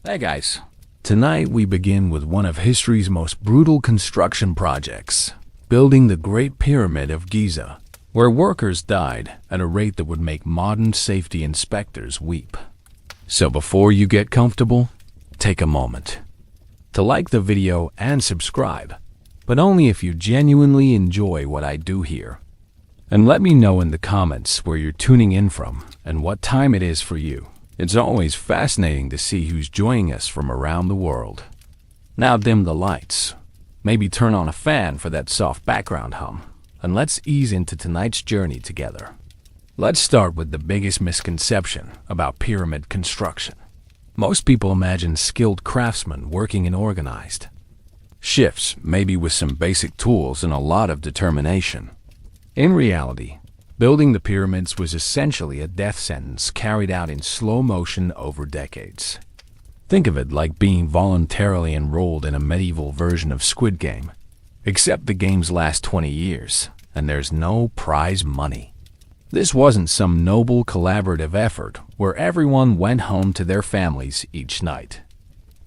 Hey guys, tonight we begin with one of history's most brutal construction projects, building the Great Pyramid of Giza, where workers died at a rate that would make modern safety inspectors weep. So before you get comfortable, take a moment to like the video and subscribe, but only if you genuinely enjoy what I do here. And let me know in the comments where you're tuning in from and what time it is for you. It's always fascinating to see who's joining us from around the world. Now dim the lights, maybe turn on a fan for that soft background hum, and let's ease into tonight's journey together. Let's start with the biggest misconception about pyramid construction. Most people imagine skilled craftsmen working in organized shifts, maybe with some basic tools and a lot of determination. In reality, building the pyramids was essentially a death sentence carried out in slow motion over decades. Think of it like being voluntarily enrolled in a medieval version of Squid Game, except the games last 20 years, and there's no prize money. This wasn't some noble collaborative effort where everyone went home to their families each night.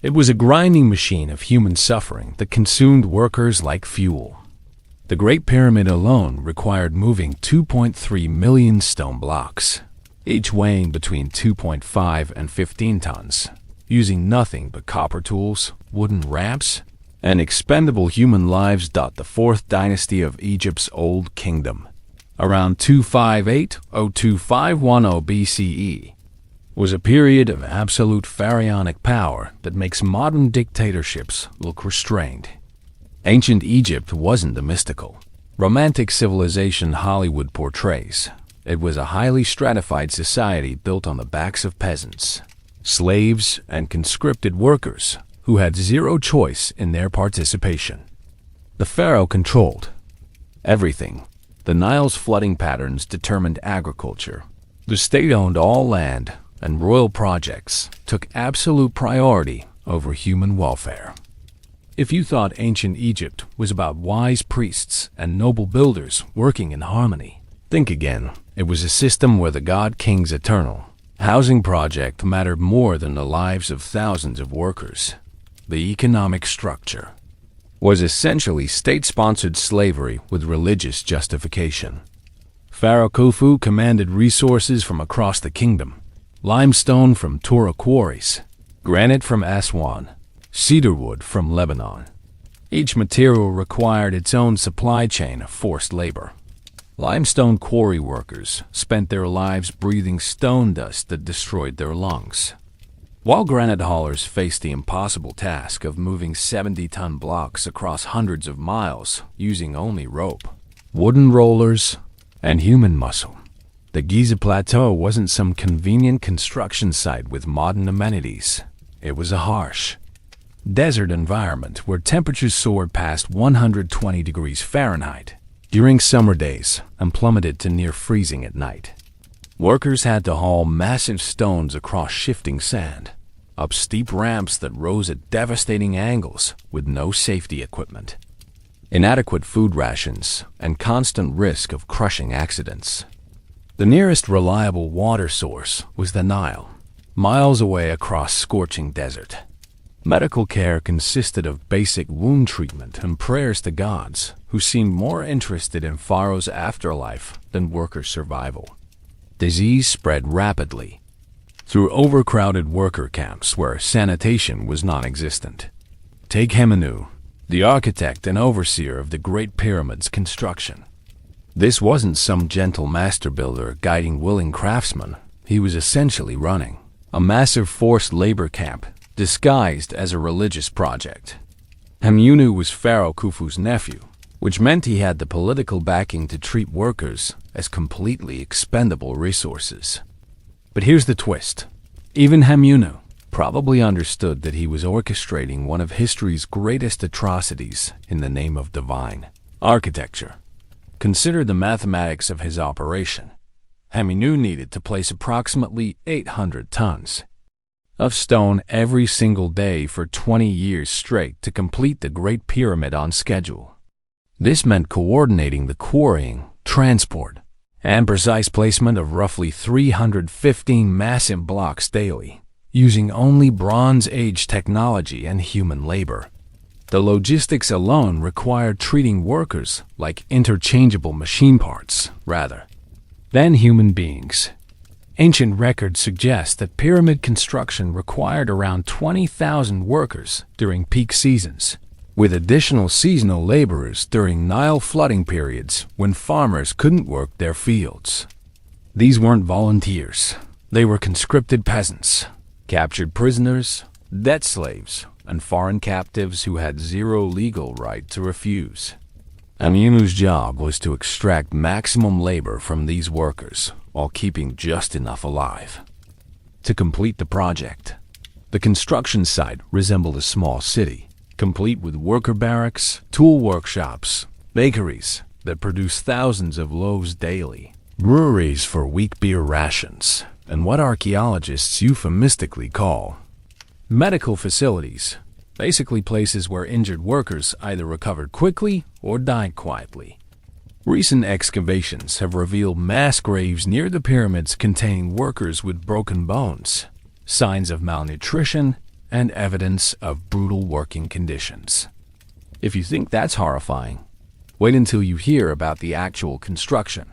It was a grinding machine of human suffering that consumed workers like fuel. The Great Pyramid alone required moving 2.3 million stone blocks, each weighing between 2.5 and 15 tons, using nothing but copper tools, wooden ramps, and expendable human lives. The fourth dynasty of Egypt's Old Kingdom, around 258–02–510 BCE, was a period of absolute pharaonic power that makes modern dictatorships look restrained. Ancient Egypt wasn't the mystical, romantic civilization Hollywood portrays. It was a highly stratified society built on the backs of peasants, slaves, and conscripted workers who had zero choice in their participation. The pharaoh controlled everything. The Nile's flooding patterns determined agriculture. The state owned all land, and royal projects took absolute priority over human welfare. If you thought ancient Egypt was about wise priests and noble builders working in harmony, think again. It was a system where the god king's eternal housing project mattered more than the lives of thousands of workers. The economic structure was essentially state-sponsored slavery with religious justification. Pharaoh Khufu commanded resources from across the kingdom: limestone from Tura quarries, granite from Aswan, cedar wood from Lebanon. Each material required its own supply chain of forced labor. Limestone quarry workers spent their lives breathing stone dust that destroyed their lungs, while granite haulers faced the impossible task of moving 70-ton blocks across hundreds of miles using only rope, wooden rollers, and human muscle. The Giza Plateau wasn't some convenient construction site with modern amenities. It was a harsh desert environment where temperatures soared past 120 degrees Fahrenheit during summer days and plummeted to near freezing at night. Workers had to haul massive stones across shifting sand, up steep ramps that rose at devastating angles with no safety equipment, inadequate food rations, and constant risk of crushing accidents. The nearest reliable water source was the Nile, miles away across scorching desert. Medical care consisted of basic wound treatment and prayers to gods, who seemed more interested in Pharaoh's afterlife than worker survival. Disease spread rapidly through overcrowded worker camps where sanitation was non-existent. Take Heminu, the architect and overseer of the Great Pyramid's construction. This wasn't some gentle master builder guiding willing craftsmen. He was essentially running a massive forced labor camp disguised as a religious project. Heminu was Pharaoh Khufu's nephew, which meant he had the political backing to treat workers as completely expendable resources. But here's the twist. Even Heminu probably understood that he was orchestrating one of history's greatest atrocities in the name of divine architecture. Consider the mathematics of his operation. Heminu needed to place approximately 800 tons of stone every single day for 20 years straight to complete the Great Pyramid on schedule. This meant coordinating the quarrying, transport, and precise placement of roughly 315 massive blocks daily, using only Bronze Age technology and human labor. The logistics alone required treating workers like interchangeable machine parts, rather than human beings. Ancient records suggest that pyramid construction required around 20,000 workers during peak seasons, with additional seasonal laborers during Nile flooding periods when farmers couldn't work their fields. These weren't volunteers. They were conscripted peasants, captured prisoners, debt slaves, and foreign captives who had zero legal right to refuse. Amenu's job was to extract maximum labor from these workers while keeping just enough alive. To complete the project, the construction site resembled a small city, complete with worker barracks, tool workshops, bakeries that produced thousands of loaves daily, breweries for weak beer rations, and what archaeologists euphemistically call medical facilities, basically places where injured workers either recovered quickly or died quietly. Recent excavations have revealed mass graves near the pyramids containing workers with broken bones, signs of malnutrition, and evidence of brutal working conditions. If you think that's horrifying, wait until you hear about the actual construction.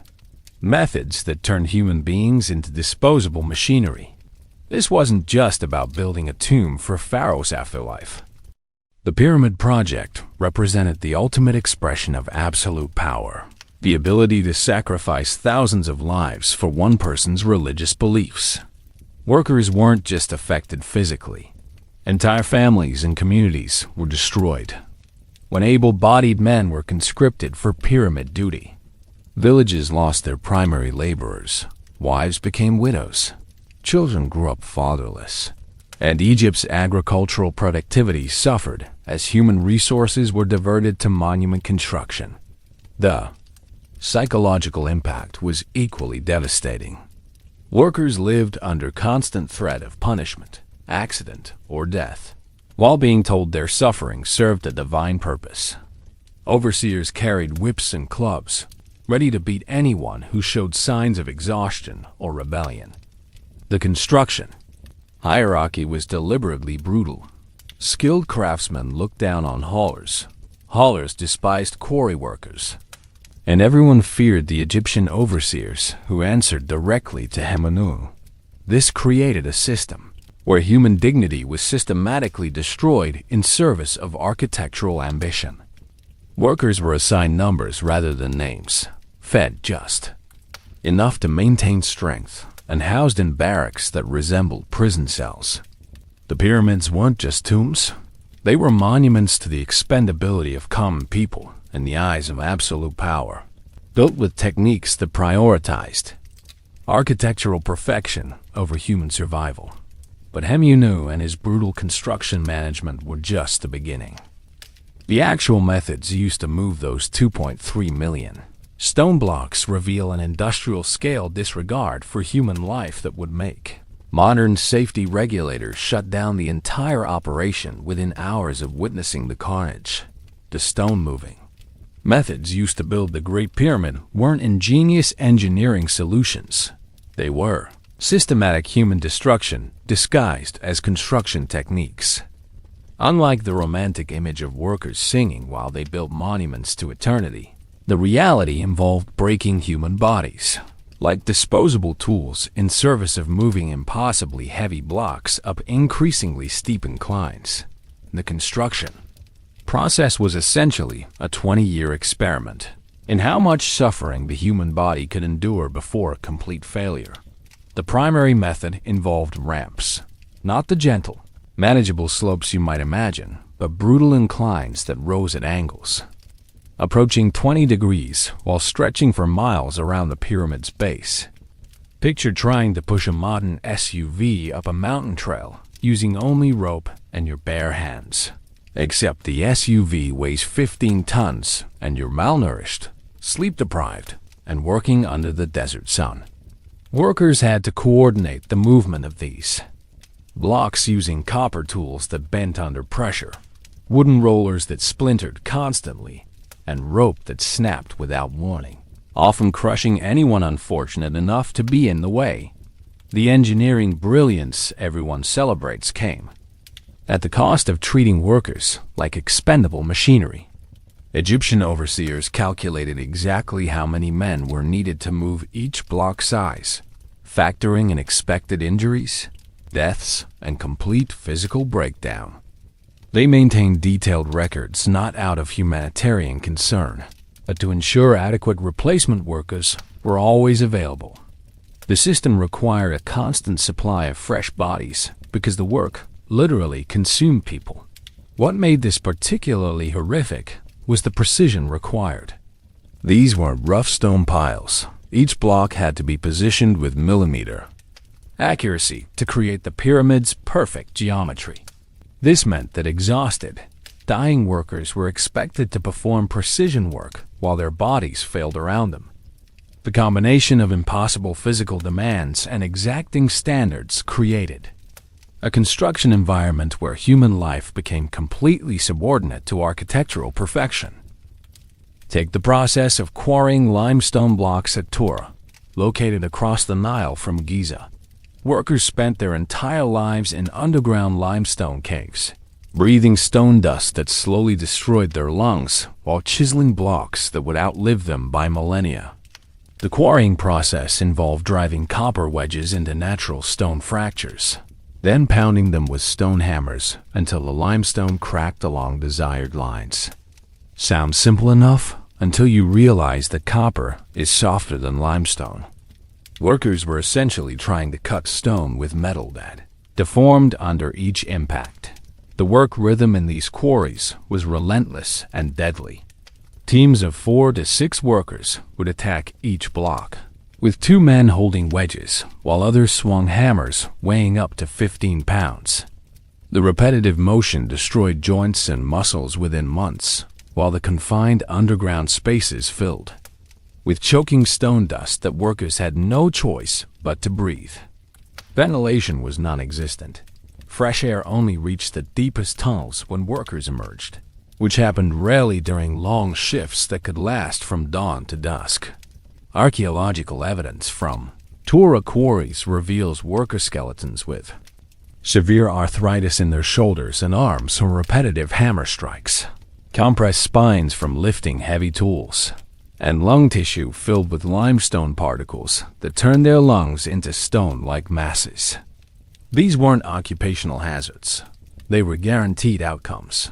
Methods that turned human beings into disposable machinery. This wasn't just about building a tomb for Pharaoh's afterlife. The Pyramid Project represented the ultimate expression of absolute power, the ability to sacrifice thousands of lives for one person's religious beliefs. Workers weren't just affected physically. Entire families and communities were destroyed. When able-bodied men were conscripted for pyramid duty, villages lost their primary laborers, wives became widows, children grew up fatherless, and Egypt's agricultural productivity suffered as human resources were diverted to monument construction. The psychological impact was equally devastating. Workers lived under constant threat of punishment, accident, or death, while being told their suffering served a divine purpose. Overseers carried whips and clubs, ready to beat anyone who showed signs of exhaustion or rebellion. The construction hierarchy was deliberately brutal. Skilled craftsmen looked down on haulers. Haulers despised quarry workers. And everyone feared the Egyptian overseers who answered directly to Amenu. This created a system where human dignity was systematically destroyed in service of architectural ambition. Workers were assigned numbers rather than names, fed just enough to maintain strength, and housed in barracks that resembled prison cells. The pyramids weren't just tombs. They were monuments to the expendability of common people in the eyes of absolute power, built with techniques that prioritized architectural perfection over human survival. But Amenu and his brutal construction management were just the beginning. The actual methods used to move those 2.3 million stone blocks reveal an industrial-scale disregard for human life that would make modern safety regulators shut down the entire operation within hours of witnessing the carnage. The stone moving methods used to build the Great Pyramid weren't ingenious engineering solutions. They were systematic human destruction disguised as construction techniques. Unlike the romantic image of workers singing while they built monuments to eternity, the reality involved breaking human bodies, like disposable tools in service of moving impossibly heavy blocks up increasingly steep inclines. The construction process was essentially a 20-year experiment in how much suffering the human body could endure before a complete failure. The primary method involved ramps, not the gentle, manageable slopes you might imagine, but brutal inclines that rose at angles, approaching 20 degrees while stretching for miles around the pyramid's base. Picture trying to push a modern SUV up a mountain trail using only rope and your bare hands. Except the SUV weighs 15 tons and you're malnourished, sleep-deprived, and working under the desert sun. Workers had to coordinate the movement of these blocks using copper tools that bent under pressure, wooden rollers that splintered constantly, and rope that snapped without warning, often crushing anyone unfortunate enough to be in the way. The engineering brilliance everyone celebrates came at the cost of treating workers like expendable machinery. Egyptian overseers calculated exactly how many men were needed to move each block size, factoring in expected injuries, deaths, and complete physical breakdown. They maintained detailed records not out of humanitarian concern, but to ensure adequate replacement workers were always available. The system required a constant supply of fresh bodies because the work literally consumed people. What made this particularly horrific was the precision required. These were rough stone piles. Each block had to be positioned with millimeter accuracy to create the pyramid's perfect geometry. This meant that exhausted, dying workers were expected to perform precision work while their bodies failed around them. The combination of impossible physical demands and exacting standards created a construction environment where human life became completely subordinate to architectural perfection. Take the process of quarrying limestone blocks at Tura, located across the Nile from Giza. Workers spent their entire lives in underground limestone caves, breathing stone dust that slowly destroyed their lungs while chiseling blocks that would outlive them by millennia. The quarrying process involved driving copper wedges into natural stone fractures, then pounding them with stone hammers until the limestone cracked along desired lines. Sounds simple enough until you realize that copper is softer than limestone. Workers were essentially trying to cut stone with metal that deformed under each impact. The work rhythm in these quarries was relentless and deadly. Teams of 4 to 6 workers would attack each block, with 2 men holding wedges, while others swung hammers weighing up to 15 pounds. The repetitive motion destroyed joints and muscles within months, while the confined underground spaces filled with choking stone dust that workers had no choice but to breathe. Ventilation was non-existent. Fresh air only reached the deepest tunnels when workers emerged, which happened rarely during long shifts that could last from dawn to dusk. Archaeological evidence from Tura quarries reveals worker skeletons with severe arthritis in their shoulders and arms from repetitive hammer strikes, compressed spines from lifting heavy tools, and lung tissue filled with limestone particles that turned their lungs into stone-like masses. These weren't occupational hazards. They were guaranteed outcomes.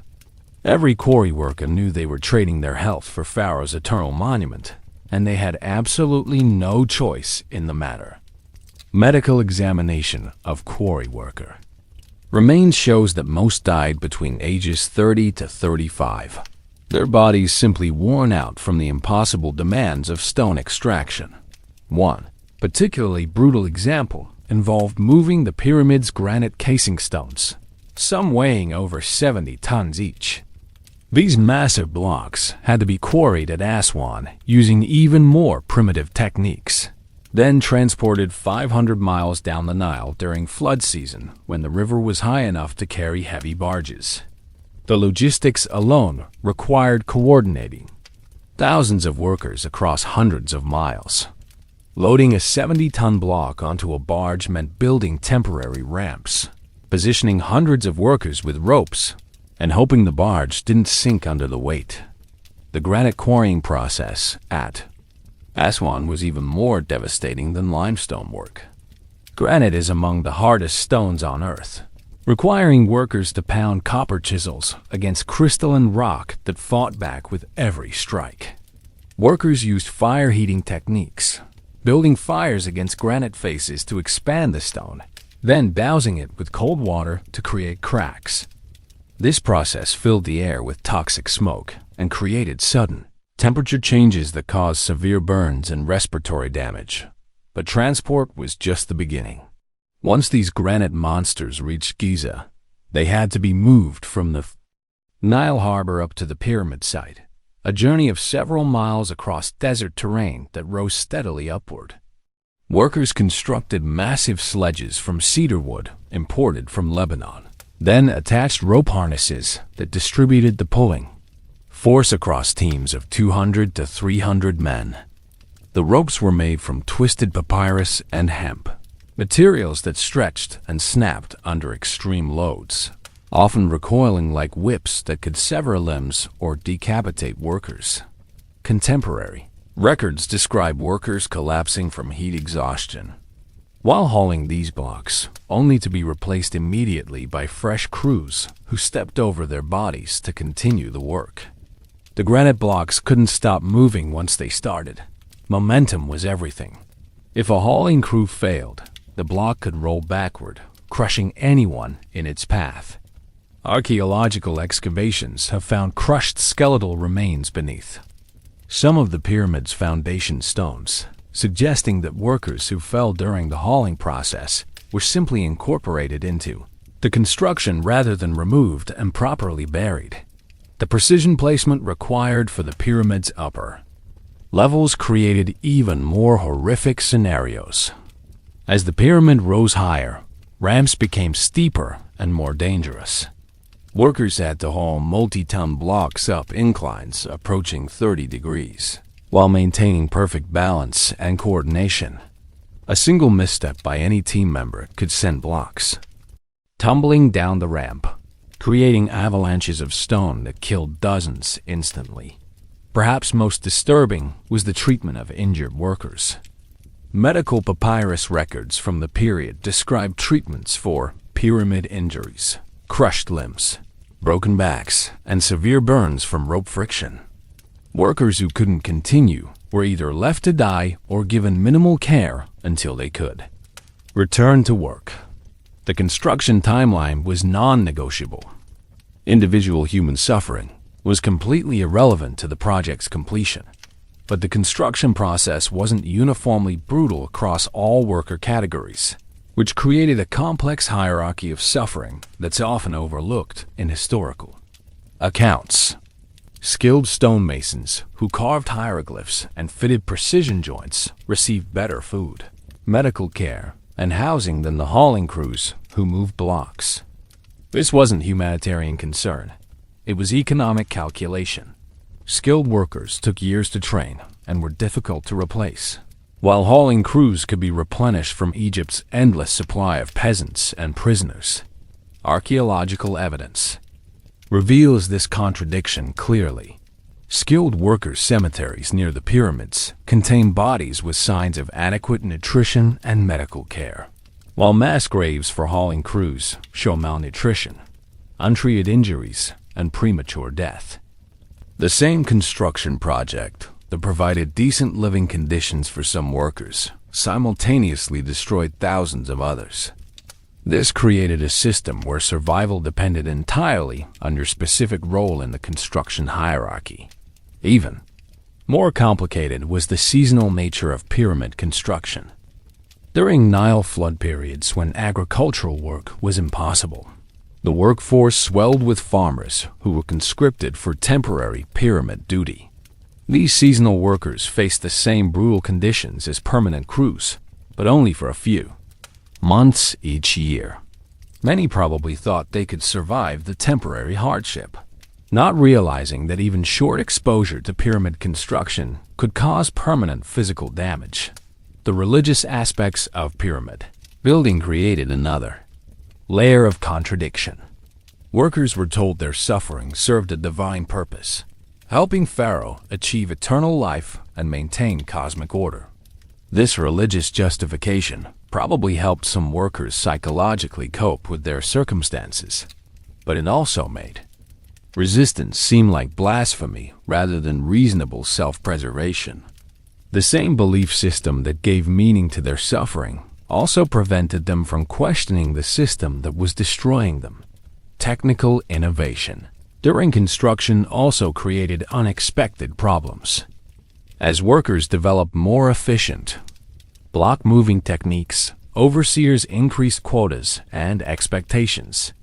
Every quarry worker knew they were trading their health for Pharaoh's eternal monument, and they had absolutely no choice in the matter. Medical examination of quarry worker. Remains shows that most died between ages 30 to 35. Their bodies simply worn out from the impossible demands of stone extraction. One particularly brutal example involved moving the pyramid's granite casing stones, some weighing over 70 tons each. These massive blocks had to be quarried at Aswan using even more primitive techniques, then transported 500 miles down the Nile during flood season when the river was high enough to carry heavy barges. The logistics alone required coordinating thousands of workers across hundreds of miles. Loading a 70-ton block onto a barge meant building temporary ramps, positioning hundreds of workers with ropes, and hoping the barge didn't sink under the weight. The granite quarrying process at Aswan was even more devastating than limestone work. Granite is among the hardest stones on Earth, requiring workers to pound copper chisels against crystalline rock that fought back with every strike. Workers used fire heating techniques, building fires against granite faces to expand the stone, then dousing it with cold water to create cracks. This process filled the air with toxic smoke and created sudden temperature changes that caused severe burns and respiratory damage. But transport was just the beginning. Once these granite monsters reached Giza, they had to be moved from the Nile harbor up to the pyramid site, a journey of several miles across desert terrain that rose steadily upward. Workers constructed massive sledges from cedar wood imported from Lebanon, then attached rope harnesses that distributed the pulling force across teams of 200 to 300 men. The ropes were made from twisted papyrus and hemp, materials that stretched and snapped under extreme loads, often recoiling like whips that could sever limbs or decapitate workers. Contemporary records describe workers collapsing from heat exhaustion while hauling these blocks, only to be replaced immediately by fresh crews who stepped over their bodies to continue the work. The granite blocks couldn't stop moving once they started. Momentum was everything. If a hauling crew failed, the block could roll backward, crushing anyone in its path. Archaeological excavations have found crushed skeletal remains beneath some of the pyramid's foundation stones, suggesting that workers who fell during the hauling process were simply incorporated into the construction rather than removed and properly buried. The precision placement required for the pyramid's upper levels created even more horrific scenarios. As the pyramid rose higher, ramps became steeper and more dangerous. Workers had to haul multi-ton blocks up inclines approaching 30 degrees, while maintaining perfect balance and coordination. A single misstep by any team member could send blocks tumbling down the ramp, creating avalanches of stone that killed dozens instantly. Perhaps most disturbing was the treatment of injured workers. Medical papyrus records from the period describe treatments for pyramid injuries, crushed limbs, broken backs, and severe burns from rope friction. Workers who couldn't continue were either left to die or given minimal care until they could return to work. The construction timeline was non-negotiable. Individual human suffering was completely irrelevant to the project's completion, but the construction process wasn't uniformly brutal across all worker categories, which created a complex hierarchy of suffering that's often overlooked in historical accounts. Skilled stonemasons who carved hieroglyphs and fitted precision joints received better food, medical care, and housing than the hauling crews who moved blocks. This wasn't humanitarian concern. It was economic calculation. Skilled workers took years to train and were difficult to replace, while hauling crews could be replenished from Egypt's endless supply of peasants and prisoners. Archaeological evidence reveals this contradiction clearly. Skilled workers' cemeteries near the pyramids contain bodies with signs of adequate nutrition and medical care, while mass graves for hauling crews show malnutrition, untreated injuries, and premature death. The same construction project that provided decent living conditions for some workers simultaneously destroyed thousands of others. This created a system where survival depended entirely on your specific role in the construction hierarchy. Even more complicated was the seasonal nature of pyramid construction. During Nile flood periods when agricultural work was impossible, the workforce swelled with farmers who were conscripted for temporary pyramid duty. These seasonal workers faced the same brutal conditions as permanent crews, but only for a few months each year. Many probably thought they could survive the temporary hardship, not realizing that even short exposure to pyramid construction could cause permanent physical damage. The religious aspects of pyramid building created another layer of contradiction. Workers were told their suffering served a divine purpose, helping Pharaoh achieve eternal life and maintain cosmic order. This religious justification probably helped some workers psychologically cope with their circumstances, but it also made resistance seem like blasphemy rather than reasonable self-preservation. The same belief system that gave meaning to their suffering also prevented them from questioning the system that was destroying them. Technical innovation during construction also created unexpected problems. As workers developed more efficient block moving techniques, overseers increased quotas and expectations.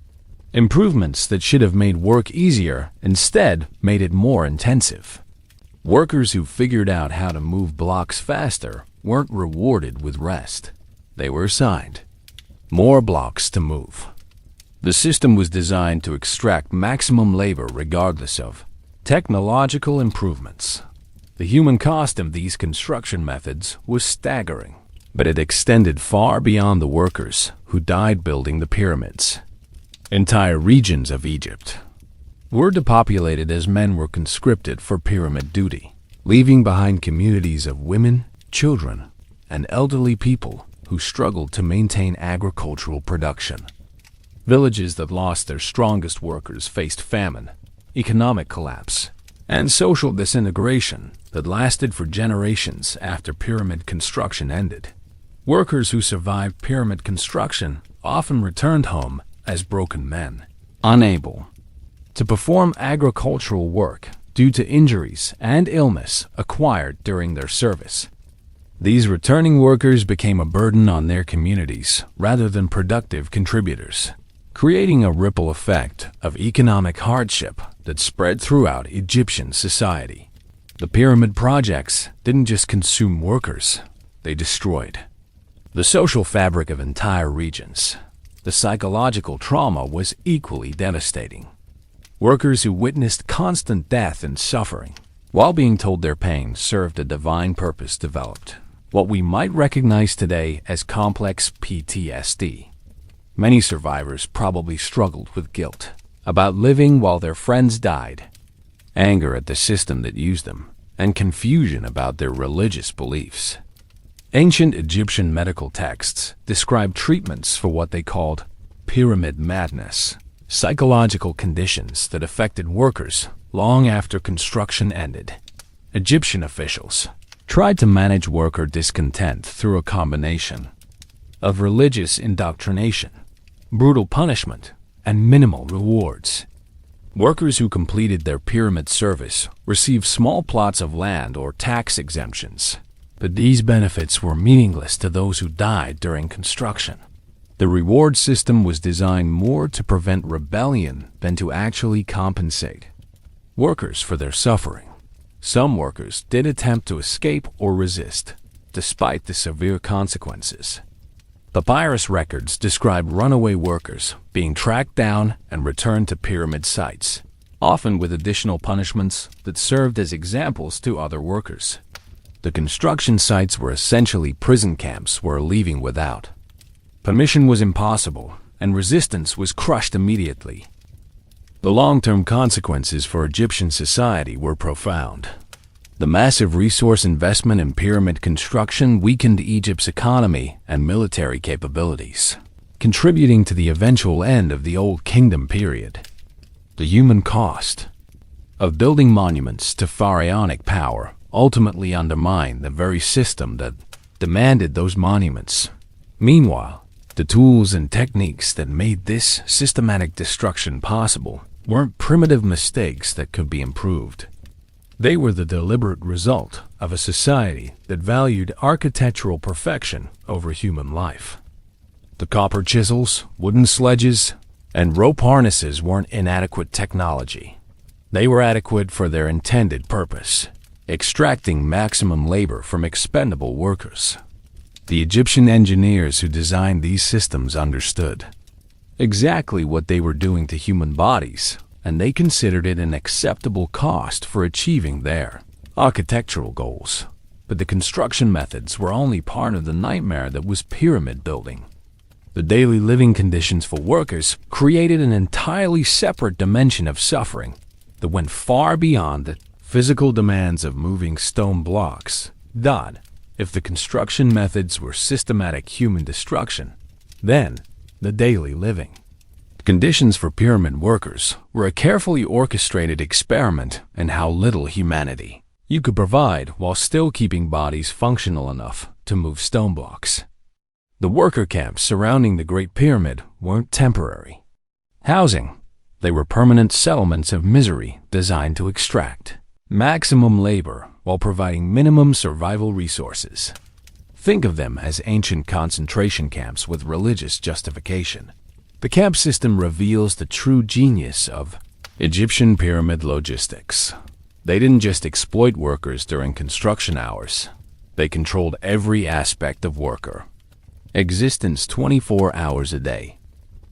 Improvements that should have made work easier instead made it more intensive. Workers who figured out how to move blocks faster weren't rewarded with rest. They were assigned more blocks to move. The system was designed to extract maximum labor regardless of technological improvements. The human cost of these construction methods was staggering. but it extended far beyond the workers who died building the pyramids. Entire regions of Egypt were depopulated as men were conscripted for pyramid duty, leaving behind communities of women, children, and elderly people who struggled to maintain agricultural production. Villages that lost their strongest workers faced famine, economic collapse, and social disintegration that lasted for generations after pyramid construction ended. Workers who survived pyramid construction often returned home as broken men, unable to perform agricultural work due to injuries and illness acquired during their service. These returning workers became a burden on their communities rather than productive contributors, creating a ripple effect of economic hardship that spread throughout Egyptian society. The pyramid projects didn't just consume workers, they destroyed the social fabric of entire regions. The psychological trauma was equally devastating. Workers who witnessed constant death and suffering, while being told their pain served a divine purpose, developed what we might recognize today as complex PTSD. Many survivors probably struggled with guilt about living while their friends died, anger at the system that used them, and confusion about their religious beliefs. Ancient Egyptian medical texts describe treatments for what they called pyramid madness, psychological conditions that affected workers long after construction ended. Egyptian officials tried to manage worker discontent through a combination of religious indoctrination, brutal punishment, and minimal rewards. Workers who completed their pyramid service received small plots of land or tax exemptions, but these benefits were meaningless to those who died during construction. The reward system was designed more to prevent rebellion than to actually compensate workers for their suffering. Some workers did attempt to escape or resist, despite the severe consequences. Papyrus records describe runaway workers being tracked down and returned to pyramid sites, often with additional punishments that served as examples to other workers. The construction sites were essentially prison camps where leaving without permission was impossible, and resistance was crushed immediately. The long-term consequences for Egyptian society were profound. The massive resource investment in pyramid construction weakened Egypt's economy and military capabilities, contributing to the eventual end of the Old Kingdom period. The human cost of building monuments to pharaonic power ultimately undermined the very system that demanded those monuments. Meanwhile, the tools and techniques that made this systematic destruction possible weren't primitive mistakes that could be improved. They were the deliberate result of a society that valued architectural perfection over human life. The copper chisels, wooden sledges, and rope harnesses weren't inadequate technology. They were adequate for their intended purpose, extracting maximum labor from expendable workers. The Egyptian engineers who designed these systems understood exactly what they were doing to human bodies, and they considered it an acceptable cost for achieving their architectural goals. But the construction methods were only part of the nightmare that was pyramid building. The daily living conditions for workers created an entirely separate dimension of suffering that went far beyond the physical demands of moving stone blocks. If the construction methods were systematic human destruction, then the daily living conditions for pyramid workers were a carefully orchestrated experiment in how little humanity you could provide while still keeping bodies functional enough to move stone blocks. The worker camps surrounding the Great Pyramid weren't temporary housing. They were permanent settlements of misery designed to extract maximum labor while providing minimum survival resources. Think of them as ancient concentration camps with religious justification. The camp system reveals the true genius of Egyptian pyramid logistics. They didn't just exploit workers during construction hours. They controlled every aspect of worker existence 24 hours a day.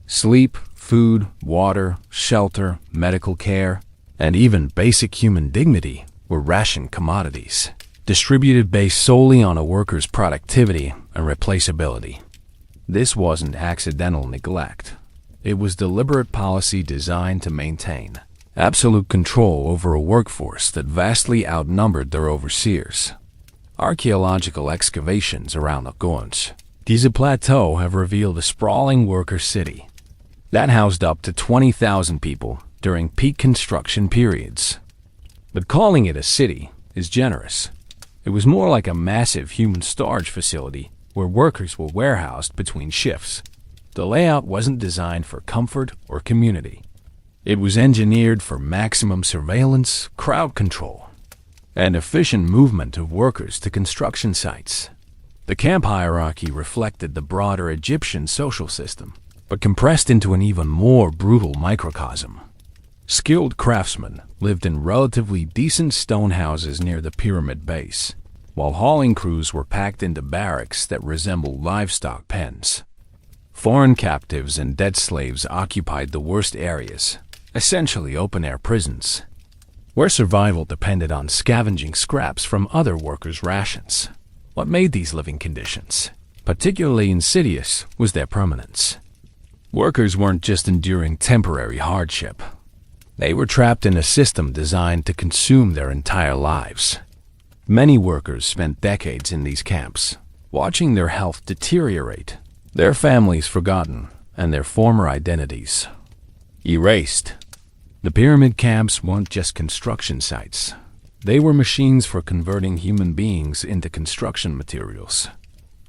Sleep, food, water, shelter, medical care, and even basic human dignity were ration commodities. distributed based solely on a worker's productivity and replaceability. This wasn't accidental neglect. It was deliberate policy designed to maintain absolute control over a workforce that vastly outnumbered their overseers. Archaeological excavations around the Gorge, Giza Plateau have revealed a sprawling worker city that housed up to 20,000 people during peak construction periods. But calling it a city is generous. It was more like a massive human storage facility where workers were warehoused between shifts. The layout wasn't designed for comfort or community. It was engineered for maximum surveillance, crowd control, and efficient movement of workers to construction sites. The camp hierarchy reflected the broader Egyptian social system, but compressed into an even more brutal microcosm. Skilled craftsmen lived in relatively decent stone houses near the pyramid base, while hauling crews were packed into barracks that resembled livestock pens. Foreign captives and dead slaves occupied the worst areas, essentially open-air prisons, where survival depended on scavenging scraps from other workers' rations. What made these living conditions particularly insidious was their permanence. Workers weren't just enduring temporary hardship. They were trapped in a system designed to consume their entire lives. Many workers spent decades in these camps, watching their health deteriorate, their families forgotten, and their former identities erased. The pyramid camps weren't just construction sites. They were machines for converting human beings into construction materials.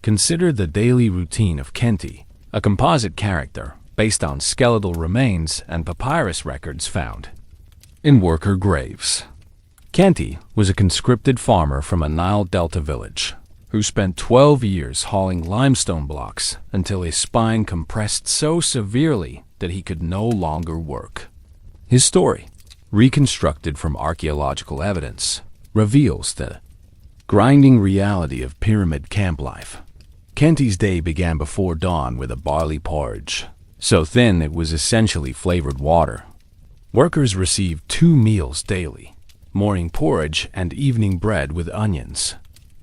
Consider the daily routine of Kenti, a composite character based on skeletal remains and papyrus records found in worker graves. Kenti was a conscripted farmer from a Nile Delta village who spent 12 years hauling limestone blocks until his spine compressed so severely that he could no longer work. His story, reconstructed from archaeological evidence, reveals the grinding reality of pyramid camp life. Kenti's day began before dawn with a barley porridge, so thin it was essentially flavored water. Workers received 2 meals daily, morning porridge and evening bread with onions,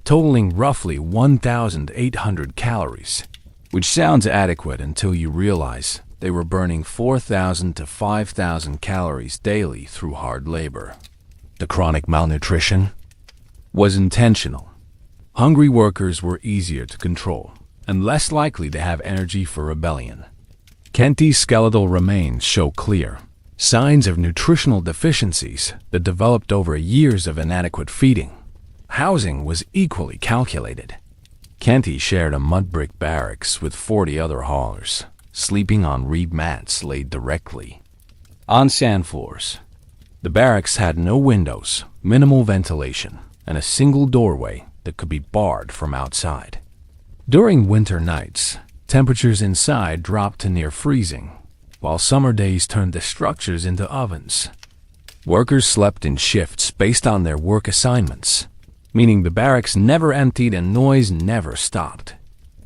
totaling roughly 1,800 calories, which sounds adequate until you realize they were burning 4,000 to 5,000 calories daily through hard labor. The chronic malnutrition was intentional. Hungry workers were easier to control and less likely to have energy for rebellion. Kenti's skeletal remains show clear signs of nutritional deficiencies that developed over years of inadequate feeding. Housing was equally calculated. Kenti shared a mud brick barracks with 40 other haulers, sleeping on reed mats laid directly on sand floors. The barracks had no windows, minimal ventilation, and a single doorway that could be barred from outside. During winter nights, temperatures inside dropped to near freezing, while summer days turned the structures into ovens. Workers slept in shifts based on their work assignments, meaning the barracks never emptied and noise never stopped.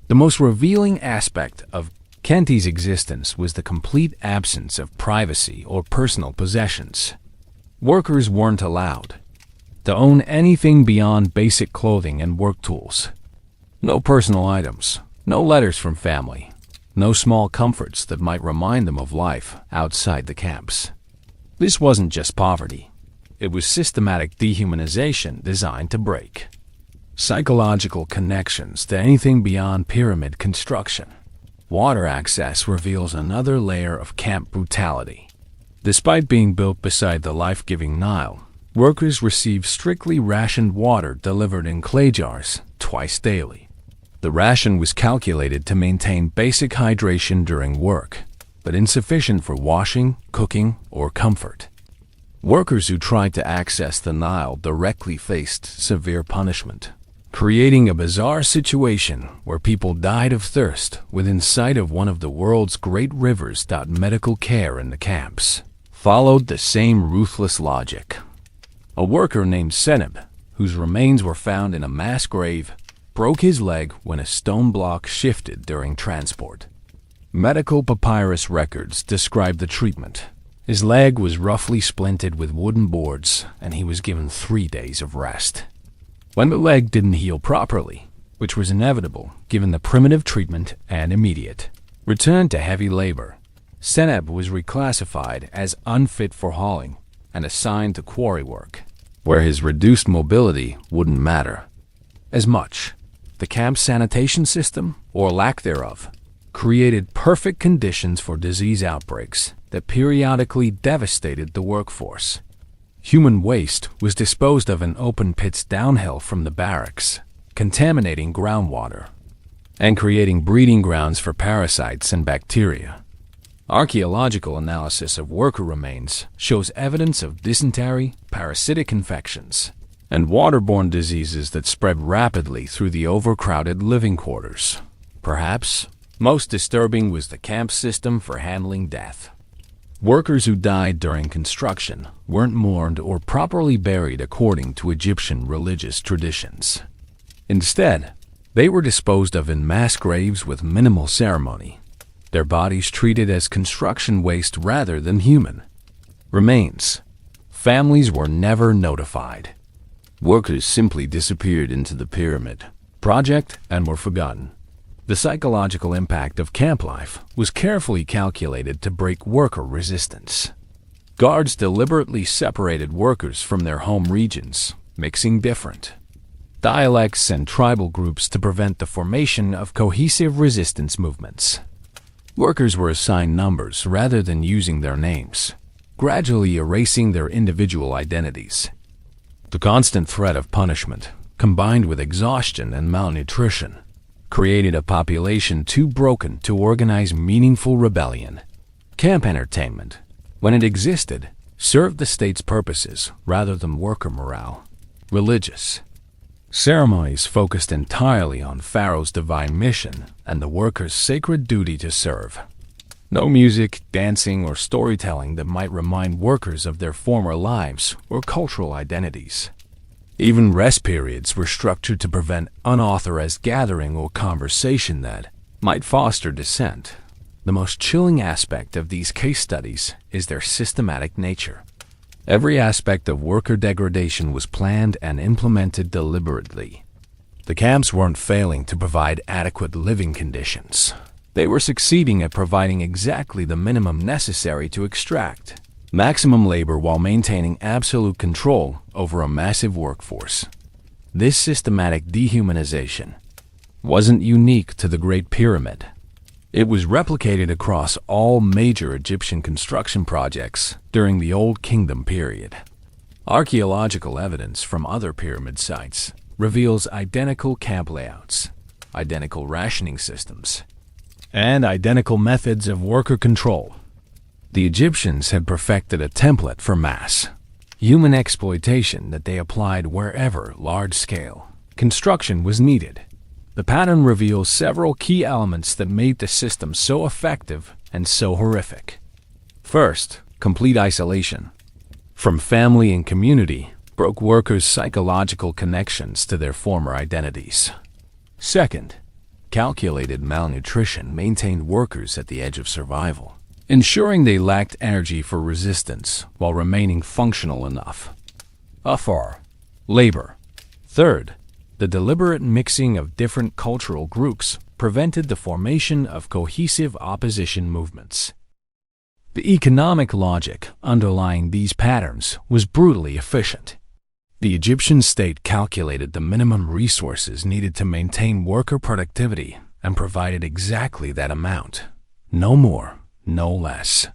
The most revealing aspect of Kenti's existence was the complete absence of privacy or personal possessions. Workers weren't allowed to own anything beyond basic clothing and work tools. No personal items, no letters from family, no small comforts that might remind them of life outside the camps. This wasn't just poverty. It was systematic dehumanization designed to break psychological connections to anything beyond pyramid construction. Water access reveals another layer of camp brutality. Despite being built beside the life-giving Nile, workers received strictly rationed water delivered in clay jars twice daily. The ration was calculated to maintain basic hydration during work, but insufficient for washing, cooking, or comfort. Workers who tried to access the Nile directly faced severe punishment, creating a bizarre situation where people died of thirst within sight of one of the world's great rivers. Medical care in the camps followed the same ruthless logic. A worker named Seneb, whose remains were found in a mass grave, broke his leg when a stone block shifted during transport. Medical papyrus records describe the treatment. His leg was roughly splinted with wooden boards, and he was given 3 days of rest. When the leg didn't heal properly, which was inevitable given the primitive treatment and immediate return to heavy labor, Seneb was reclassified as unfit for hauling and assigned to quarry work, where his reduced mobility wouldn't matter as much. The camp's sanitation system, or lack thereof, created perfect conditions for disease outbreaks that periodically devastated the workforce. Human waste was disposed of in open pits downhill from the barracks, contaminating groundwater and creating breeding grounds for parasites and bacteria. Archaeological analysis of worker remains shows evidence of dysentery, parasitic infections, and waterborne diseases that spread rapidly through the overcrowded living quarters. Perhaps most disturbing was the camp system for handling death. Workers who died during construction weren't mourned or properly buried according to Egyptian religious traditions. Instead, they were disposed of in mass graves with minimal ceremony, their bodies treated as construction waste rather than human remains. Families were never notified. Workers simply disappeared into the pyramid project and were forgotten. The psychological impact of camp life was carefully calculated to break worker resistance. Guards deliberately separated workers from their home regions, mixing different dialects and tribal groups to prevent the formation of cohesive resistance movements. Workers were assigned numbers rather than using their names, gradually erasing their individual identities. The constant threat of punishment, combined with exhaustion and malnutrition, created a population too broken to organize meaningful rebellion. Camp entertainment, when it existed, served the state's purposes rather than worker morale. Religious ceremonies focused entirely on Pharaoh's divine mission and the workers' sacred duty to serve. No music, dancing, or storytelling that might remind workers of their former lives or cultural identities. Even rest periods were structured to prevent unauthorized gathering or conversation that might foster dissent. The most chilling aspect of these case studies is their systematic nature. Every aspect of worker degradation was planned and implemented deliberately. The camps weren't failing to provide adequate living conditions. They were succeeding at providing exactly the minimum necessary to extract maximum labor while maintaining absolute control over a massive workforce. This systematic dehumanization wasn't unique to the Great Pyramid. It was replicated across all major Egyptian construction projects during the Old Kingdom period. Archaeological evidence from other pyramid sites reveals identical camp layouts, identical rationing systems, and identical methods of worker control. The Egyptians had perfected a template for mass human exploitation that they applied wherever large-scale construction was needed. The pattern reveals several key elements that made the system so effective and so horrific. First, complete isolation from family and community broke workers' psychological connections to their former identities. Second, calculated malnutrition maintained workers at the edge of survival, ensuring they lacked energy for resistance while remaining functional enough for labor. Third, the deliberate mixing of different cultural groups prevented the formation of cohesive opposition movements. The economic logic underlying these patterns was brutally efficient. The Egyptian state calculated the minimum resources needed to maintain worker productivity and provided exactly that amount. No more, no less.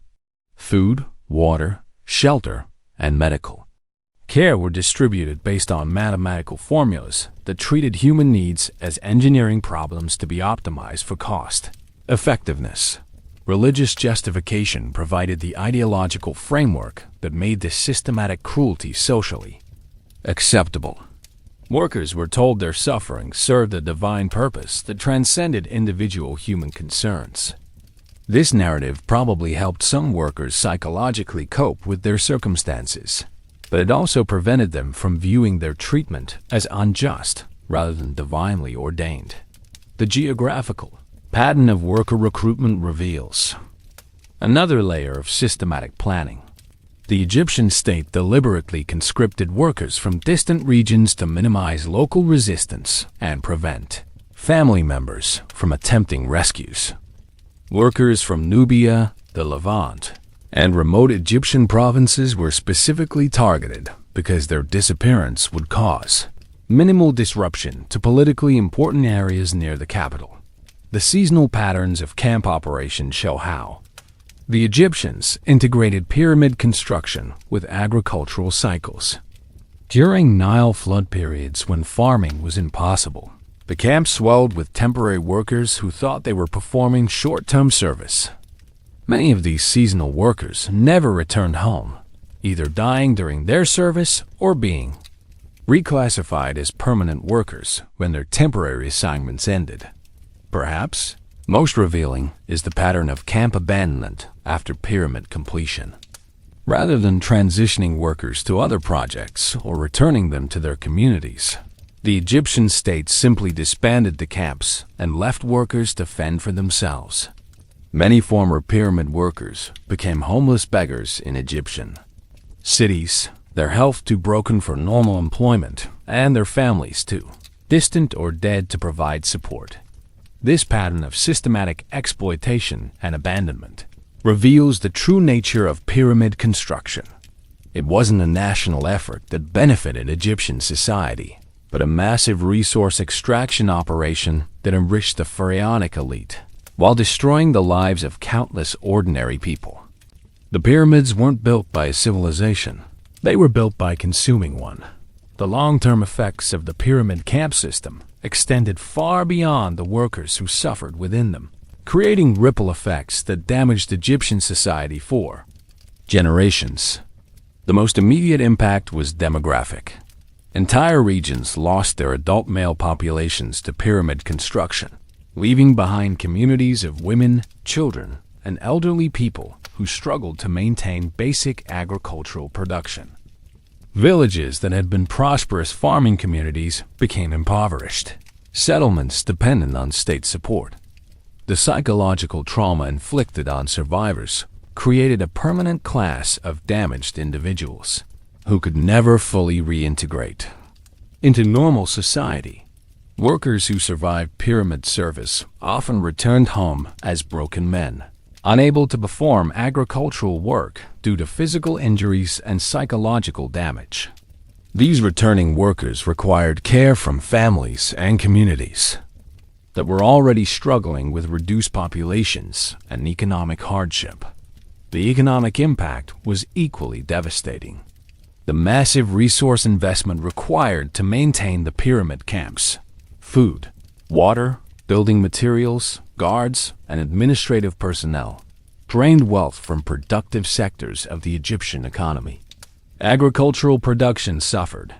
Food, water, shelter, and medical care were distributed based on mathematical formulas that treated human needs as engineering problems to be optimized for cost effectiveness. Religious justification provided the ideological framework that made this systematic cruelty socially acceptable. Workers were told their suffering served a divine purpose that transcended individual human concerns. This narrative probably helped some workers psychologically cope with their circumstances, but it also prevented them from viewing their treatment as unjust rather than divinely ordained. The geographical pattern of worker recruitment reveals another layer of systematic planning. The Egyptian state deliberately conscripted workers from distant regions to minimize local resistance and prevent family members from attempting rescues. Workers from Nubia, the Levant, and remote Egyptian provinces were specifically targeted because their disappearance would cause minimal disruption to politically important areas near the capital. The seasonal patterns of camp operations show how the Egyptians integrated pyramid construction with agricultural cycles. During Nile flood periods when farming was impossible, the camp swelled with temporary workers who thought they were performing short-term service. Many of these seasonal workers never returned home, either dying during their service or being reclassified as permanent workers when their temporary assignments ended. Perhaps most revealing is the pattern of camp abandonment after pyramid completion. Rather than transitioning workers to other projects or returning them to their communities, the Egyptian state simply disbanded the camps and left workers to fend for themselves. Many former pyramid workers became homeless beggars in Egyptian cities, their health too broken for normal employment, and their families too distant or dead to provide support. This pattern of systematic exploitation and abandonment reveals the true nature of pyramid construction. It wasn't a national effort that benefited Egyptian society, but a massive resource extraction operation that enriched the pharaonic elite while destroying the lives of countless ordinary people. The pyramids weren't built by a civilization. They were built by consuming one. The long-term effects of the pyramid camp system extended far beyond the workers who suffered within them, creating ripple effects that damaged Egyptian society for generations. The most immediate impact was demographic. Entire regions lost their adult male populations to pyramid construction, leaving behind communities of women, children, and elderly people who struggled to maintain basic agricultural production. Villages that had been prosperous farming communities became impoverished, settlements dependent on state support. The psychological trauma inflicted on survivors created a permanent class of damaged individuals who could never fully reintegrate into normal society. Workers who survived pyramid service often returned home as broken men, unable to perform agricultural work due to physical injuries and psychological damage. These returning workers required care from families and communities that were already struggling with reduced populations and economic hardship. The economic impact was equally devastating. The massive resource investment required to maintain the pyramid camps, food, water, building materials, guards, and administrative personnel, drained wealth from productive sectors of the Egyptian economy. Agricultural production suffered,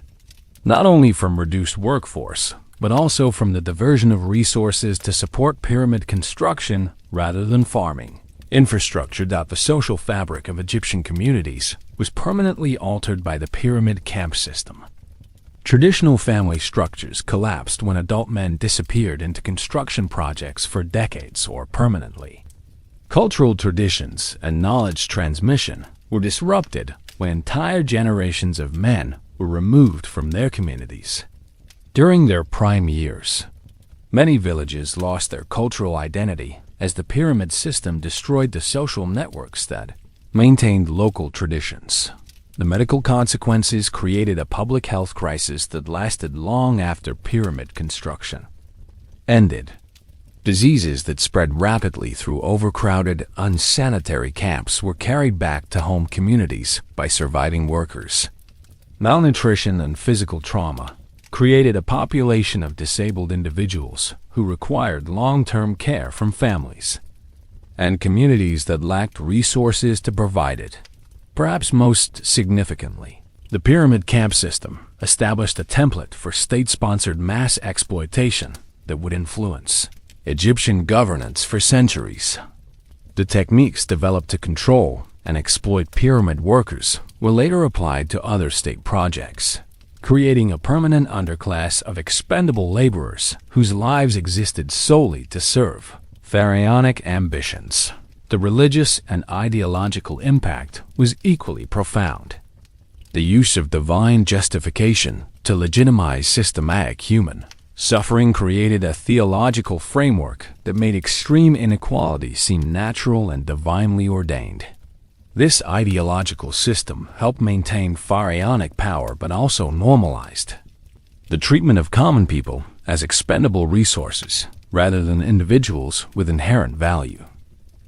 not only from reduced workforce, but also from the diversion of resources to support pyramid construction rather than farming. Infrastructure that the social fabric of Egyptian communities was permanently altered by the pyramid camp system. Traditional family structures collapsed when adult men disappeared into construction projects for decades or permanently. Cultural traditions and knowledge transmission were disrupted when entire generations of men were removed from their communities. During their prime years, many villages lost their cultural identity as the pyramid system destroyed the social networks that maintained local traditions. The medical consequences created a public health crisis that lasted long after pyramid construction ended. Diseases that spread rapidly through overcrowded, unsanitary camps were carried back to home communities by surviving workers. Malnutrition and physical trauma created a population of disabled individuals who required long-term care from families and communities that lacked resources to provide it. Perhaps most significantly, the pyramid camp system established a template for state-sponsored mass exploitation that would influence Egyptian governance for centuries. The techniques developed to control and exploit pyramid workers were later applied to other state projects, creating a permanent underclass of expendable laborers whose lives existed solely to serve pharaonic ambitions. the religious and ideological impact was equally profound. The use of divine justification to legitimize systematic human suffering created a theological framework that made extreme inequality seem natural and divinely ordained. This ideological system helped maintain pharaonic power but also normalized the treatment of common people as expendable resources rather than individuals with inherent value.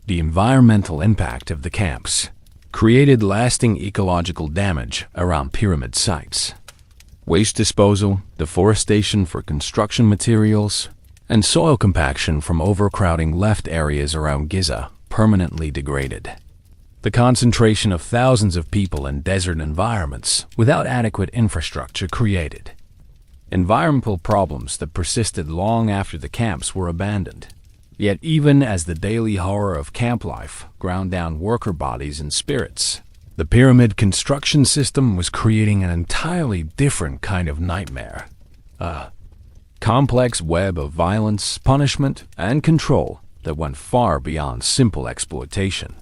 The environmental impact of the camps created lasting ecological damage around pyramid sites. Waste disposal, deforestation for construction materials, and soil compaction from overcrowding left areas around Giza permanently degraded. The concentration of thousands of people in desert environments without adequate infrastructure created environmental problems that persisted long after the camps were abandoned. Yet even as the daily horror of camp life ground down worker bodies and spirits, the pyramid construction system was creating an entirely different kind of nightmare. A complex web of violence, punishment, and control that went far beyond simple exploitation.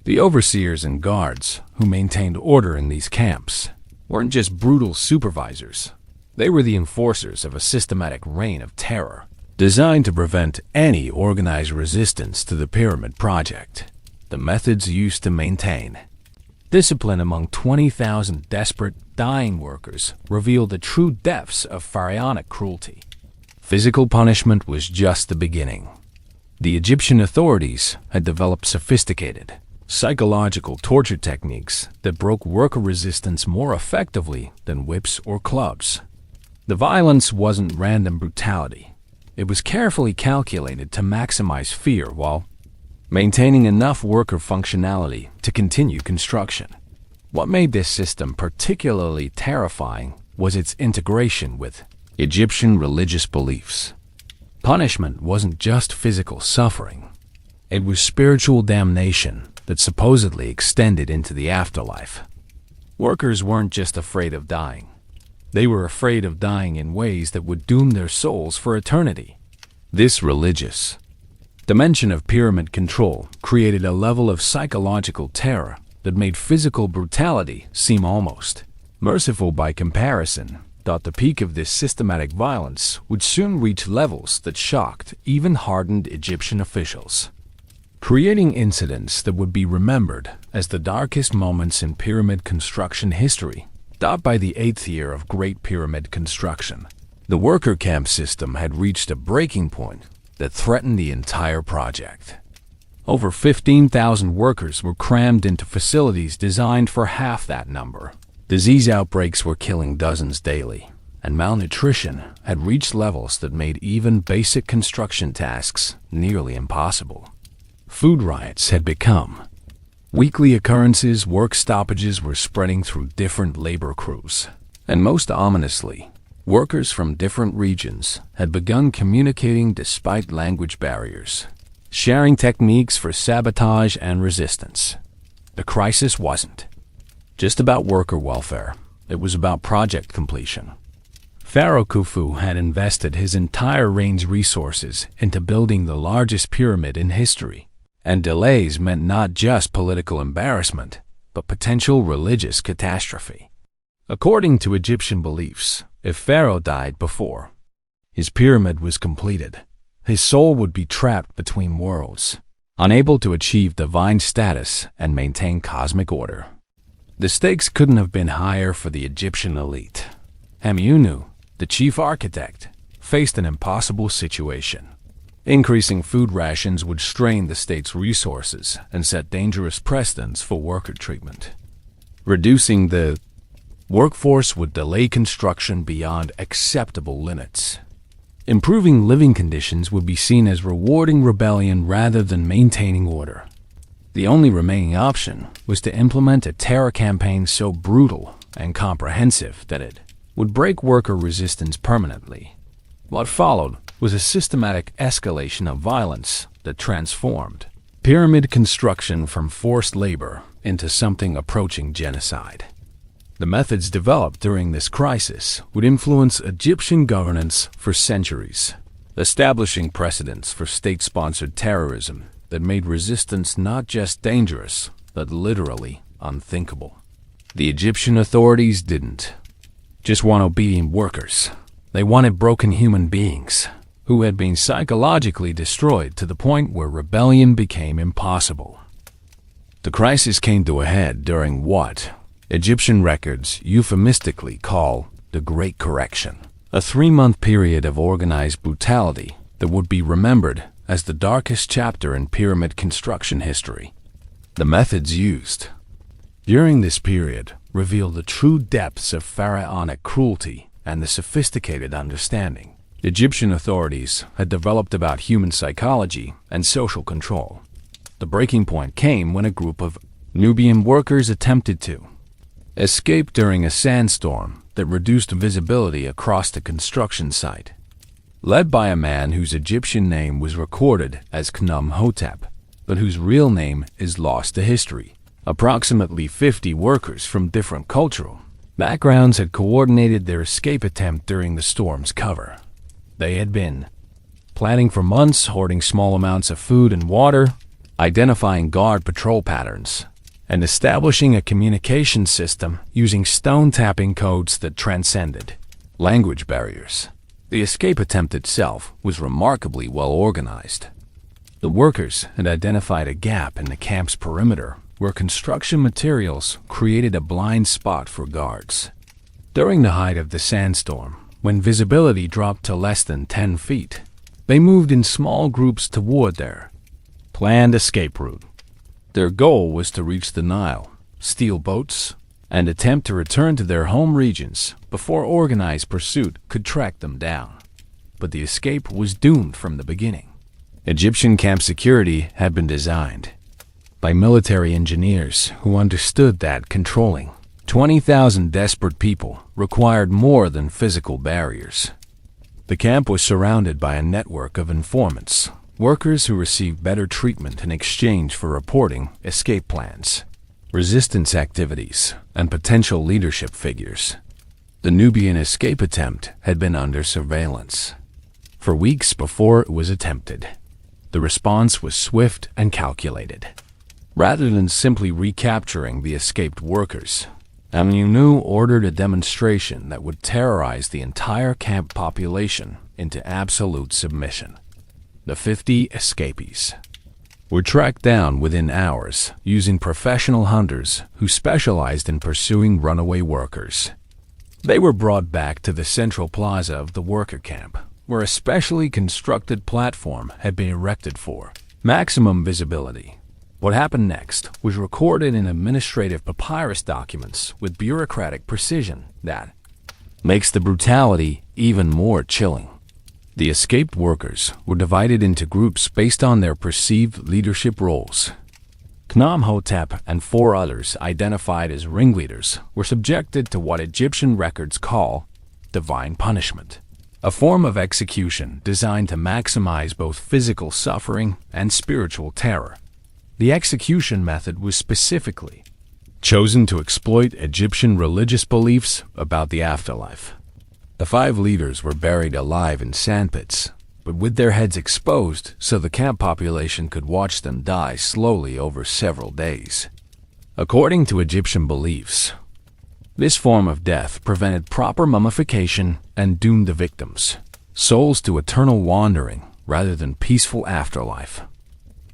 The overseers and guards who maintained order in these camps weren't just brutal supervisors. They were the enforcers of a systematic reign of terror, designed to prevent any organized resistance to the pyramid project. The methods used to maintain discipline among 20,000 desperate, dying workers revealed the true depths of pharaonic cruelty. Physical punishment was just the beginning. The Egyptian authorities had developed sophisticated, psychological torture techniques that broke worker resistance more effectively than whips or clubs. The violence wasn't random brutality. It was carefully calculated to maximize fear while maintaining enough worker functionality to continue construction. What made this system particularly terrifying was its integration with Egyptian religious beliefs. Punishment wasn't just physical suffering. It was spiritual damnation that supposedly extended into the afterlife. Workers weren't just afraid of dying. They were afraid of dying in ways that would doom their souls for eternity. This religious dimension of pyramid control created a level of psychological terror that made physical brutality seem almost merciful by comparison. Thought the peak of this systematic violence would soon reach levels that shocked even hardened Egyptian officials, creating incidents that would be remembered as the darkest moments in pyramid construction history. By the 8th year of Great Pyramid construction, the worker camp system had reached a breaking point that threatened the entire project. Over 15,000 workers were crammed into facilities designed for half that number. Disease outbreaks were killing dozens daily, and malnutrition had reached levels that made even basic construction tasks nearly impossible. Food riots had become weekly occurrences. Work stoppages were spreading through different labor crews, and most ominously, workers from different regions had begun communicating despite language barriers, sharing techniques for sabotage and resistance. The crisis wasn't just about worker welfare. It was about project completion. Pharaoh Khufu had invested his entire reign's resources into building the largest pyramid in history, and delays meant not just political embarrassment, but potential religious catastrophe. According to Egyptian beliefs, if Pharaoh died before his pyramid was completed, his soul would be trapped between worlds, unable to achieve divine status and maintain cosmic order. The stakes couldn't have been higher for the Egyptian elite. Hammunu, the chief architect, faced an impossible situation. Increasing food rations would strain the state's resources and set dangerous precedents for worker treatment. Reducing the workforce would delay construction beyond acceptable limits. Improving living conditions would be seen as rewarding rebellion rather than maintaining order. The only remaining option was to implement a terror campaign so brutal and comprehensive that it would break worker resistance permanently. What followed was a systematic escalation of violence that transformed pyramid construction from forced labor into something approaching genocide. The methods developed during this crisis would influence Egyptian governance for centuries, establishing precedents for state-sponsored terrorism that made resistance not just dangerous, but literally unthinkable. The Egyptian authorities didn't just want obedient workers. They wanted broken human beings who had been psychologically destroyed to the point where rebellion became impossible. The crisis came to a head during what Egyptian records euphemistically call the Great Correction, a 3-month period of organized brutality that would be remembered as the darkest chapter in pyramid construction history. The methods used during this period reveal the true depths of pharaonic cruelty and the sophisticated understanding Egyptian authorities had developed about human psychology and social control. The breaking point came when a group of Nubian workers attempted to escape during a sandstorm that reduced visibility across the construction site. Led by a man whose Egyptian name was recorded as Khnum-Hotep, but whose real name is lost to history, approximately 50 workers from different cultural backgrounds had coordinated their escape attempt during the storm's cover. They had been planning for months, hoarding small amounts of food and water, identifying guard patrol patterns, and establishing a communication system using stone-tapping codes that transcended language barriers. The escape attempt itself was remarkably well organized. The workers had identified a gap in the camp's perimeter where construction materials created a blind spot for guards. During the height of the sandstorm, when visibility dropped to less than 10 feet, they moved in small groups toward their planned escape route. Their goal was to reach the Nile, steal boats, and attempt to return to their home regions before organized pursuit could track them down. But the escape was doomed from the beginning. Egyptian camp security had been designed by military engineers who understood that controlling 20,000 desperate people required more than physical barriers. The camp was surrounded by a network of informants, workers who received better treatment in exchange for reporting escape plans, resistance activities, and potential leadership figures. The Nubian escape attempt had been under surveillance for weeks before it was attempted. The response was swift and calculated. Rather than simply recapturing the escaped workers, Aminu ordered a demonstration that would terrorize the entire camp population into absolute submission. The 50 escapees were tracked down within hours using professional hunters who specialized in pursuing runaway workers. They were brought back to the central plaza of the worker camp, where a specially constructed platform had been erected for maximum visibility. What happened next was recorded in administrative papyrus documents with bureaucratic precision that makes the brutality even more chilling. The escaped workers were divided into groups based on their perceived leadership roles. Khnum-Hotep and 4 others identified as ringleaders were subjected to what Egyptian records call divine punishment, a form of execution designed to maximize both physical suffering and spiritual terror. The execution method was specifically chosen to exploit Egyptian religious beliefs about the afterlife. The 5 leaders were buried alive in sandpits, but with their heads exposed so the camp population could watch them die slowly over several days. According to Egyptian beliefs, this form of death prevented proper mummification and doomed the victims' souls to eternal wandering rather than peaceful afterlife.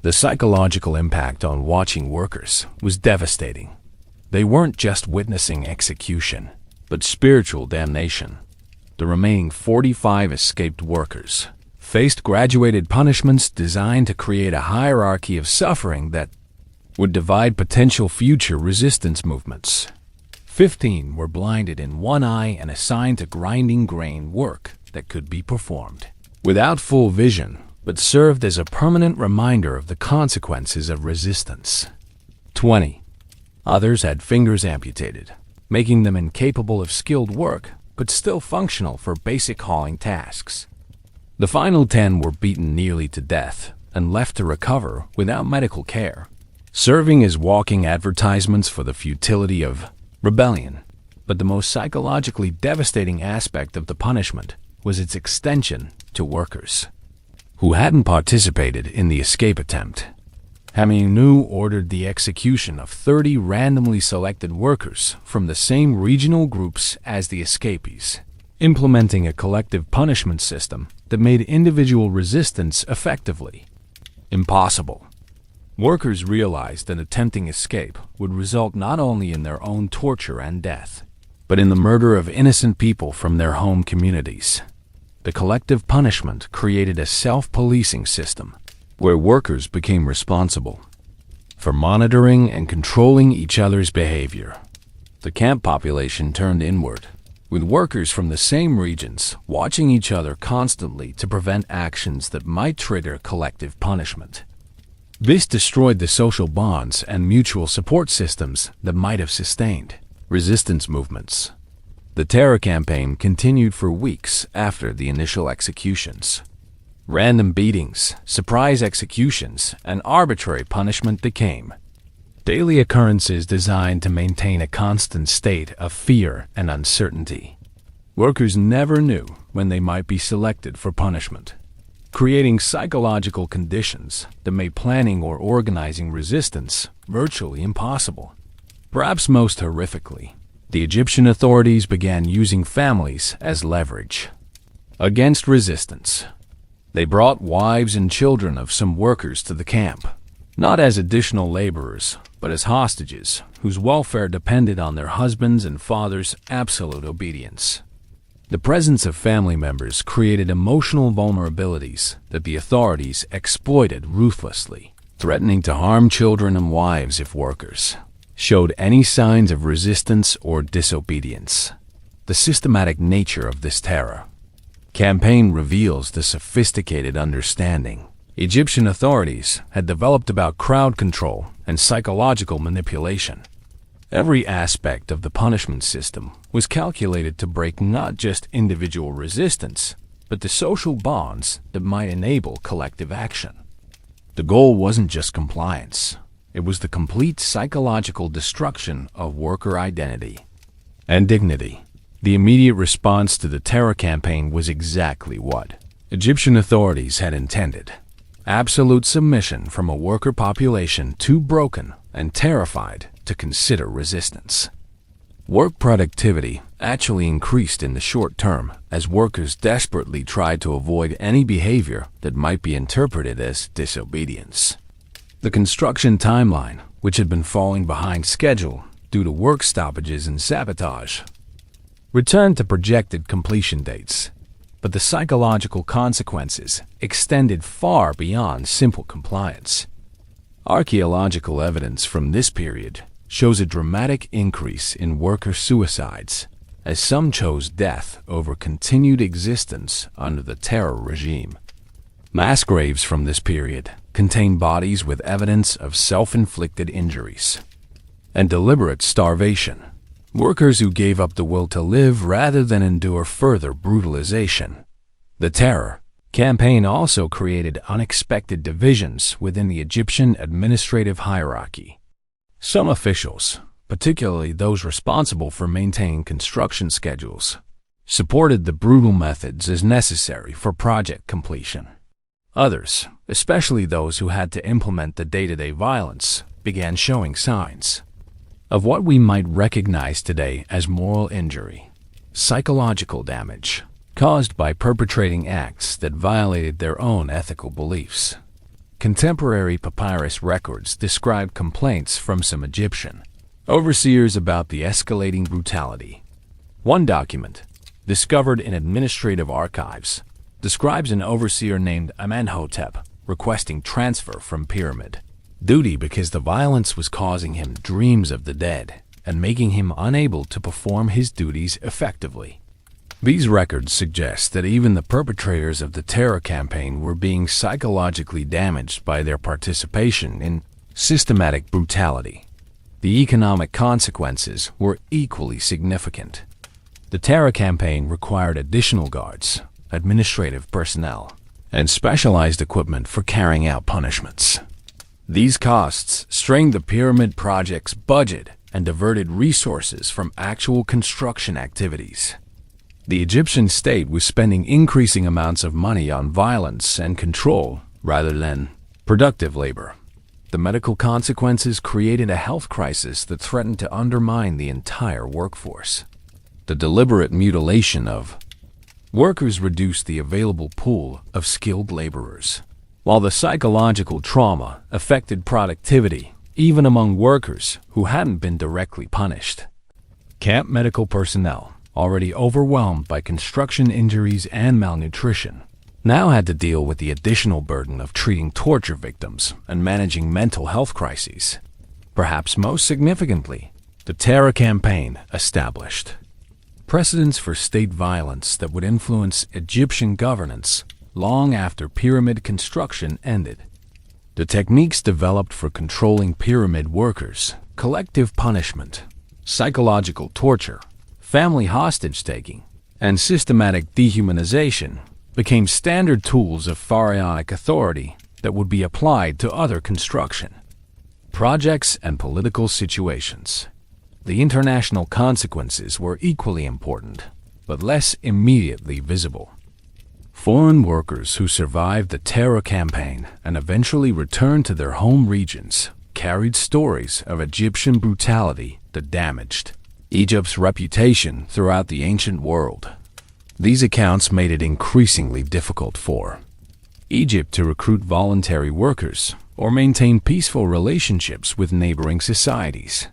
The psychological impact on watching workers was devastating. They weren't just witnessing execution, but spiritual damnation. The remaining 45 escaped workers faced graduated punishments designed to create a hierarchy of suffering that would divide potential future resistance movements. 15 were blinded in one eye and assigned to grinding grain work that could be performed without full vision, but served as a permanent reminder of the consequences of resistance. 20 others had fingers amputated, making them incapable of skilled work, but still functional for basic hauling tasks. The final 10 were beaten nearly to death and left to recover without medical care, serving as walking advertisements for the futility of rebellion. But the most psychologically devastating aspect of the punishment was its extension to workers who hadn't participated in the escape attempt. Haminu ordered the execution of 30 randomly selected workers from the same regional groups as the escapees, implementing a collective punishment system that made individual resistance effectively impossible. Workers realized that attempting escape would result not only in their own torture and death, but in the murder of innocent people from their home communities. The collective punishment created a self-policing system where workers became responsible for monitoring and controlling each other's behavior. The camp population turned inward, with workers from the same regions watching each other constantly to prevent actions that might trigger collective punishment. This destroyed the social bonds and mutual support systems that might have sustained resistance movements. The terror campaign continued for weeks after the initial executions. Random beatings, surprise executions, and arbitrary punishment became daily occurrences designed to maintain a constant state of fear and uncertainty. Workers never knew when they might be selected for punishment, creating psychological conditions that made planning or organizing resistance virtually impossible. Perhaps most horrifically, the Egyptian authorities began using families as leverage against resistance. They brought wives and children of some workers to the camp, not as additional laborers, but as hostages whose welfare depended on their husbands' and fathers' absolute obedience. The presence of family members created emotional vulnerabilities that the authorities exploited ruthlessly, threatening to harm children and wives if workers showed any signs of resistance or disobedience. The systematic nature of this terror campaign reveals the sophisticated understanding Egyptian authorities had developed about crowd control and psychological manipulation. Every aspect of the punishment system was calculated to break not just individual resistance, but the social bonds that might enable collective action. The goal wasn't just compliance. It was the complete psychological destruction of worker identity and dignity. The immediate response to the terror campaign was exactly what Egyptian authorities had intended: absolute submission from a worker population too broken and terrified to consider resistance. Work productivity actually increased in the short term as workers desperately tried to avoid any behavior that might be interpreted as disobedience. The construction timeline, which had been falling behind schedule due to work stoppages and sabotage, returned to projected completion dates, but the psychological consequences extended far beyond simple compliance. Archaeological evidence from this period shows a dramatic increase in worker suicides, as some chose death over continued existence under the terror regime. Mass graves from this period contain bodies with evidence of self-inflicted injuries and deliberate starvation. Workers who gave up the will to live rather than endure further brutalization. The terror campaign also created unexpected divisions within the Egyptian administrative hierarchy. Some officials, particularly those responsible for maintaining construction schedules, supported the brutal methods as necessary for project completion. Others, especially those who had to implement the day-to-day violence, began showing signs of what we might recognize today as moral injury, psychological damage, caused by perpetrating acts that violated their own ethical beliefs. Contemporary papyrus records describe complaints from some Egyptian overseers about the escalating brutality. One document, discovered in administrative archives, describes an overseer named Amenhotep requesting transfer from pyramid duty because the violence was causing him dreams of the dead and making him unable to perform his duties effectively. These records suggest that even the perpetrators of the terror campaign were being psychologically damaged by their participation in systematic brutality. The economic consequences were equally significant. The terror campaign required additional guards, administrative personnel, and specialized equipment for carrying out punishments. These costs strained the pyramid project's budget and diverted resources from actual construction activities. The Egyptian state was spending increasing amounts of money on violence and control rather than productive labor. The medical consequences created a health crisis that threatened to undermine the entire workforce. The deliberate mutilation of workers reduced the available pool of skilled laborers, while the psychological trauma affected productivity, even among workers who hadn't been directly punished. Camp medical personnel, already overwhelmed by construction injuries and malnutrition, now had to deal with the additional burden of treating torture victims and managing mental health crises. Perhaps most significantly, the Terror Campaign established precedents for state violence that would influence Egyptian governance long after pyramid construction ended. The techniques developed for controlling pyramid workers, collective punishment, psychological torture, family hostage-taking, and systematic dehumanization became standard tools of pharaonic authority that would be applied to other construction projects and political situations. The international consequences were equally important, but less immediately visible. Foreign workers who survived the Terror Campaign and eventually returned to their home regions carried stories of Egyptian brutality that damaged Egypt's reputation throughout the ancient world. These accounts made it increasingly difficult for Egypt to recruit voluntary workers or maintain peaceful relationships with neighboring societies.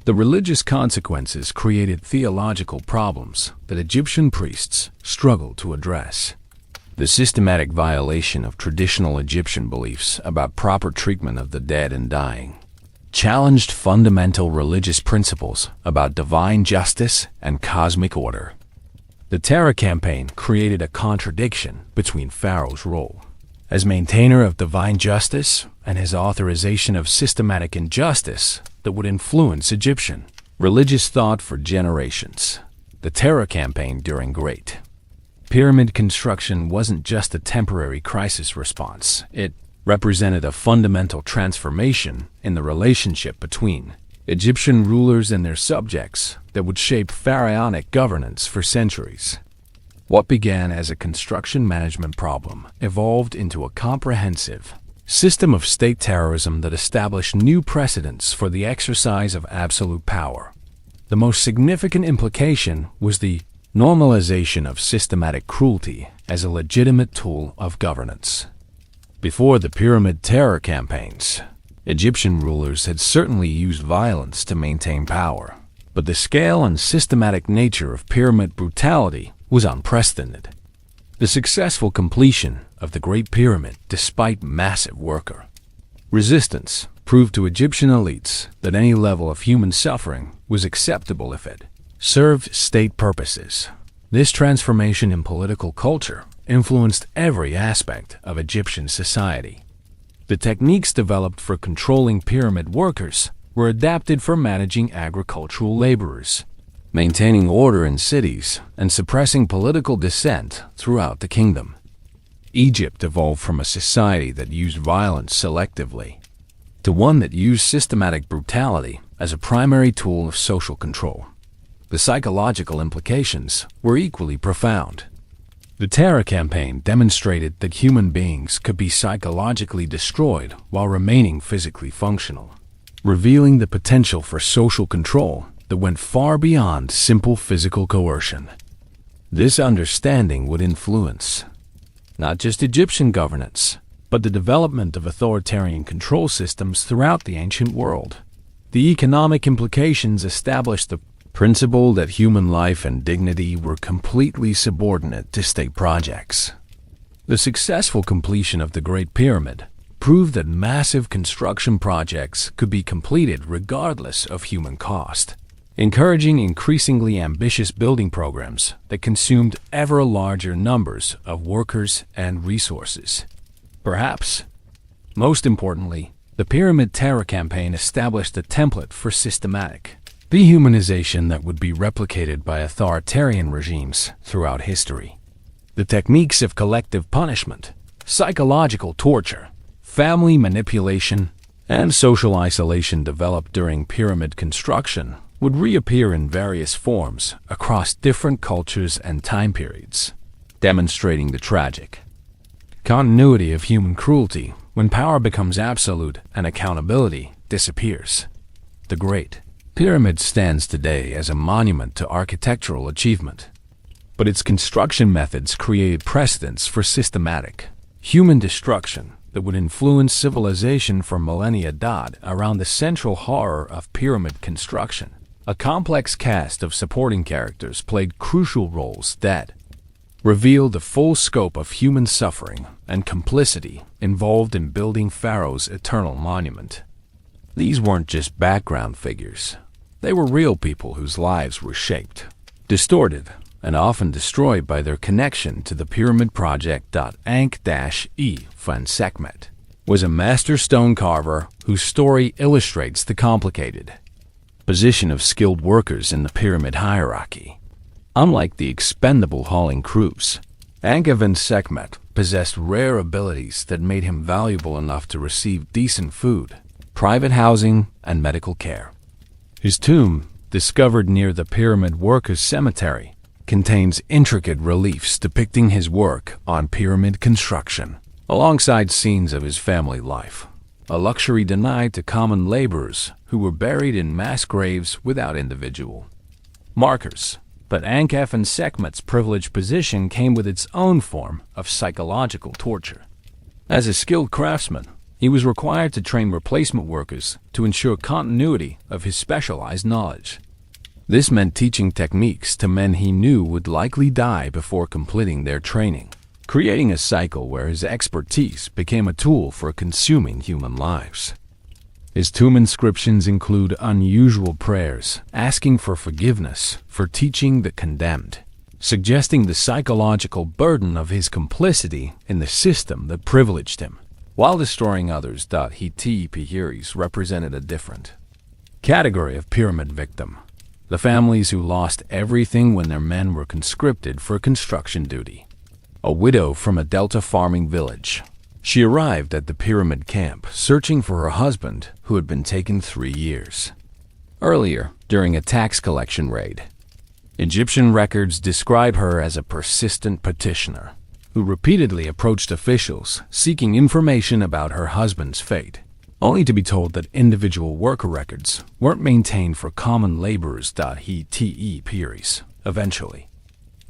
The religious consequences created theological problems that Egyptian priests struggled to address. The systematic violation of traditional Egyptian beliefs about proper treatment of the dead and dying challenged fundamental religious principles about divine justice and cosmic order. The Terror Campaign created a contradiction between Pharaoh's role as maintainer of divine justice and his authorization of systematic injustice that would influence Egyptian religious thought for generations. The Terror Campaign during Great Pyramid construction wasn't just a temporary crisis response. It represented a fundamental transformation in the relationship between Egyptian rulers and their subjects that would shape pharaonic governance for centuries. What began as a construction management problem evolved into a comprehensive system of state terrorism that established new precedents for the exercise of absolute power. The most significant implication was the normalization of systematic cruelty as a legitimate tool of governance. Before the Pyramid Terror campaigns, Egyptian rulers had certainly used violence to maintain power, but the scale and systematic nature of pyramid brutality was unprecedented. The successful completion of the Great Pyramid, despite massive worker resistance, proved to Egyptian elites that any level of human suffering was acceptable if it served state purposes. This transformation in political culture influenced every aspect of Egyptian society. The techniques developed for controlling pyramid workers were adapted for managing agricultural laborers, maintaining order in cities, and suppressing political dissent throughout the kingdom. Egypt evolved from a society that used violence selectively to one that used systematic brutality as a primary tool of social control. The psychological implications were equally profound. The Terror campaign demonstrated that human beings could be psychologically destroyed while remaining physically functional, revealing the potential for social control that went far beyond simple physical coercion. This understanding would influence not just Egyptian governance, but the development of authoritarian control systems throughout the ancient world. The economic implications established the principle that human life and dignity were completely subordinate to state projects. The successful completion of the Great Pyramid proved that massive construction projects could be completed regardless of human cost, encouraging increasingly ambitious building programs that consumed ever larger numbers of workers and resources. Perhaps most importantly, the Pyramid Terror campaign established a template for systematic dehumanization that would be replicated by authoritarian regimes throughout history. The techniques of collective punishment, psychological torture, family manipulation, and social isolation developed during pyramid construction would reappear in various forms across different cultures and time periods, demonstrating the tragic continuity of human cruelty when power becomes absolute and accountability disappears. The Great Pyramid stands today as a monument to architectural achievement, but its construction methods created precedents for systematic human destruction that would influence civilization for millennia. Around the central horror of pyramid construction, a complex cast of supporting characters played crucial roles that revealed the full scope of human suffering and complicity involved in building Pharaoh's eternal monument. These weren't just background figures. They were real people whose lives were shaped, distorted, and often destroyed by their connection to the pyramid project. Ankh-E Sekhmet was a master stone carver whose story illustrates the complicated position of skilled workers in the pyramid hierarchy. Unlike the expendable hauling crews, Ankh-Sekhmet possessed rare abilities that made him valuable enough to receive decent food, private housing, and medical care. His tomb, discovered near the pyramid workers' cemetery, contains intricate reliefs depicting his work on pyramid construction, alongside scenes of his family life, a luxury denied to common laborers who were buried in mass graves without individual markers. But Ankh-Sekhmet's privileged position came with its own form of psychological torture. As a skilled craftsman, he was required to train replacement workers to ensure continuity of his specialized knowledge. This meant teaching techniques to men he knew would likely die before completing their training, creating a cycle where his expertise became a tool for consuming human lives. His tomb inscriptions include unusual prayers, asking for forgiveness for teaching the condemned, suggesting the psychological burden of his complicity in the system that privileged him, while destroying others. Hitipihiris represented a different category of pyramid victim, the families who lost everything when their men were conscripted for construction duty. A widow from a Delta farming village, she arrived at the pyramid camp searching for her husband who had been taken 3 years earlier during a tax collection raid. Egyptian records describe her as a persistent petitioner who repeatedly approached officials seeking information about her husband's fate, only to be told that individual worker records weren't maintained for common laborers. Hitipihiris eventually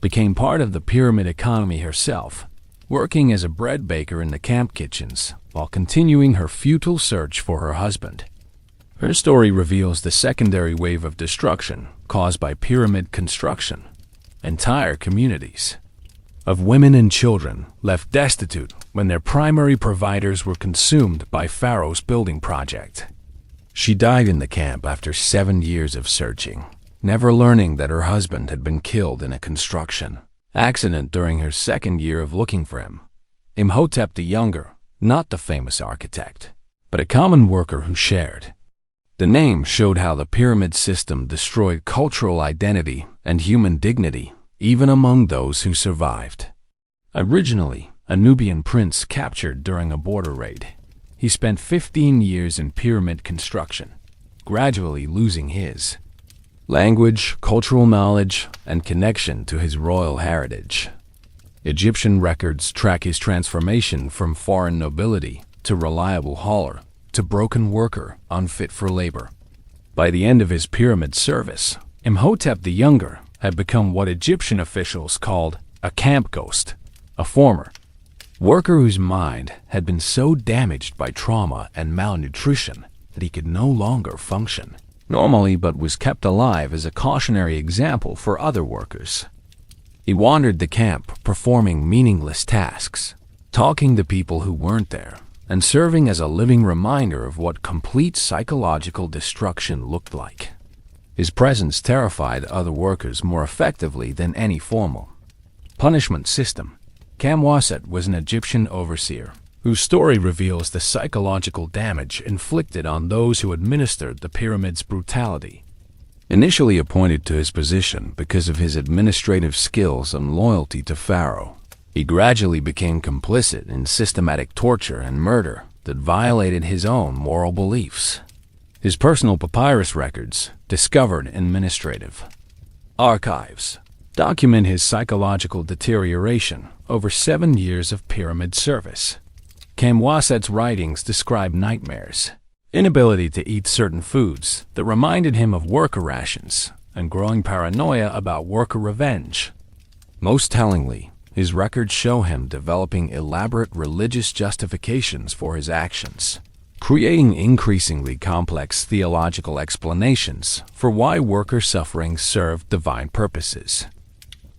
became part of the pyramid economy herself, working as a bread baker in the camp kitchens while continuing her futile search for her husband. Her story reveals the secondary wave of destruction caused by pyramid construction. Entire communities of women and children left destitute when their primary providers were consumed by Pharaoh's building project. She died in the camp after 7 years of searching, never learning that her husband had been killed in a construction accident during her 2nd year of looking for him. Imhotep the Younger, not the famous architect, but a common worker who shared the name, showed how the pyramid system destroyed cultural identity and human dignity, even among those who survived. Originally a Nubian prince captured during a border raid, he spent 15 years in pyramid construction, gradually losing his language, cultural knowledge, and connection to his royal heritage. Egyptian records track his transformation from foreign nobility to reliable hauler to broken worker unfit for labor. By the end of his pyramid service, Imhotep the Younger had become what Egyptian officials called a camp ghost, a former worker whose mind had been so damaged by trauma and malnutrition that he could no longer function normally, but was kept alive as a cautionary example for other workers. He wandered the camp, performing meaningless tasks, talking to people who weren't there, and serving as a living reminder of what complete psychological destruction looked like. His presence terrified other workers more effectively than any formal punishment system. Kamwaset was an Egyptian overseer whose story reveals the psychological damage inflicted on those who administered the pyramid's brutality. Initially appointed to his position because of his administrative skills and loyalty to Pharaoh, he gradually became complicit in systematic torture and murder that violated his own moral beliefs. His personal papyrus records, discovered in administrative archives, document his psychological deterioration over 7 years of pyramid service. Kamwaset's writings describe nightmares, inability to eat certain foods that reminded him of worker rations, and growing paranoia about worker revenge. Most tellingly, his records show him developing elaborate religious justifications for his actions, creating increasingly complex theological explanations for why worker suffering served divine purposes.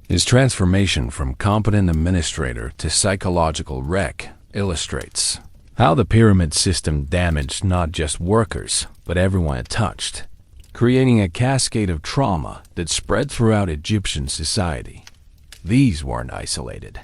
His transformation from competent administrator to psychological wreck illustrates how the pyramid system damaged not just workers, but everyone it touched, creating a cascade of trauma that spread throughout Egyptian society. These weren't isolated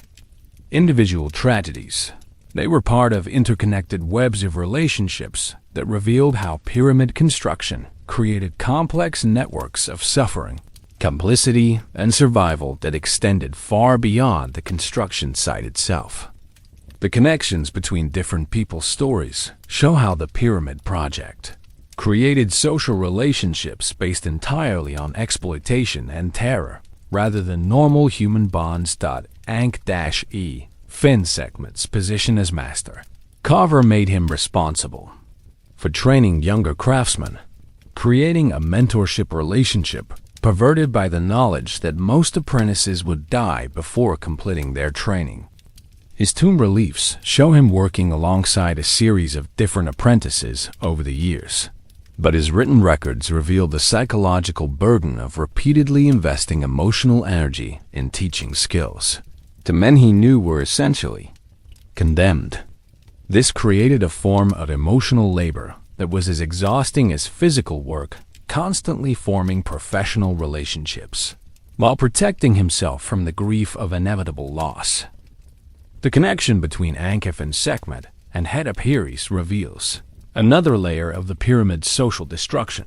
individual tragedies. They were part of interconnected webs of relationships that revealed how pyramid construction created complex networks of suffering, complicity, and survival that extended far beyond the construction site itself. The connections between different people's stories show how the Pyramid Project created social relationships based entirely on exploitation and terror, rather than normal human bonds. Ankh-E, Finn Sekhmet's position as master carver made him responsible for training younger craftsmen, creating a mentorship relationship perverted by the knowledge that most apprentices would die before completing their training. His tomb reliefs show him working alongside a series of different apprentices over the years, but his written records reveal the psychological burden of repeatedly investing emotional energy in teaching skills to men he knew were essentially condemned. This created a form of emotional labor that was as exhausting as physical work, constantly forming professional relationships, while protecting himself from the grief of inevitable loss. The connection between Ankh and Sekhmet and Hetep reveals another layer of the pyramid's social destruction.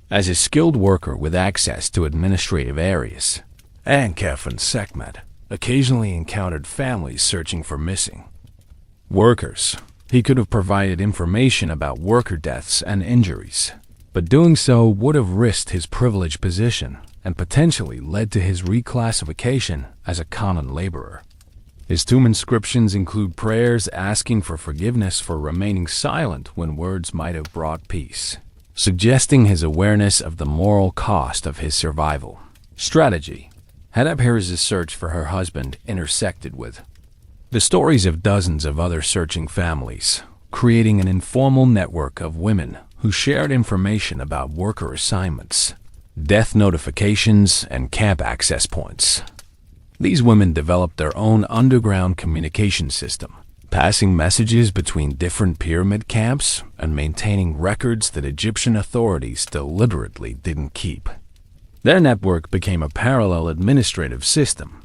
As a skilled worker with access to administrative areas, Ankh and Sekhmet occasionally encountered families searching for missing workers. He could have provided information about worker deaths and injuries, but doing so would have risked his privileged position and potentially led to his reclassification as a common laborer. His tomb inscriptions include prayers asking for forgiveness for remaining silent when words might have brought peace, suggesting his awareness of the moral cost of his survival. Strategy. Hetep search for her husband intersected with the stories of dozens of other searching families, creating an informal network of women who shared information about worker assignments, death notifications, and camp access points. These women developed their own underground communication system, passing messages between different pyramid camps and maintaining records that Egyptian authorities deliberately didn't keep. Their network became a parallel administrative system,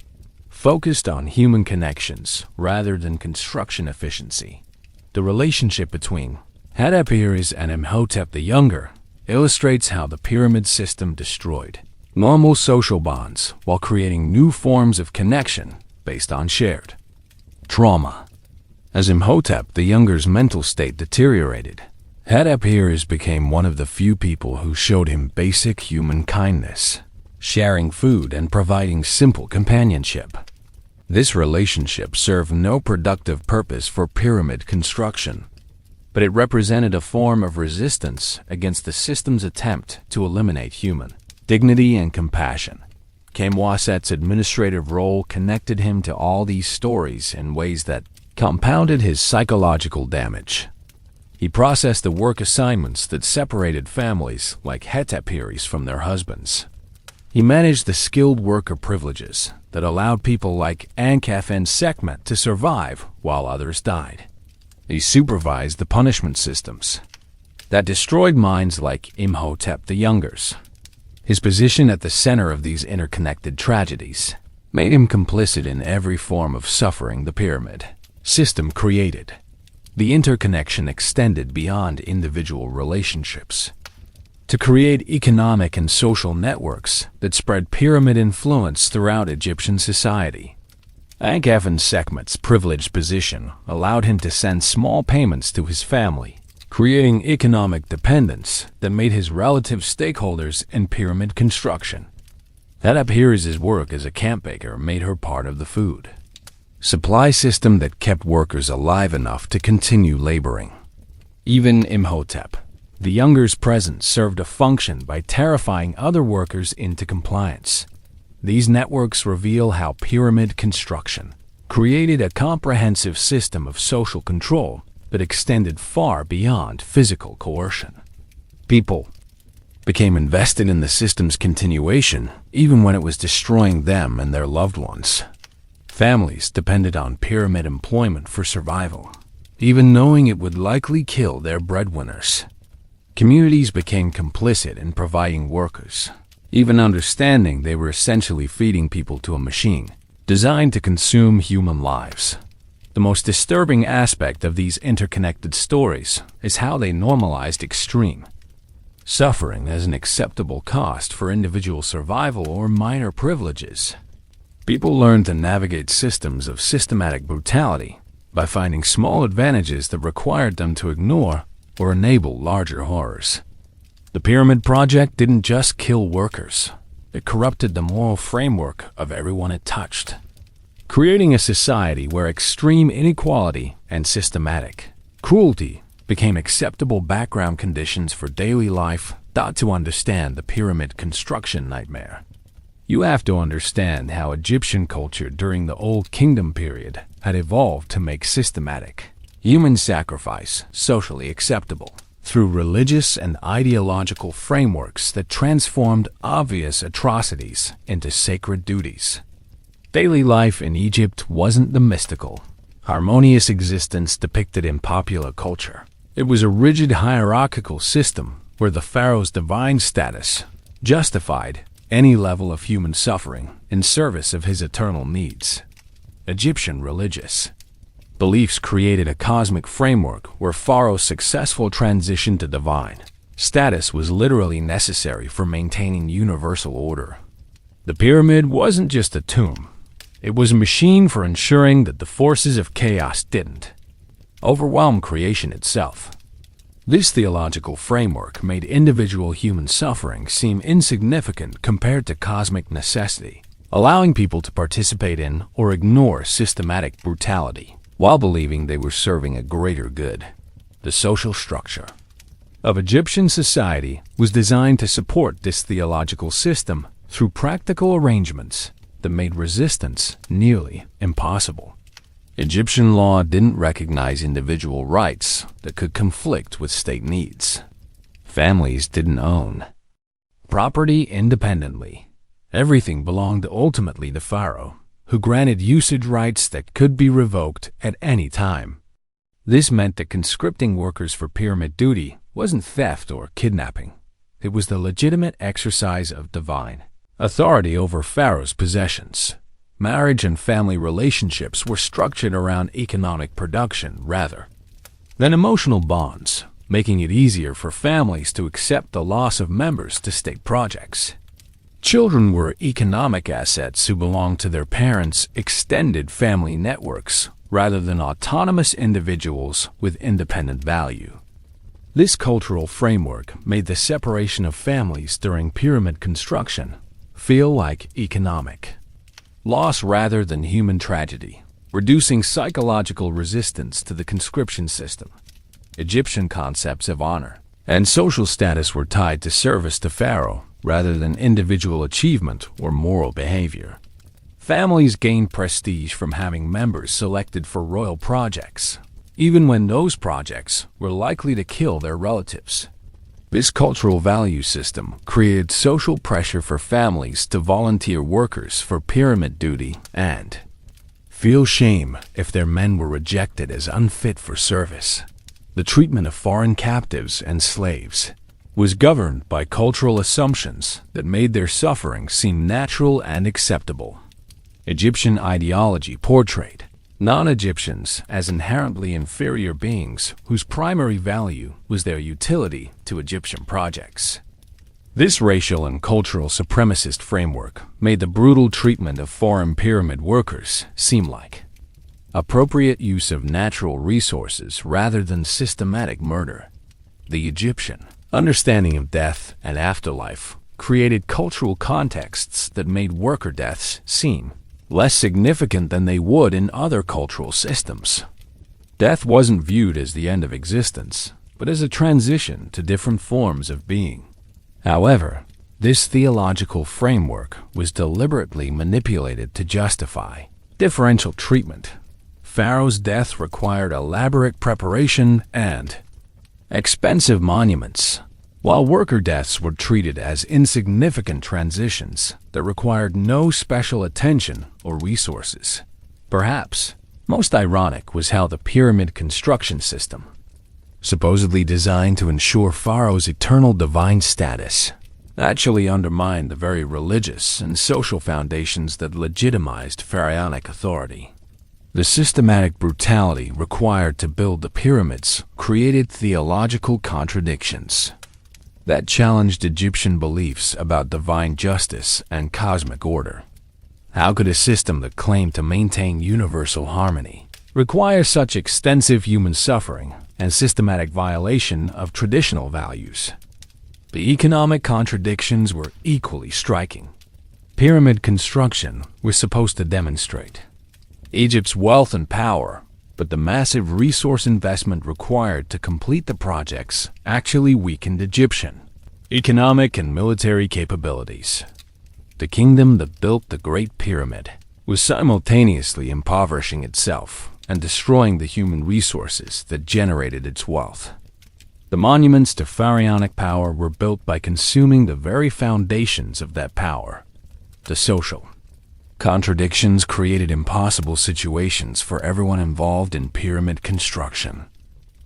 focused on human connections rather than construction efficiency. The relationship between Hetep and Imhotep the Younger illustrates how the pyramid system destroyed normal social bonds while creating new forms of connection based on shared trauma. As Imhotep the Younger's mental state deteriorated, Hetep became one of the few people who showed him basic human kindness, sharing food and providing simple companionship. This relationship served no productive purpose for pyramid construction, but it represented a form of resistance against the system's attempt to eliminate human dignity and compassion. Kamwaset's administrative role connected him to all these stories in ways that compounded his psychological damage. He processed the work assignments that separated families like Hetep from their husbands. He managed the skilled worker privileges that allowed people like Ankh and Sekhmet to survive while others died. He supervised the punishment systems that destroyed minds like Imhotep the Younger's. His position at the center of these interconnected tragedies made him complicit in every form of suffering the pyramid system created. The interconnection extended beyond individual relationships to create economic and social networks that spread pyramid influence throughout Egyptian society. Ankh and Sekhmet's privileged position allowed him to send small payments to his family, creating economic dependence that made his relative stakeholders in pyramid construction. Hetep work as a camp baker made her part of the food supply system that kept workers alive enough to continue laboring. Even Imhotep, the Younger's presence served a function by terrifying other workers into compliance. These networks reveal how pyramid construction created a comprehensive system of social control that extended far beyond physical coercion. People became invested in the system's continuation even when it was destroying them and their loved ones. Families depended on pyramid employment for survival, even knowing it would likely kill their breadwinners. Communities became complicit in providing workers, even understanding they were essentially feeding people to a machine designed to consume human lives. The most disturbing aspect of these interconnected stories is how they normalized extreme suffering as an acceptable cost for individual survival or minor privileges. People learned to navigate systems of systematic brutality by finding small advantages that required them to ignore or enable larger horrors. The Pyramid Project didn't just kill workers, it corrupted the moral framework of everyone it touched, creating a society where extreme inequality and systematic cruelty became acceptable background conditions for daily life. To understand the pyramid construction nightmare, you have to understand how Egyptian culture during the Old Kingdom period had evolved to make systematic human sacrifice socially acceptable through religious and ideological frameworks that transformed obvious atrocities into sacred duties. Daily life in Egypt wasn't the mystical, harmonious existence depicted in popular culture. It was a rigid hierarchical system where the pharaoh's divine status justified any level of human suffering in service of his eternal needs. Egyptian religious beliefs created a cosmic framework where Pharaoh's successful transition to divine status was literally necessary for maintaining universal order. The pyramid wasn't just a tomb. It was a machine for ensuring that the forces of chaos didn't overwhelm creation itself. This theological framework made individual human suffering seem insignificant compared to cosmic necessity, allowing people to participate in or ignore systematic brutality while believing they were serving a greater good. The social structure of Egyptian society was designed to support this theological system through practical arrangements that made resistance nearly impossible. Egyptian law didn't recognize individual rights that could conflict with state needs. Families didn't own property independently. Everything belonged ultimately to Pharaoh, who granted usage rights that could be revoked at any time. This meant that conscripting workers for pyramid duty wasn't theft or kidnapping. It was the legitimate exercise of divine authority over Pharaoh's possessions. Marriage and family relationships were structured around economic production rather than emotional bonds, making it easier for families to accept the loss of members to state projects. Children were economic assets who belonged to their parents' extended family networks rather than autonomous individuals with independent value. This cultural framework made the separation of families during pyramid construction feel like economic loss rather than human tragedy, reducing psychological resistance to the conscription system. Egyptian concepts of honor and social status were tied to service to Pharaoh rather than individual achievement or moral behavior. Families gained prestige from having members selected for royal projects, even when those projects were likely to kill their relatives. This cultural value system created social pressure for families to volunteer workers for pyramid duty and feel shame if their men were rejected as unfit for service. The treatment of foreign captives and slaves was governed by cultural assumptions that made their suffering seem natural and acceptable. Egyptian ideology portrayed non-Egyptians as inherently inferior beings whose primary value was their utility to Egyptian projects. This racial and cultural supremacist framework made the brutal treatment of foreign pyramid workers seem like appropriate use of natural resources rather than systematic murder. The Egyptian understanding of death and afterlife created cultural contexts that made worker deaths seem less significant than they would in other cultural systems. Death wasn't viewed as the end of existence, but as a transition to different forms of being. However, this theological framework was deliberately manipulated to justify differential treatment. Pharaoh's death required elaborate preparation and expensive monuments, while worker deaths were treated as insignificant transitions that required no special attention or resources. Perhaps most ironic was how the pyramid construction system, supposedly designed to ensure Pharaoh's eternal divine status, actually undermined the very religious and social foundations that legitimized pharaonic authority. The systematic brutality required to build the pyramids created theological contradictions that challenged Egyptian beliefs about divine justice and cosmic order. How could a system that claimed to maintain universal harmony require such extensive human suffering and systematic violation of traditional values? The economic contradictions were equally striking. Pyramid construction was supposed to demonstrate Egypt's wealth and power, but the massive resource investment required to complete the projects actually weakened Egyptian economic and military capabilities. The kingdom that built the Great Pyramid was simultaneously impoverishing itself and destroying the human resources that generated its wealth. The monuments to pharaonic power were built by consuming the very foundations of that power. The social contradictions created impossible situations for everyone involved in pyramid construction.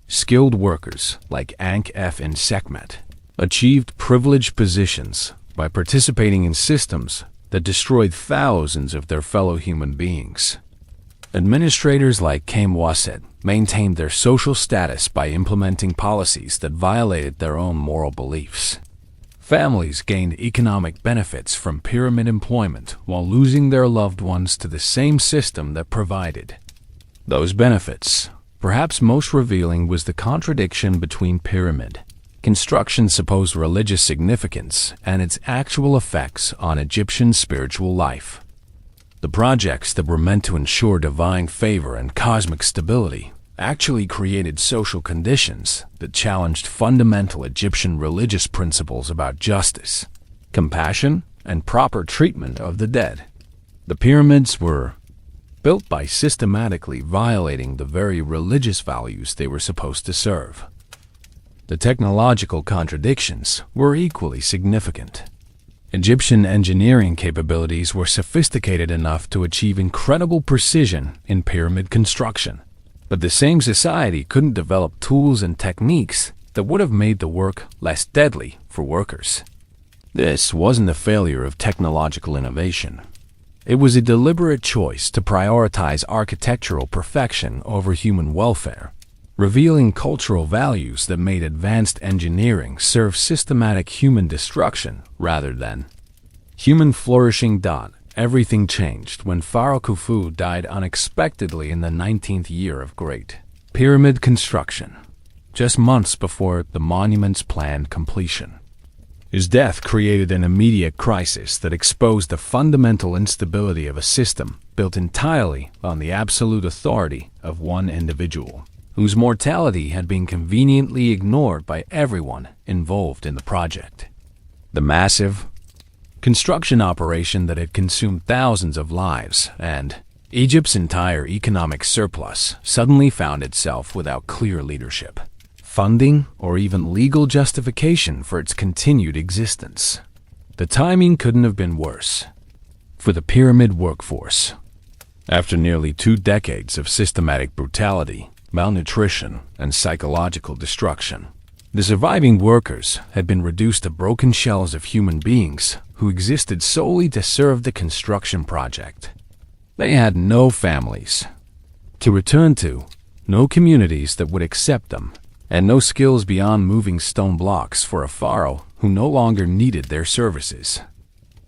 Skilled workers like Ankh-F and Sekhmet achieved privileged positions by participating in systems that destroyed thousands of their fellow human beings. Administrators like Kamwaset maintained their social status by implementing policies that violated their own moral beliefs. Families gained economic benefits from pyramid employment while losing their loved ones to the same system that provided those benefits. Perhaps most revealing was the contradiction between pyramid construction's supposed religious significance and its actual effects on Egyptian spiritual life. The projects that were meant to ensure divine favor and cosmic stability actually created social conditions that challenged fundamental Egyptian religious principles about justice, compassion, and proper treatment of the dead. The pyramids were built by systematically violating the very religious values they were supposed to serve. The technological contradictions were equally significant. Egyptian engineering capabilities were sophisticated enough to achieve incredible precision in pyramid construction, but the same society couldn't develop tools and techniques that would have made the work less deadly for workers. This wasn't a failure of technological innovation. It was a deliberate choice to prioritize architectural perfection over human welfare, revealing cultural values that made advanced engineering serve systematic human destruction rather than human flourishing. Everything changed when Pharaoh Khufu died unexpectedly in the 19th year of Great Pyramid construction, just months before the monument's planned completion. His death created an immediate crisis that exposed the fundamental instability of a system built entirely on the absolute authority of one individual, whose mortality had been conveniently ignored by everyone involved in the project. The massive construction operation that had consumed thousands of lives and Egypt's entire economic surplus suddenly found itself without clear leadership, funding, or even legal justification for its continued existence. The timing couldn't have been worse for the pyramid workforce. After nearly 2 decades of systematic brutality, malnutrition, and psychological destruction, the surviving workers had been reduced to broken shells of human beings who existed solely to serve the construction project. They had no families to return to, no communities that would accept them, and no skills beyond moving stone blocks for a pharaoh who no longer needed their services.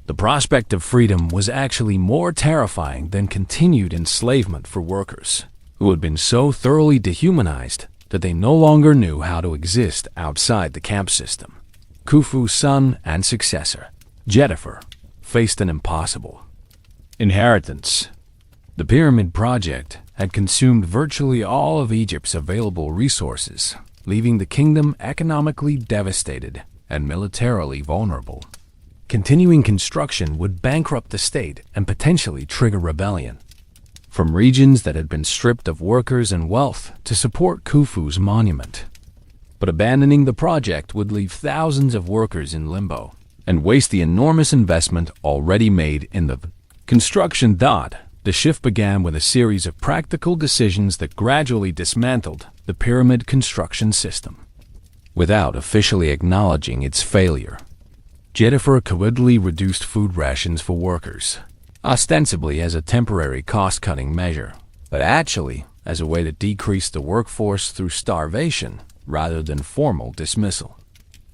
The prospect of freedom was actually more terrifying than continued enslavement for workers who had been so thoroughly dehumanized that they no longer knew how to exist outside the camp system. Khufu's son and successor, Jetifer, faced an impossible Inheritance. The Pyramid Project had consumed virtually all of Egypt's available resources, leaving the kingdom economically devastated and militarily vulnerable. Continuing construction would bankrupt the state and potentially trigger rebellion. From regions that had been stripped of workers and wealth to support Khufu's monument. But abandoning the project would leave thousands of workers in limbo and waste the enormous investment already made in the construction. The shift began with a series of practical decisions that gradually dismantled the pyramid construction system. Without officially acknowledging its failure, Pharaoh Khufu reduced food rations for workers, ostensibly as a temporary cost-cutting measure, but actually as a way to decrease the workforce through starvation rather than formal dismissal.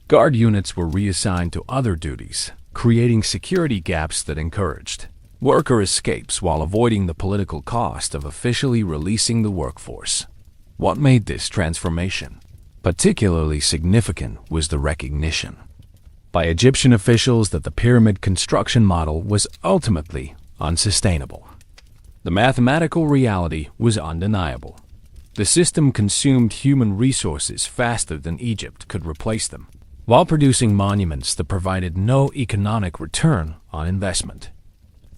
Guard units were reassigned to other duties, creating security gaps that encouraged worker escapes while avoiding the political cost of officially releasing the workforce. What made this transformation particularly significant was the recognition by Egyptian officials that the pyramid construction model was ultimately unsustainable. The mathematical reality was undeniable. The system consumed human resources faster than Egypt could replace them, while producing monuments that provided no economic return on investment.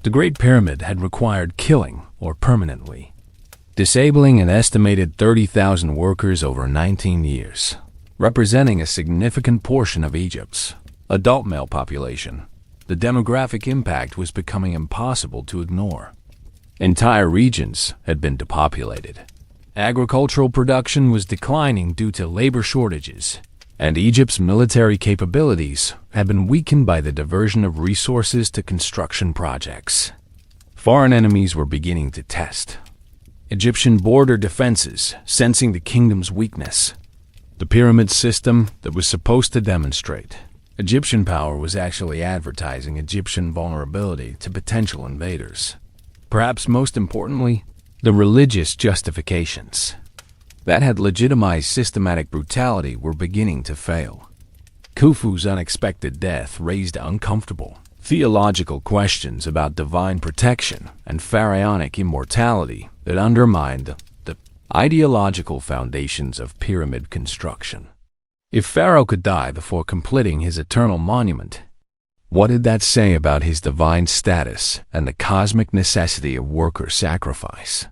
The Great Pyramid had required killing or permanently disabling an estimated 30,000 workers over 19 years, representing a significant portion of Egypt's adult male population. The demographic impact was becoming impossible to ignore. Entire regions had been depopulated. Agricultural production was declining due to labor shortages, and Egypt's military capabilities had been weakened by the diversion of resources to construction projects. Foreign enemies were beginning to test Egyptian border defenses, sensing the kingdom's weakness. The pyramid system that was supposed to demonstrate Egyptian power was actually advertising Egyptian vulnerability to potential invaders. Perhaps most importantly, the religious justifications that had legitimized systematic brutality were beginning to fail. Khufu's unexpected death raised uncomfortable theological questions about divine protection and pharaonic immortality that undermined the ideological foundations of pyramid construction. If Pharaoh could die before completing his eternal monument, what did that say about his divine status and the cosmic necessity of worker sacrifice?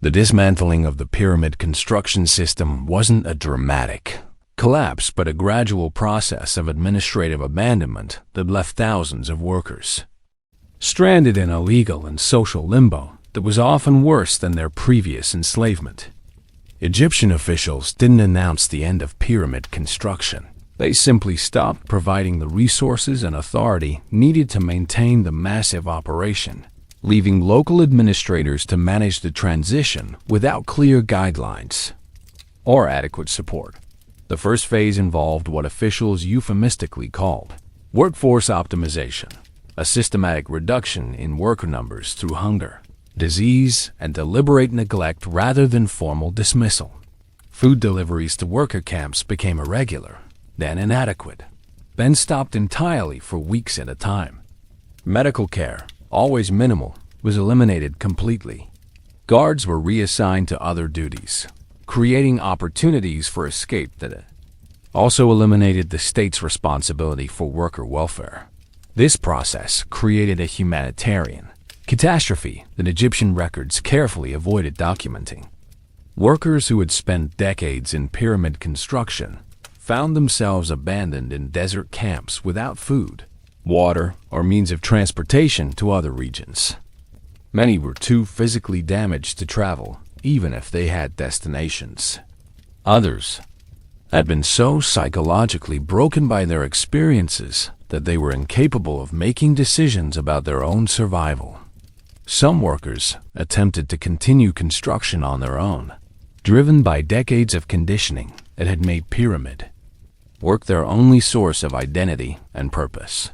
The dismantling of the pyramid construction system wasn't a dramatic collapse, but a gradual process of administrative abandonment that left thousands of workers stranded in a legal and social limbo that was often worse than their previous enslavement. Egyptian officials didn't announce the end of pyramid construction. They simply stopped providing the resources and authority needed to maintain the massive operation, leaving local administrators to manage the transition without clear guidelines or adequate support. The first phase involved what officials euphemistically called workforce optimization, a systematic reduction in worker numbers through hunger, disease, and deliberate neglect rather than formal dismissal. Food deliveries to worker camps became irregular, then inadequate, then stopped entirely for weeks at a time. Medical care, always minimal, was eliminated completely. Guards were reassigned to other duties, creating opportunities for escape that also eliminated the state's responsibility for worker welfare. This process created a humanitarian catastrophe that Egyptian records carefully avoided documenting. Workers who had spent decades in pyramid construction found themselves abandoned in desert camps without food, water, or means of transportation to other regions. Many were too physically damaged to travel, even if they had destinations. Others had been so psychologically broken by their experiences that they were incapable of making decisions about their own survival. Some workers attempted to continue construction on their own, driven by decades of conditioning that had made pyramid work their only source of identity and purpose.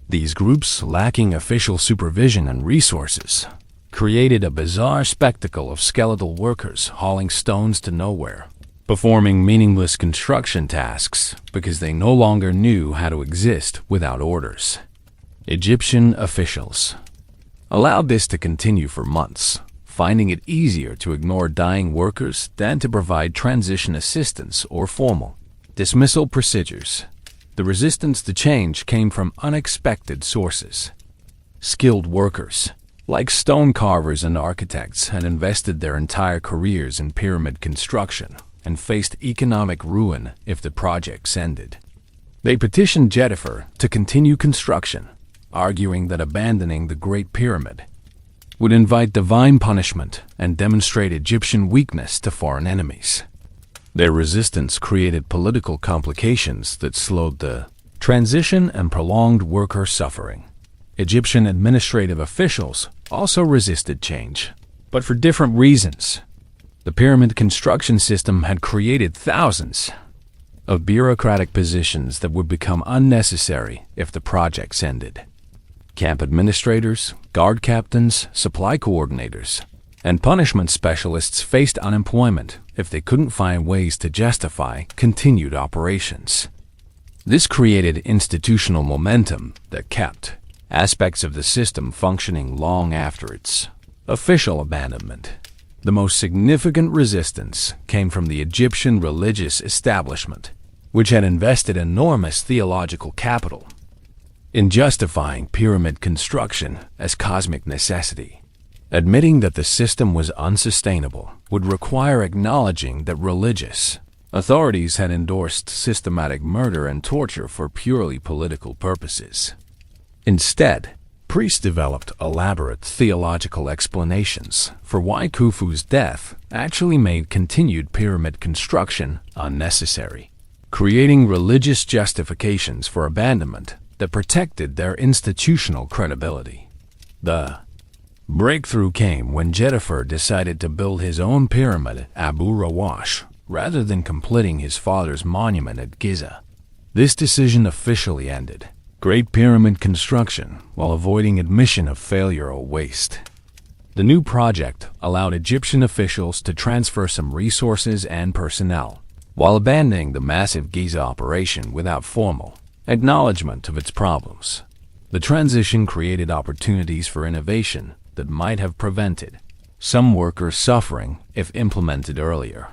These groups, lacking official supervision and resources, created a bizarre spectacle of skeletal workers hauling stones to nowhere, performing meaningless construction tasks because they no longer knew how to exist without orders. Egyptian officials, allowed this to continue for months, finding it easier to ignore dying workers than to provide transition assistance or formal dismissal procedures. The resistance to change came from unexpected sources. Skilled workers, like stone carvers and architects, had invested their entire careers in pyramid construction and faced economic ruin if the projects ended. They petitioned Jennifer to continue construction, arguing that abandoning the Great Pyramid would invite divine punishment and demonstrate Egyptian weakness to foreign enemies. Their resistance created political complications that slowed the transition and prolonged worker suffering. Egyptian administrative officials also resisted change, but for different reasons. The pyramid construction system had created thousands of bureaucratic positions that would become unnecessary if the projects ended. Camp administrators, guard captains, supply coordinators, and punishment specialists faced unemployment if they couldn't find ways to justify continued operations. This created institutional momentum that kept aspects of the system functioning long after its official abandonment. The most significant resistance came from the Egyptian religious establishment, which had invested enormous theological capital in justifying pyramid construction as cosmic necessity. Admitting that the system was unsustainable would require acknowledging that religious authorities had endorsed systematic murder and torture for purely political purposes. Instead, priests developed elaborate theological explanations for why Khufu's death actually made continued pyramid construction unnecessary, creating religious justifications for abandonment that protected their institutional credibility. The breakthrough came when Jennifer decided to build his own pyramid at Abu Rawash rather than completing his father's monument at Giza. This decision officially ended Great Pyramid construction while avoiding admission of failure or waste. The new project allowed Egyptian officials to transfer some resources and personnel, while abandoning the massive Giza operation without formal acknowledgement of its problems. The transition created opportunities for innovation that might have prevented some workers suffering if implemented earlier.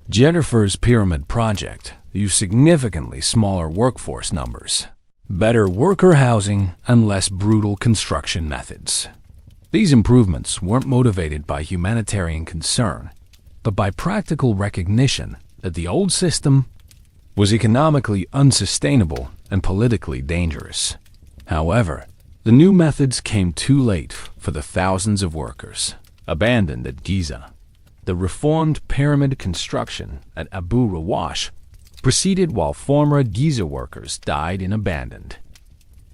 Jennifer's pyramid project used significantly smaller workforce numbers, better worker housing, and less brutal construction methods. These improvements weren't motivated by humanitarian concern, but by practical recognition that the old system was economically unsustainable and politically dangerous. However, the new methods came too late for the thousands of workers abandoned at Giza. The reformed pyramid construction at Abu Rawash proceeded while former Giza workers died in abandoned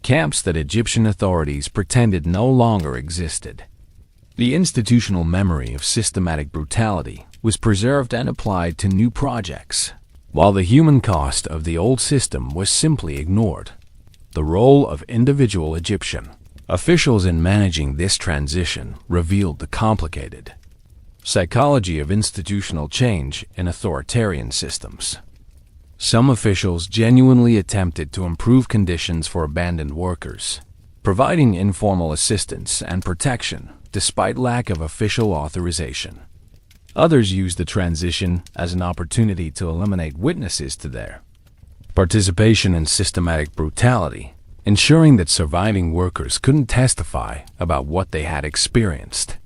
camps that Egyptian authorities pretended no longer existed. The institutional memory of systematic brutality was preserved and applied to new projects, while the human cost of the old system was simply ignored. The role of individual Egyptian officials in managing this transition revealed the complicated psychology of institutional change in authoritarian systems. Some officials genuinely attempted to improve conditions for abandoned workers, providing informal assistance and protection despite lack of official authorization. Others used the transition as an opportunity to eliminate witnesses to their participation in systematic brutality, ensuring that surviving workers couldn't testify about what they had experienced.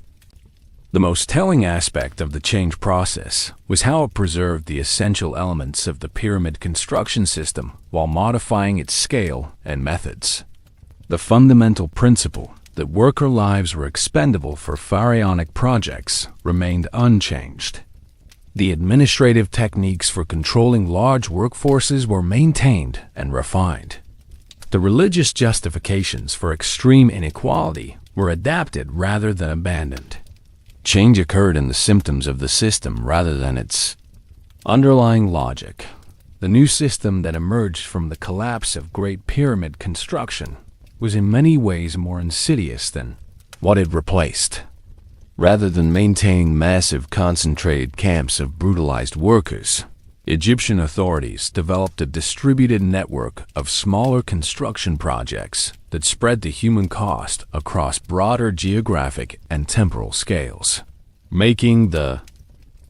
The most telling aspect of the change process was how it preserved the essential elements of the pyramid construction system while modifying its scale and methods. The fundamental principle that worker lives were expendable for pharaonic projects remained unchanged. The administrative techniques for controlling large workforces were maintained and refined. The religious justifications for extreme inequality were adapted rather than abandoned. Change occurred in the symptoms of the system rather than its underlying logic. The new system that emerged from the collapse of Great Pyramid construction was in many ways more insidious than what it replaced. Rather than maintaining massive concentrated camps of brutalized workers, Egyptian authorities developed a distributed network of smaller construction projects that spread the human cost across broader geographic and temporal scales, making the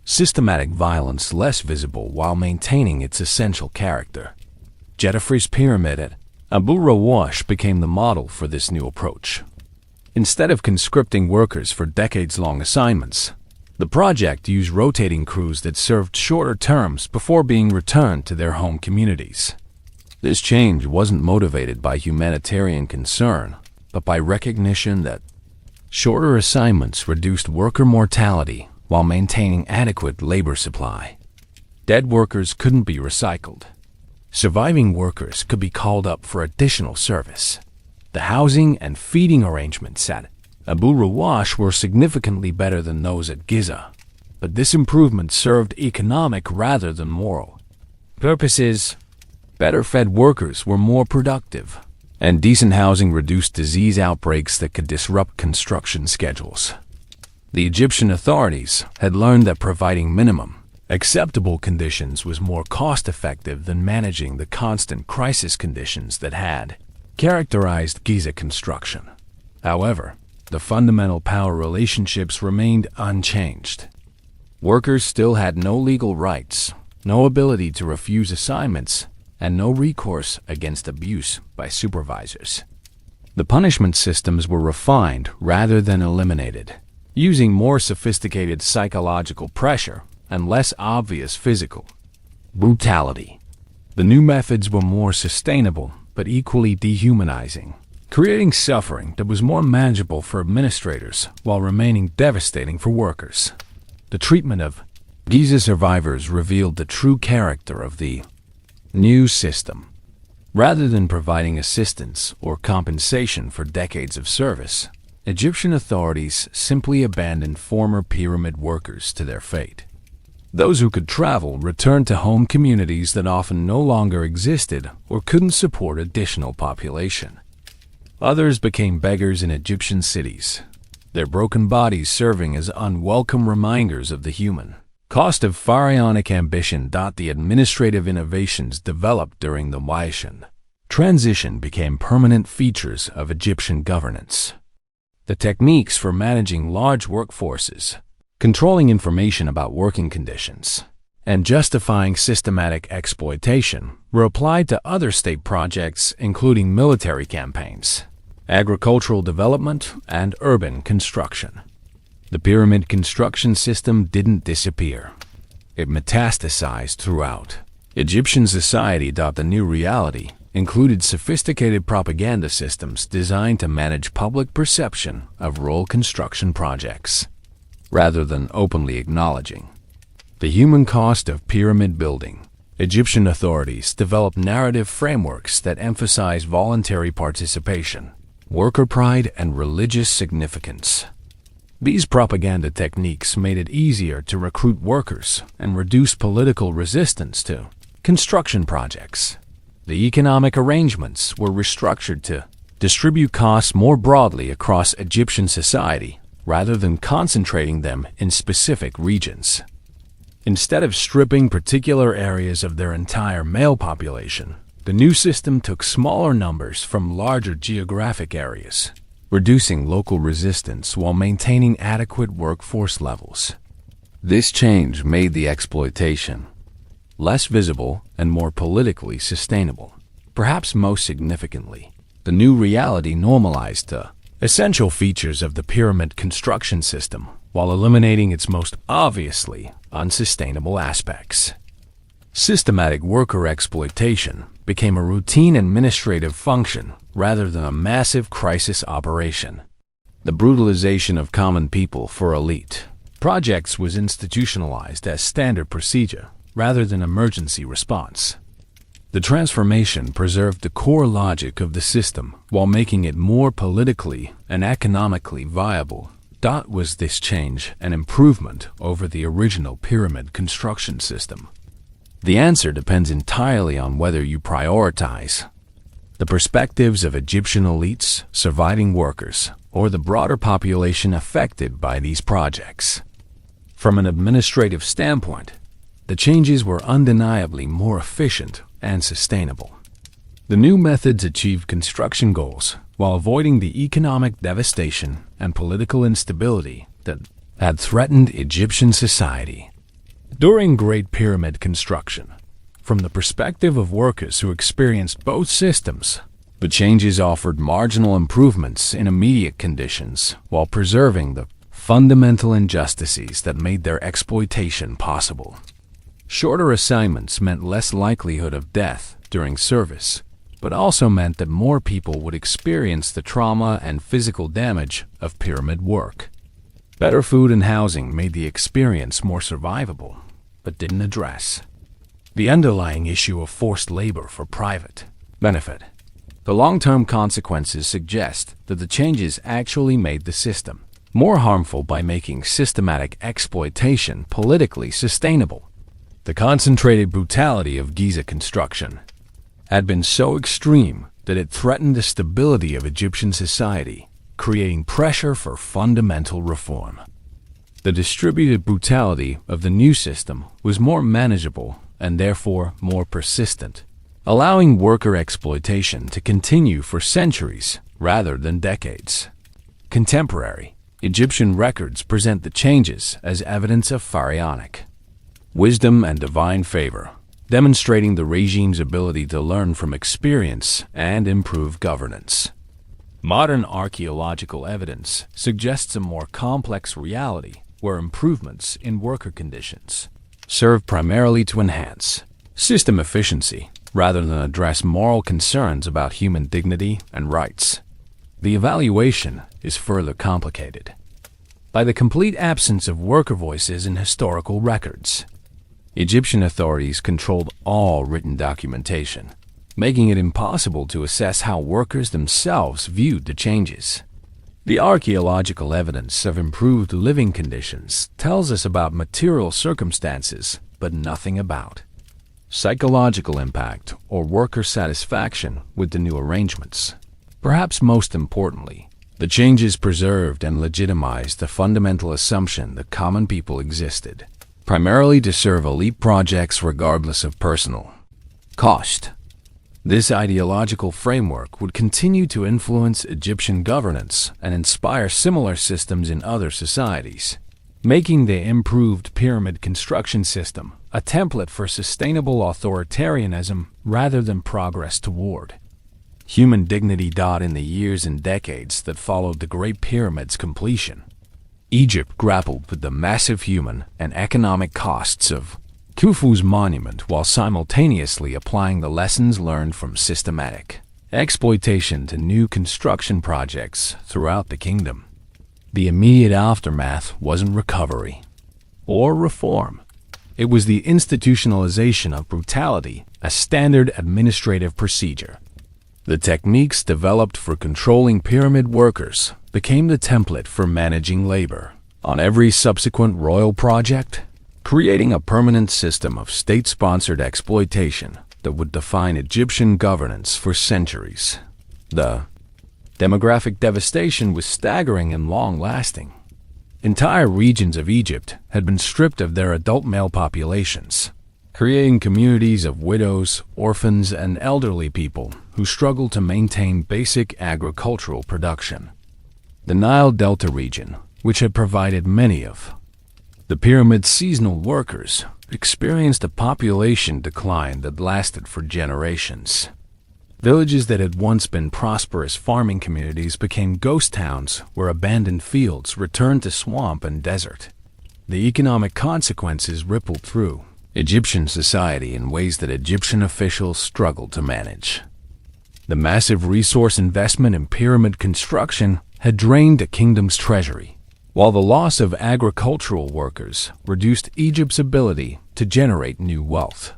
systematic violence less visible while maintaining its essential character. Djedefre's pyramid at Abu Rawash became the model for this new approach. Instead of conscripting workers for decades-long assignments, the project used rotating crews that served shorter terms before being returned to their home communities. This change wasn't motivated by humanitarian concern, but by recognition that shorter assignments reduced worker mortality while maintaining adequate labor supply. Dead workers couldn't be recycled. Surviving workers could be called up for additional service. The housing and feeding arrangements at Abu Rawash were significantly better than those at Giza, but this improvement served economic rather than moral purposes. Better-fed workers were more productive, and decent housing reduced disease outbreaks that could disrupt construction schedules. The Egyptian authorities had learned that providing minimum, acceptable conditions was more cost-effective than managing the constant crisis conditions that had characterized Giza construction. However, the fundamental power relationships remained unchanged. Workers still had no legal rights, no ability to refuse assignments, and no recourse against abuse by supervisors. The punishment systems were refined rather than eliminated, using more sophisticated psychological pressure and less obvious physical brutality. The new methods were more sustainable but equally dehumanizing, creating suffering that was more manageable for administrators while remaining devastating for workers. The treatment of Giza survivors revealed the true character of the new system. Rather than providing assistance or compensation for decades of service, Egyptian authorities simply abandoned former pyramid workers to their fate. Those who could travel returned to home communities that often no longer existed or couldn't support additional population. Others became beggars in Egyptian cities, their broken bodies serving as unwelcome reminders of the human cost of pharaonic ambition. The administrative innovations developed during the Wyetian transition became permanent features of Egyptian governance. The techniques for managing large workforces, controlling information about working conditions, and justifying systematic exploitation were applied to other state projects, including military campaigns, agricultural development, and urban construction. The pyramid construction system didn't disappear. It metastasized throughout Egyptian society. The new reality included sophisticated propaganda systems designed to manage public perception of rural construction projects, rather than openly acknowledging the human cost of pyramid building. Egyptian authorities developed narrative frameworks that emphasize voluntary participation, worker pride, and religious significance. These propaganda techniques made it easier to recruit workers and reduce political resistance to construction projects. The economic arrangements were restructured to distribute costs more broadly across Egyptian society, rather than concentrating them in specific regions. Instead of stripping particular areas of their entire male population, the new system took smaller numbers from larger geographic areas, reducing local resistance while maintaining adequate workforce levels. This change made the exploitation less visible and more politically sustainable. Perhaps most significantly, the new reality normalized the essential features of the pyramid construction system while eliminating its most obviously unsustainable aspects. Systematic worker exploitation became a routine administrative function rather than a massive crisis operation. The brutalization of common people for elite projects was institutionalized as standard procedure rather than emergency response. The transformation preserved the core logic of the system while making it more politically and economically viable. Was this change an improvement over the original pyramid construction system? The answer depends entirely on whether you prioritize the perspectives of Egyptian elites, surviving workers, or the broader population affected by these projects. From an administrative standpoint, the changes were undeniably more efficient and sustainable. The new methods achieved construction goals while avoiding the economic devastation and political instability that had threatened Egyptian society. During Great Pyramid construction, from the perspective of workers who experienced both systems, the changes offered marginal improvements in immediate conditions while preserving the fundamental injustices that made their exploitation possible. Shorter assignments meant less likelihood of death during service, but also meant that more people would experience the trauma and physical damage of pyramid work. Better food and housing made the experience more survivable, but didn't address the underlying issue of forced labor for private benefit. The long-term consequences suggest that the changes actually made the system more harmful by making systematic exploitation politically sustainable. The concentrated brutality of Giza construction had been so extreme that it threatened the stability of Egyptian society, creating pressure for fundamental reform. The distributed brutality of the new system was more manageable and therefore more persistent, allowing worker exploitation to continue for centuries rather than decades. Contemporary Egyptian records present the changes as evidence of pharaonic wisdom and divine favor, demonstrating the regime's ability to learn from experience and improve governance. Modern archaeological evidence suggests a more complex reality where improvements in worker conditions serve primarily to enhance system efficiency rather than address moral concerns about human dignity and rights. The evaluation is further complicated by the complete absence of worker voices in historical records. Egyptian authorities controlled all written documentation, making it impossible to assess how workers themselves viewed the changes. The archaeological evidence of improved living conditions tells us about material circumstances, but nothing about psychological impact or worker satisfaction with the new arrangements. Perhaps most importantly, the changes preserved and legitimized the fundamental assumption that common people existed, primarily to serve elite projects regardless of personal cost. This ideological framework would continue to influence Egyptian governance and inspire similar systems in other societies, making the improved pyramid construction system a template for sustainable authoritarianism rather than progress toward human dignity. In the years and decades that followed the Great Pyramid's completion, Egypt grappled with the massive human and economic costs of Khufu's monument while simultaneously applying the lessons learned from systematic exploitation to new construction projects throughout the kingdom. The immediate aftermath wasn't recovery or reform. It was the institutionalization of brutality, a standard administrative procedure. The techniques developed for controlling pyramid workers became the template for managing labor on every subsequent royal project, creating a permanent system of state-sponsored exploitation that would define Egyptian governance for centuries. The demographic devastation was staggering and long-lasting. Entire regions of Egypt had been stripped of their adult male populations, creating communities of widows, orphans, and elderly people who struggled to maintain basic agricultural production. The Nile Delta region, which had provided many of the pyramid's seasonal workers, experienced a population decline that lasted for generations. Villages that had once been prosperous farming communities became ghost towns where abandoned fields returned to swamp and desert. The economic consequences rippled through Egyptian society in ways that Egyptian officials struggled to manage. The massive resource investment in pyramid construction had drained the kingdom's treasury, while the loss of agricultural workers reduced Egypt's ability to generate new wealth.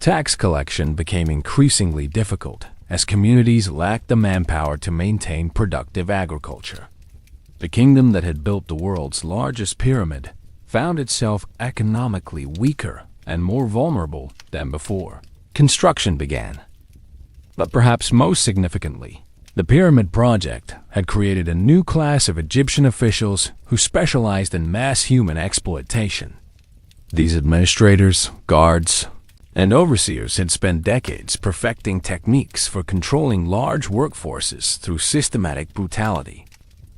Tax collection became increasingly difficult as communities lacked the manpower to maintain productive agriculture. The kingdom that had built the world's largest pyramid found itself economically weaker and more vulnerable than before construction began. But perhaps most significantly, the pyramid project had created a new class of Egyptian officials who specialized in mass human exploitation. These administrators, guards, and overseers had spent decades perfecting techniques for controlling large workforces through systematic brutality.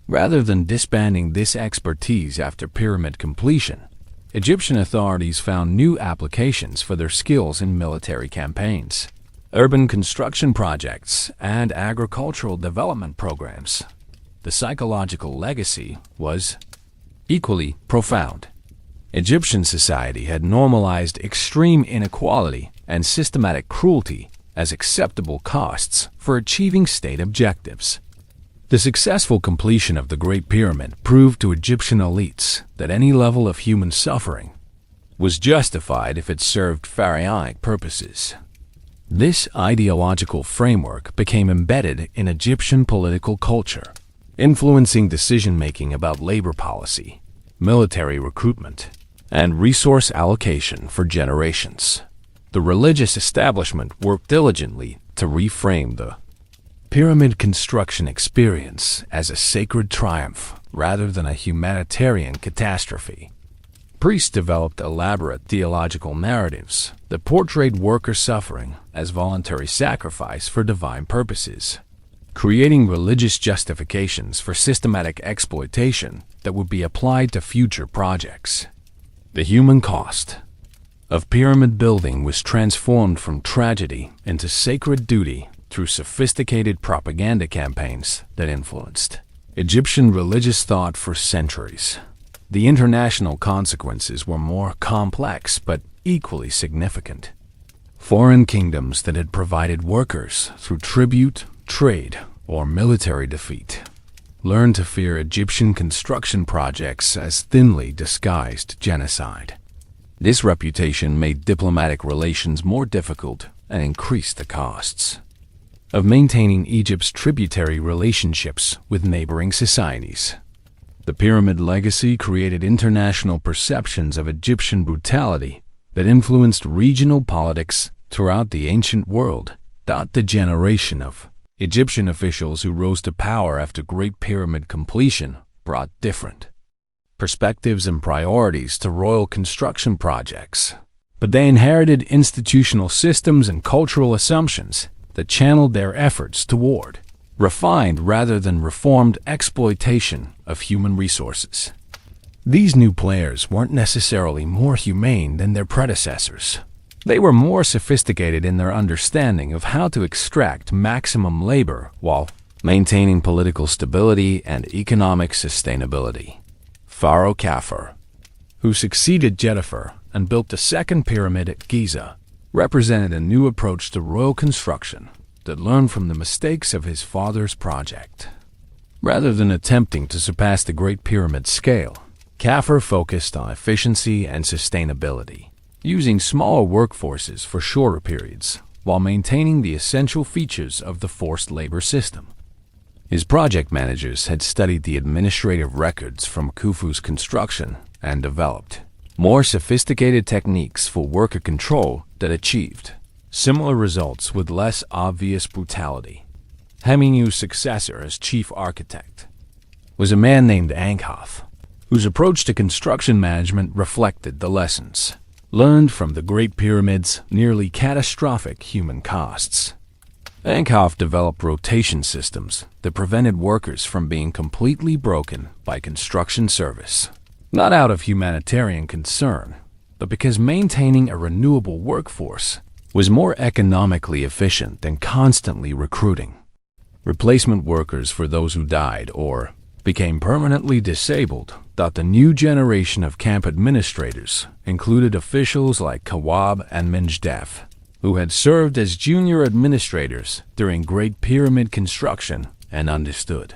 Rather than disbanding this expertise after pyramid completion, Egyptian authorities found new applications for their skills in military campaigns, urban construction projects, and agricultural development programs. The psychological legacy was equally profound. Egyptian society had normalized extreme inequality and systematic cruelty as acceptable costs for achieving state objectives. The successful completion of the Great Pyramid proved to Egyptian elites that any level of human suffering was justified if it served pharaonic purposes. This ideological framework became embedded in Egyptian political culture, influencing decision-making about labor policy, military recruitment, and resource allocation for generations. The religious establishment worked diligently to reframe the pyramid construction experience as a sacred triumph rather than a humanitarian catastrophe. Priests developed elaborate theological narratives that portrayed worker suffering as voluntary sacrifice for divine purposes, creating religious justifications for systematic exploitation that would be applied to future projects. The human cost of pyramid building was transformed from tragedy into sacred duty through sophisticated propaganda campaigns that influenced Egyptian religious thought for centuries. The international consequences were more complex but equally significant. Foreign kingdoms that had provided workers through tribute, trade, or military defeat learned to fear Egyptian construction projects as thinly disguised genocide. This reputation made diplomatic relations more difficult and increased the costs of maintaining Egypt's tributary relationships with neighboring societies. The pyramid legacy created international perceptions of Egyptian brutality that influenced regional politics throughout the ancient world. The generation of Egyptian officials who rose to power after Great Pyramid completion brought different perspectives and priorities to royal construction projects, but they inherited institutional systems and cultural assumptions that channeled their efforts toward refined rather than reformed exploitation of human resources. These new players weren't necessarily more humane than their predecessors. They were more sophisticated in their understanding of how to extract maximum labor while maintaining political stability and economic sustainability. Pharaoh Khufu, who succeeded Jephthah and built the second pyramid at Giza, represented a new approach to royal construction that learned from the mistakes of his father's project. Rather than attempting to surpass the Great Pyramid's scale, Khufu focused on efficiency and sustainability, using smaller workforces for shorter periods while maintaining the essential features of the forced labor system. His project managers had studied the administrative records from Khufu's construction and developed more sophisticated techniques for worker control that achieved similar results with less obvious brutality. Heminu's successor as chief architect was a man named Ankhof, whose approach to construction management reflected the lessons learned from the Great Pyramid's nearly catastrophic human costs. Ankhof developed rotation systems that prevented workers from being completely broken by construction service, not out of humanitarian concern, but because maintaining a renewable workforce was more economically efficient than constantly recruiting replacement workers for those who died or became permanently disabled. The new generation of camp administrators included officials like Kawab and Minjdef, who had served as junior administrators during Great Pyramid construction and understood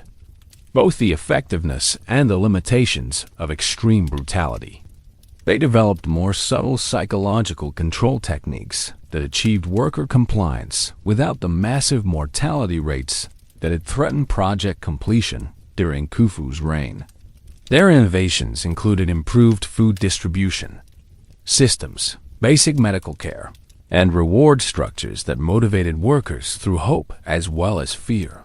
both the effectiveness and the limitations of extreme brutality. They developed more subtle psychological control techniques that achieved worker compliance without the massive mortality rates that had threatened project completion during Khufu's reign. Their innovations included improved food distribution systems, basic medical care, and reward structures that motivated workers through hope as well as fear.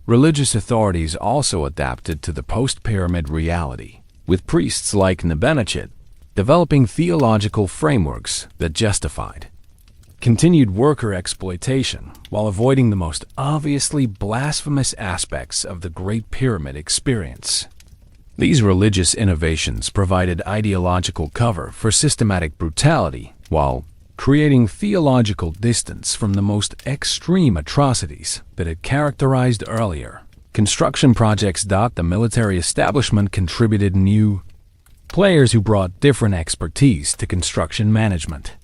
Religious authorities also adapted to the post-pyramid reality, with priests like Nebenachit developing theological frameworks that justified continued worker exploitation while avoiding the most obviously blasphemous aspects of the Great Pyramid experience. These religious innovations provided ideological cover for systematic brutality while creating theological distance from the most extreme atrocities that had characterized earlier construction projects. The military establishment contributed new players who brought different expertise to construction management.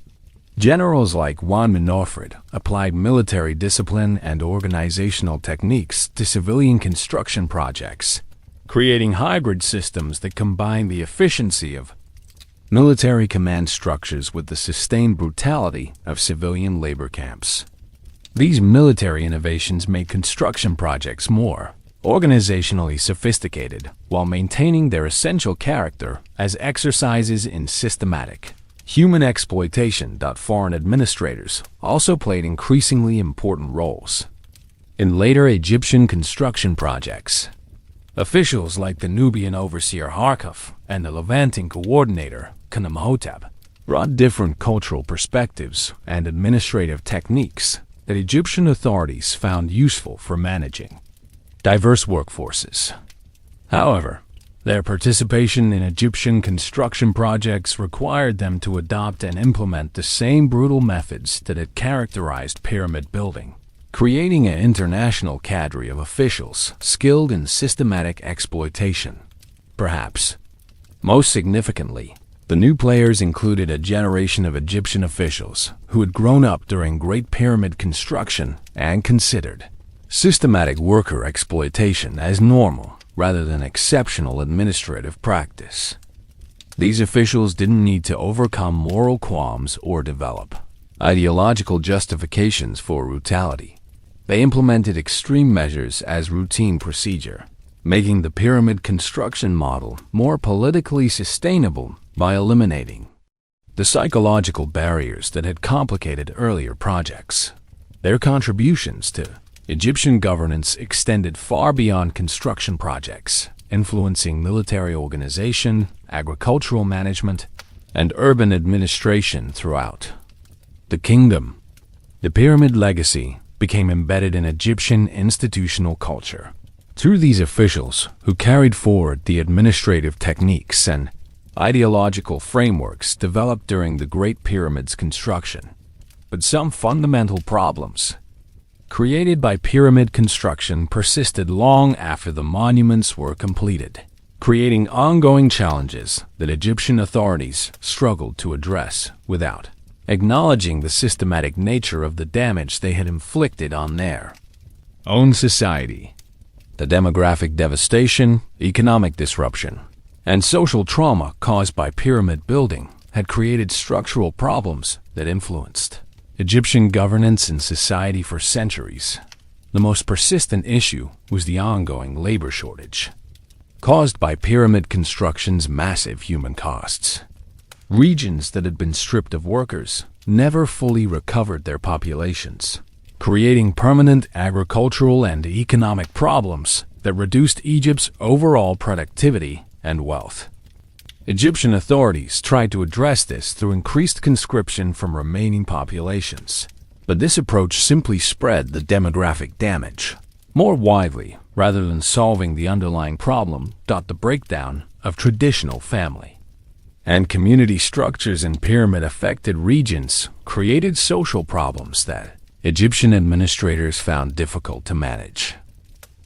Generals like Juan Minofred applied military discipline and organizational techniques to civilian construction projects, creating hybrid systems that combine the efficiency of military command structures with the sustained brutality of civilian labor camps. These military innovations made construction projects more organizationally sophisticated while maintaining their essential character as exercises in systematic human exploitation. Foreign administrators also played increasingly important roles in later Egyptian construction projects. Officials like the Nubian overseer Harkuf and the Levanting coordinator Khnumhotep brought different cultural perspectives and administrative techniques that Egyptian authorities found useful for managing diverse workforces. However, their participation in Egyptian construction projects required them to adopt and implement the same brutal methods that had characterized pyramid building, creating an international cadre of officials skilled in systematic exploitation. Perhaps most significantly, the new players included a generation of Egyptian officials who had grown up during Great Pyramid construction and considered systematic worker exploitation as normal rather than exceptional administrative practice. These officials didn't need to overcome moral qualms or develop ideological justifications for brutality. They implemented extreme measures as routine procedure, making the pyramid construction model more politically sustainable by eliminating the psychological barriers that had complicated earlier projects. Their contributions to Egyptian governance extended far beyond construction projects, influencing military organization, agricultural management, and urban administration throughout the kingdom. The pyramid legacy became embedded in Egyptian institutional culture through these officials who carried forward the administrative techniques and ideological frameworks developed during the Great Pyramid's construction. But some fundamental problems created by pyramid construction persisted long after the monuments were completed, creating ongoing challenges that Egyptian authorities struggled to address without acknowledging the systematic nature of the damage they had inflicted on their own society. The demographic devastation, economic disruption, and social trauma caused by pyramid building had created structural problems that influenced Egyptian governance and society for centuries. The most persistent issue was the ongoing labor shortage, caused by pyramid construction's massive human costs. Regions that had been stripped of workers never fully recovered their populations, creating permanent agricultural and economic problems that reduced Egypt's overall productivity and wealth. Egyptian authorities tried to address this through increased conscription from remaining populations, but this approach simply spread the demographic damage more widely rather than solving the underlying problem. The breakdown of traditional family and community structures in pyramid-affected regions created social problems that Egyptian administrators found difficult to manage.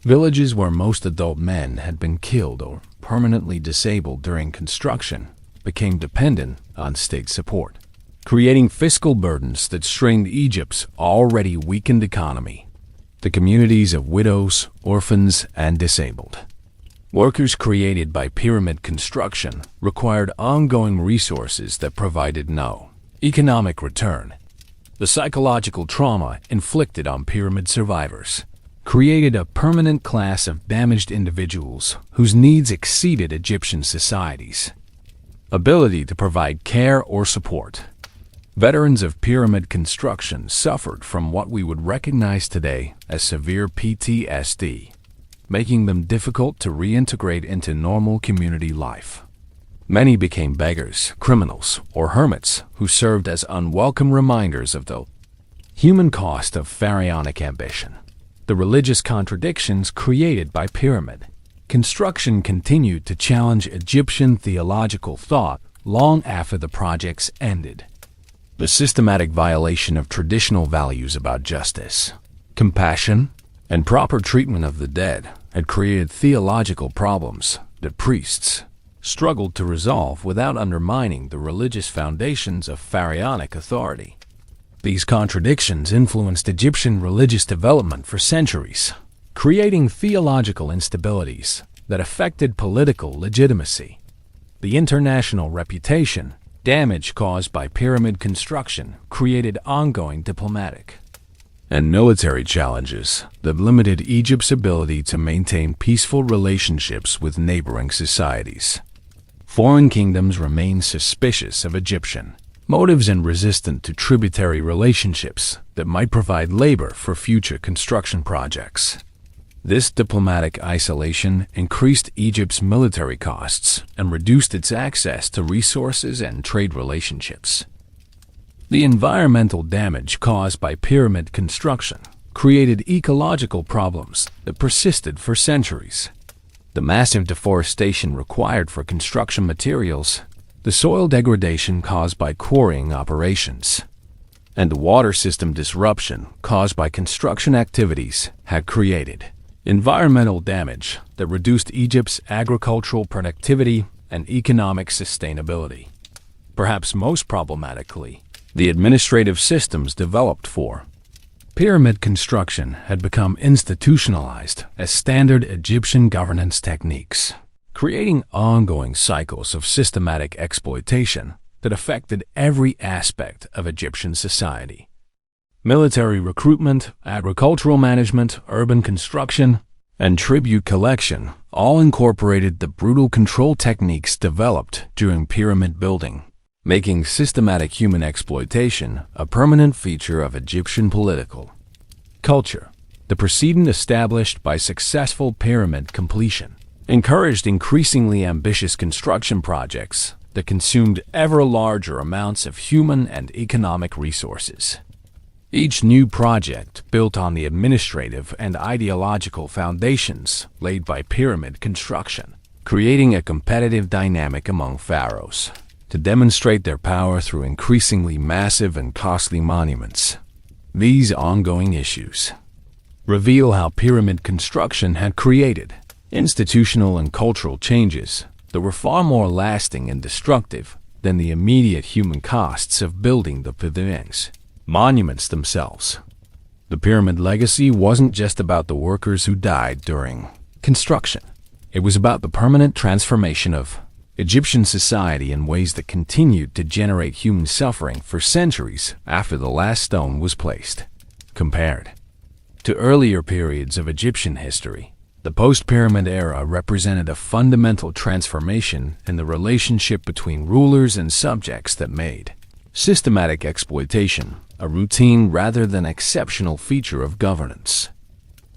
Villages where most adult men had been killed or permanently disabled during construction became dependent on state support, creating fiscal burdens that strained Egypt's already weakened economy. The communities of widows, orphans, and disabled workers created by pyramid construction required ongoing resources that provided no economic return. The psychological trauma inflicted on pyramid survivors created a permanent class of damaged individuals whose needs exceeded Egyptian society's ability to provide care or support. Veterans of pyramid construction suffered from what we would recognize today as severe PTSD, making them difficult to reintegrate into normal community life. Many became beggars, criminals, or hermits who served as unwelcome reminders of the human cost of pharaonic ambition. The religious contradictions created by pyramid construction continued to challenge Egyptian theological thought long after the projects ended. The systematic violation of traditional values about justice, compassion, and proper treatment of the dead had created theological problems that priests struggled to resolve without undermining the religious foundations of pharaonic authority. These contradictions influenced Egyptian religious development for centuries, creating theological instabilities that affected political legitimacy. The international reputation damage caused by pyramid construction created ongoing diplomatic and military challenges that limited Egypt's ability to maintain peaceful relationships with neighboring societies. Foreign kingdoms remained suspicious of Egyptian motives and resistant to tributary relationships that might provide labor for future construction projects. This diplomatic isolation increased Egypt's military costs and reduced its access to resources and trade relationships. The environmental damage caused by pyramid construction created ecological problems that persisted for centuries. The massive deforestation required for construction materials, the soil degradation caused by quarrying operations, and the water system disruption caused by construction activities had created environmental damage that reduced Egypt's agricultural productivity and economic sustainability. Perhaps most problematically, the administrative systems developed for pyramid construction had become institutionalized as standard Egyptian governance techniques, creating ongoing cycles of systematic exploitation that affected every aspect of Egyptian society. Military recruitment, agricultural management, urban construction, and tribute collection all incorporated the brutal control techniques developed during pyramid building, making systematic human exploitation a permanent feature of Egyptian political culture. The precedent established by successful pyramid completion encouraged increasingly ambitious construction projects that consumed ever larger amounts of human and economic resources. Each new project built on the administrative and ideological foundations laid by pyramid construction, creating a competitive dynamic among pharaohs to demonstrate their power through increasingly massive and costly monuments. These ongoing issues reveal how pyramid construction had created institutional and cultural changes that were far more lasting and destructive than the immediate human costs of building the pyramids. Monuments themselves. The pyramid legacy wasn't just about the workers who died during construction. It was about the permanent transformation of Egyptian society in ways that continued to generate human suffering for centuries after the last stone was placed. Compared to earlier periods of Egyptian history, the post-pyramid era represented a fundamental transformation in the relationship between rulers and subjects that made systematic exploitation a routine rather than exceptional feature of governance.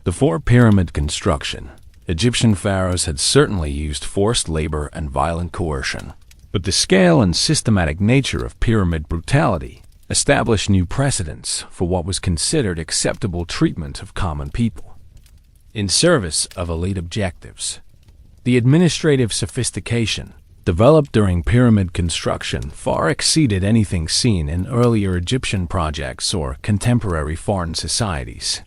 Before pyramid construction, Egyptian pharaohs had certainly used forced labor and violent coercion, but the scale and systematic nature of pyramid brutality established new precedents for what was considered acceptable treatment of common people. In service of elite objectives, the administrative sophistication developed during pyramid construction far exceeded anything seen in earlier Egyptian projects or contemporary foreign societies.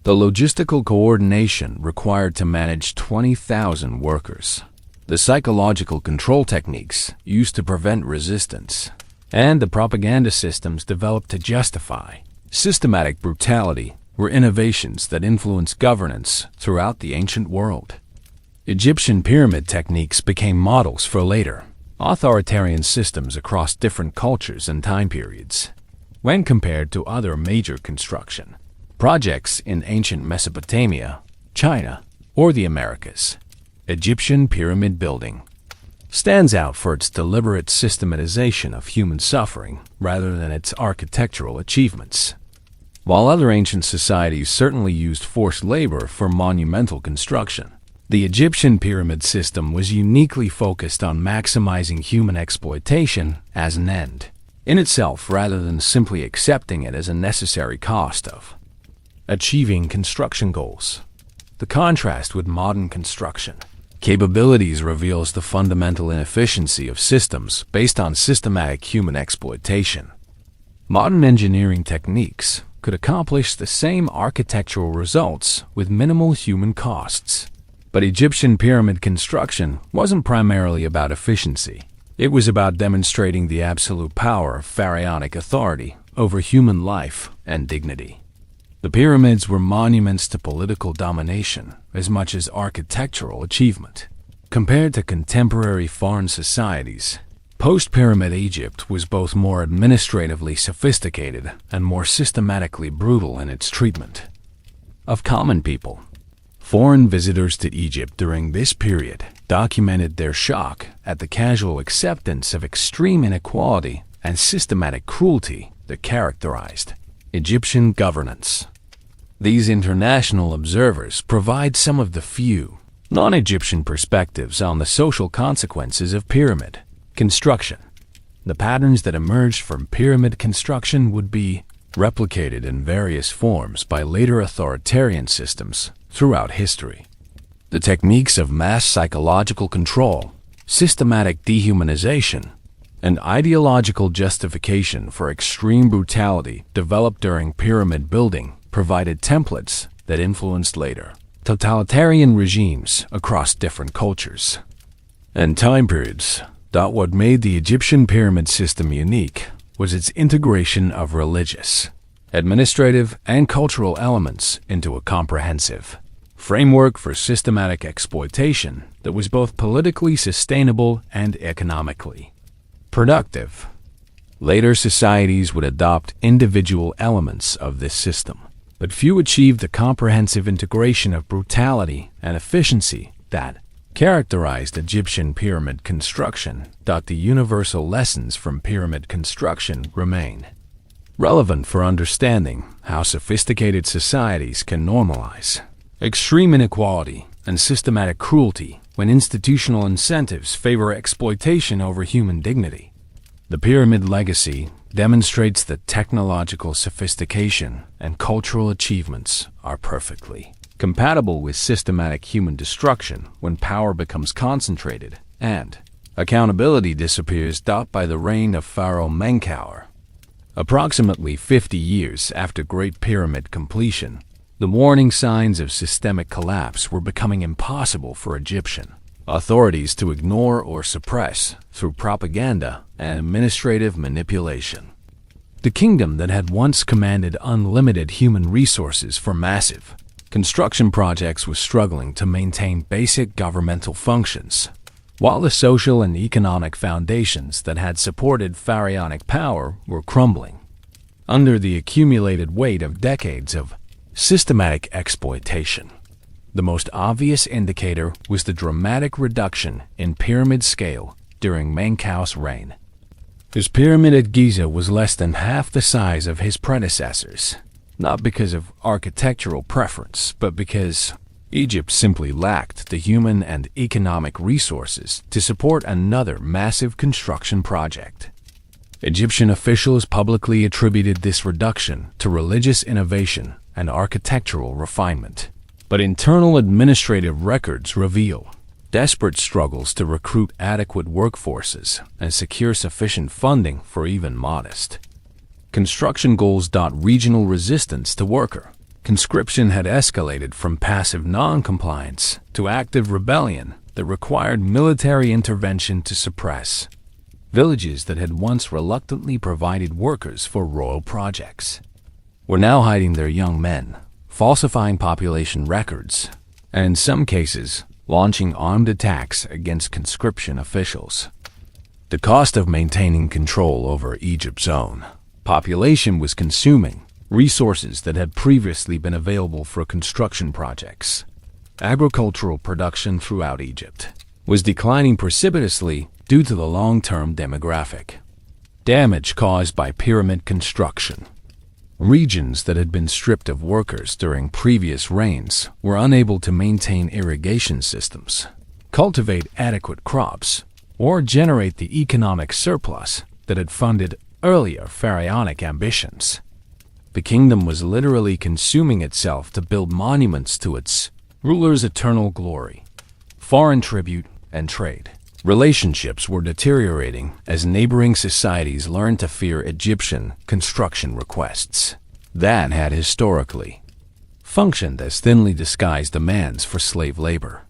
The logistical coordination required to manage 20,000 workers, the psychological control techniques used to prevent resistance, and the propaganda systems developed to justify systematic brutality were innovations that influenced governance throughout the ancient world. Egyptian pyramid techniques became models for later authoritarian systems across different cultures and time periods. When compared to other major construction projects in ancient Mesopotamia, China, or the Americas, Egyptian pyramid building stands out for its deliberate systematization of human suffering rather than its architectural achievements. While other ancient societies certainly used forced labor for monumental construction, The Egyptian pyramid system was uniquely focused on maximizing human exploitation as an end in itself rather than simply accepting it as a necessary cost of achieving construction goals. The contrast with modern construction capabilities reveals the fundamental inefficiency of systems based on systematic human exploitation. Modern engineering techniques could accomplish the same architectural results with minimal human costs. But Egyptian pyramid construction wasn't primarily about efficiency. It was about demonstrating the absolute power of pharaonic authority over human life and dignity. The pyramids were monuments to political domination as much as architectural achievement. Compared to contemporary foreign societies, post-pyramid Egypt was both more administratively sophisticated and more systematically brutal in its treatment of common people. Foreign visitors to Egypt during this period documented their shock at the casual acceptance of extreme inequality and systematic cruelty that characterized Egyptian governance. These international observers provide some of the few non-Egyptian perspectives on the social consequences of pyramid construction. The patterns that emerged from pyramid construction would be replicated in various forms by later authoritarian systems throughout history. The techniques of mass psychological control, systematic dehumanization, and ideological justification for extreme brutality developed during pyramid building provided templates that influenced later totalitarian regimes across different cultures and time periods. What made the Egyptian pyramid system unique was its integration of religious, administrative, and cultural elements into a comprehensive framework for systematic exploitation that was both politically sustainable and economically productive. Later societies would adopt individual elements of this system, but few achieved the comprehensive integration of brutality and efficiency that characterized Egyptian pyramid construction. The universal lessons from pyramid construction remain relevant for understanding how sophisticated societies can normalize extreme inequality and systematic cruelty when institutional incentives favor exploitation over human dignity. The pyramid legacy demonstrates that technological sophistication and cultural achievements are perfectly compatible with systematic human destruction when power becomes concentrated and accountability disappears. By the reign of Pharaoh Khufu, approximately 50 years after Great Pyramid completion, the warning signs of systemic collapse were becoming impossible for Egyptian authorities to ignore or suppress through propaganda and administrative manipulation. The kingdom that had once commanded unlimited human resources for massive construction projects was struggling to maintain basic governmental functions, while the social and economic foundations that had supported pharaonic power were crumbling under the accumulated weight of decades of systematic exploitation. The most obvious indicator was the dramatic reduction in pyramid scale during Khufu's reign. His pyramid at Giza was less than half the size of his predecessors, not because of architectural preference, but because Egypt simply lacked the human and economic resources to support another massive construction project. Egyptian officials publicly attributed this reduction to religious innovation and architectural refinement. But internal administrative records reveal desperate struggles to recruit adequate workforces and secure sufficient funding for even modest construction goals. Regional resistance to worker conscription had escalated from passive non-compliance to active rebellion that required military intervention to suppress villages that had once reluctantly provided workers for royal projects. Were now hiding their young men, falsifying population records, and in some cases, launching armed attacks against conscription officials. The cost of maintaining control over Egypt's own population was consuming resources that had previously been available for construction projects. Agricultural production throughout Egypt was declining precipitously due to the long-term demographic damage caused by pyramid construction. Regions that had been stripped of workers during previous reigns were unable to maintain irrigation systems, cultivate adequate crops, or generate the economic surplus that had funded earlier pharaonic ambitions. The kingdom was literally consuming itself to build monuments to its ruler's eternal glory. Foreign tribute and trade. Relationships were deteriorating as neighboring societies learned to fear Egyptian construction requests that had historically functioned as thinly disguised demands for slave labor.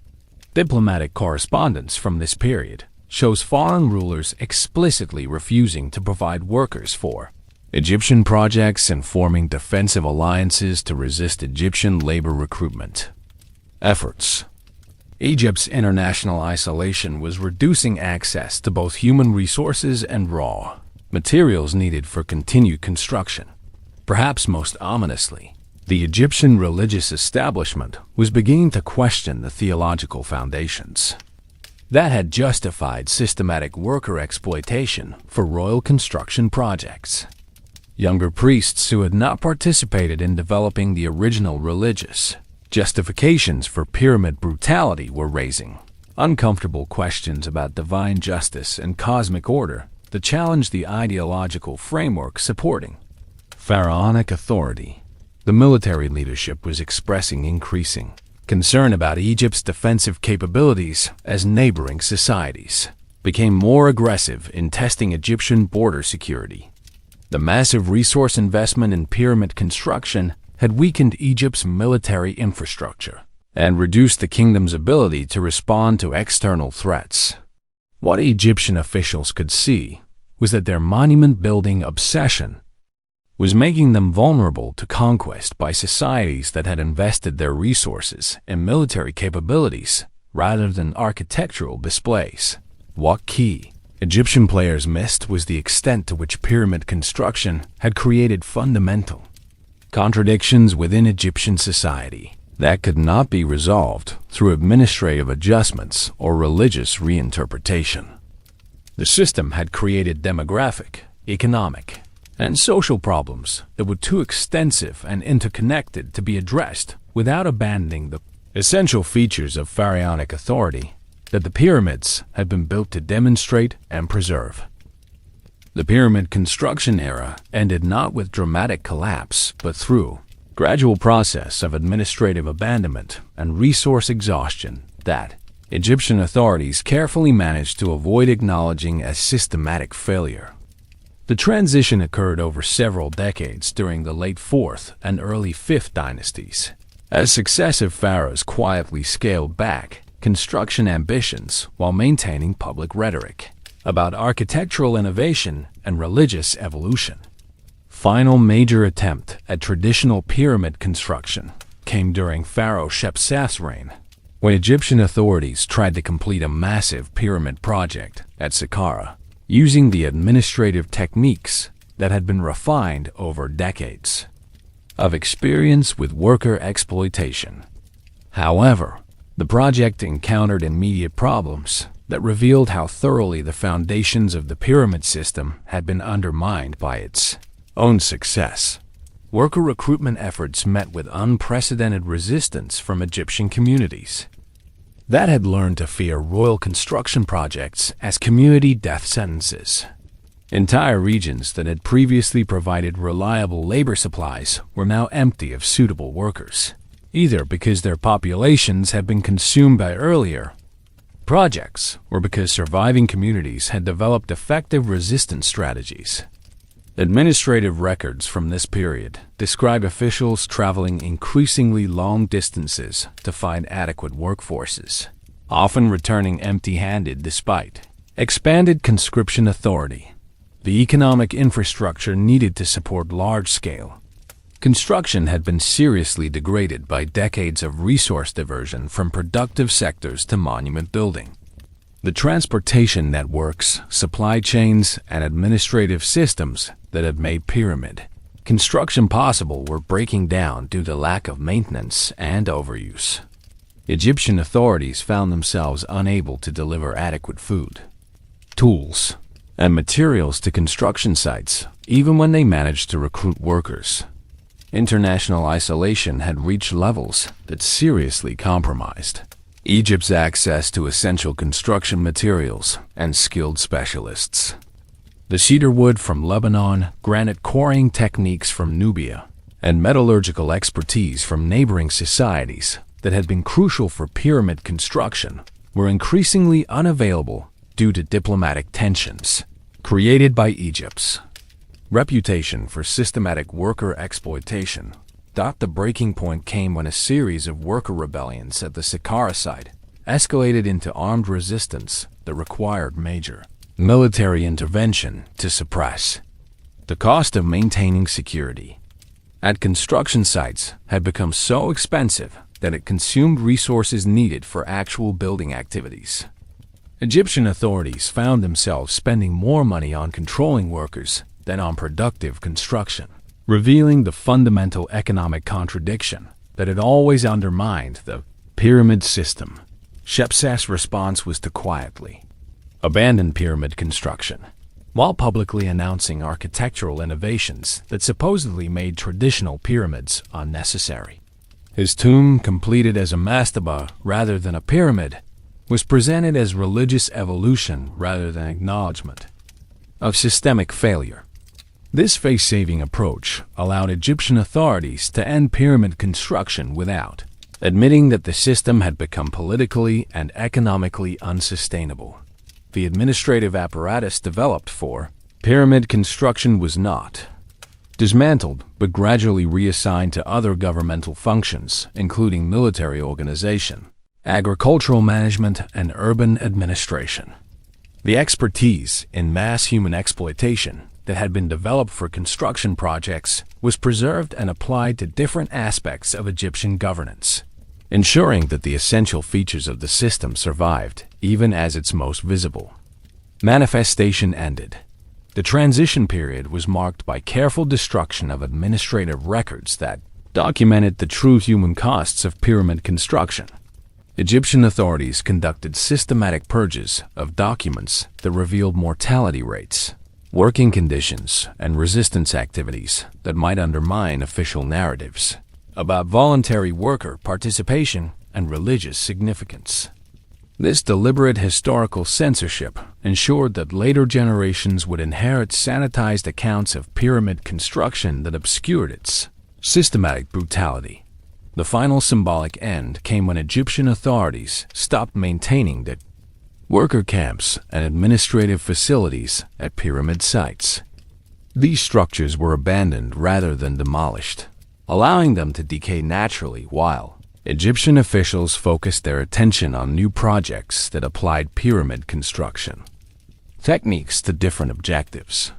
Diplomatic correspondence from this period shows foreign rulers explicitly refusing to provide workers for Egyptian projects and forming defensive alliances to resist Egyptian labor recruitment efforts. Egypt's international isolation was reducing access to both human resources and raw materials needed for continued construction. Perhaps most ominously, the Egyptian religious establishment was beginning to question the theological foundations that had justified systematic worker exploitation for royal construction projects. Younger priests who had not participated in developing the original religious justifications for pyramid brutality were raising uncomfortable questions about divine justice and cosmic order that challenged the ideological framework supporting pharaonic authority. The military leadership was expressing increasing concern about Egypt's defensive capabilities as neighboring societies became more aggressive in testing Egyptian border security. The massive resource investment in pyramid construction had weakened Egypt's military infrastructure and reduced the kingdom's ability to respond to external threats. What Egyptian officials could see was that their monument-building obsession was making them vulnerable to conquest by societies that had invested their resources in military capabilities rather than architectural displays. What key Egyptian players missed was the extent to which pyramid construction had created fundamental contradictions within Egyptian society that could not be resolved through administrative adjustments or religious reinterpretation. The system had created demographic, economic, and social problems that were too extensive and interconnected to be addressed without abandoning the essential features of pharaonic authority that the pyramids had been built to demonstrate and preserve. The pyramid construction era ended not with dramatic collapse, but through gradual process of administrative abandonment and resource exhaustion that Egyptian authorities carefully managed to avoid acknowledging as systematic failure. The transition occurred over several decades during the late 4th and early 5th dynasties, as successive pharaohs quietly scaled back construction ambitions while maintaining public rhetoric about architectural innovation and religious evolution. Final major attempt at traditional pyramid construction came during Pharaoh Shepsef's reign, when Egyptian authorities tried to complete a massive pyramid project at Saqqara, using the administrative techniques that had been refined over decades of experience with worker exploitation. However, the project encountered immediate problems that revealed how thoroughly the foundations of the pyramid system had been undermined by its own success. Worker recruitment efforts met with unprecedented resistance from Egyptian communities that had learned to fear royal construction projects as community death sentences. Entire regions that had previously provided reliable labor supplies were now empty of suitable workers, either because their populations had been consumed by earlier projects or because surviving communities had developed effective resistance strategies. Administrative records from this period describe officials traveling increasingly long distances to find adequate workforces, often returning empty-handed despite expanded conscription authority. The economic infrastructure needed to support large-scale construction had been seriously degraded by decades of resource diversion from productive sectors to monument building. The transportation networks, supply chains, and administrative systems that had made pyramid construction possible were breaking down due to lack of maintenance and overuse. Egyptian authorities found themselves unable to deliver adequate food, tools, and materials to construction sites, even when they managed to recruit workers. International isolation had reached levels that seriously compromised Egypt's access to essential construction materials and skilled specialists. The cedar wood from Lebanon, granite quarrying techniques from Nubia, and metallurgical expertise from neighboring societies that had been crucial for pyramid construction were increasingly unavailable due to diplomatic tensions created by Egypt's reputation for systematic worker exploitation. The breaking point came when a series of worker rebellions at the Saqqara site escalated into armed resistance that required major military intervention to suppress the cost of maintaining security at construction sites had become so expensive that it consumed resources needed for actual building activities. Egyptian authorities found themselves spending more money on controlling workers than on productive construction, revealing the fundamental economic contradiction that had always undermined the pyramid system. Shepses's response was to quietly abandon pyramid construction, while publicly announcing architectural innovations that supposedly made traditional pyramids unnecessary. His tomb, completed as a mastaba rather than a pyramid, was presented as religious evolution rather than acknowledgement of systemic failure. This face-saving approach allowed Egyptian authorities to end pyramid construction without admitting that the system had become politically and economically unsustainable. The administrative apparatus developed for pyramid construction was not dismantled, but gradually reassigned to other governmental functions, including military organization, agricultural management, and urban administration. The expertise in mass human exploitation that had been developed for construction projects was preserved and applied to different aspects of Egyptian governance, ensuring that the essential features of the system survived even as its most visible manifestation ended. The transition period was marked by careful destruction of administrative records that documented the true human costs of pyramid construction. Egyptian authorities conducted systematic purges of documents that revealed mortality rates, working conditions, and resistance activities that might undermine official narratives about voluntary worker participation and religious significance. This deliberate historical censorship ensured that later generations would inherit sanitized accounts of pyramid construction that obscured its systematic brutality. The final symbolic end came when Egyptian authorities stopped maintaining the worker camps and administrative facilities at pyramid sites. These structures were abandoned rather than demolished, allowing them to decay naturally while Egyptian officials focused their attention on new projects that applied pyramid construction techniques to different objectives.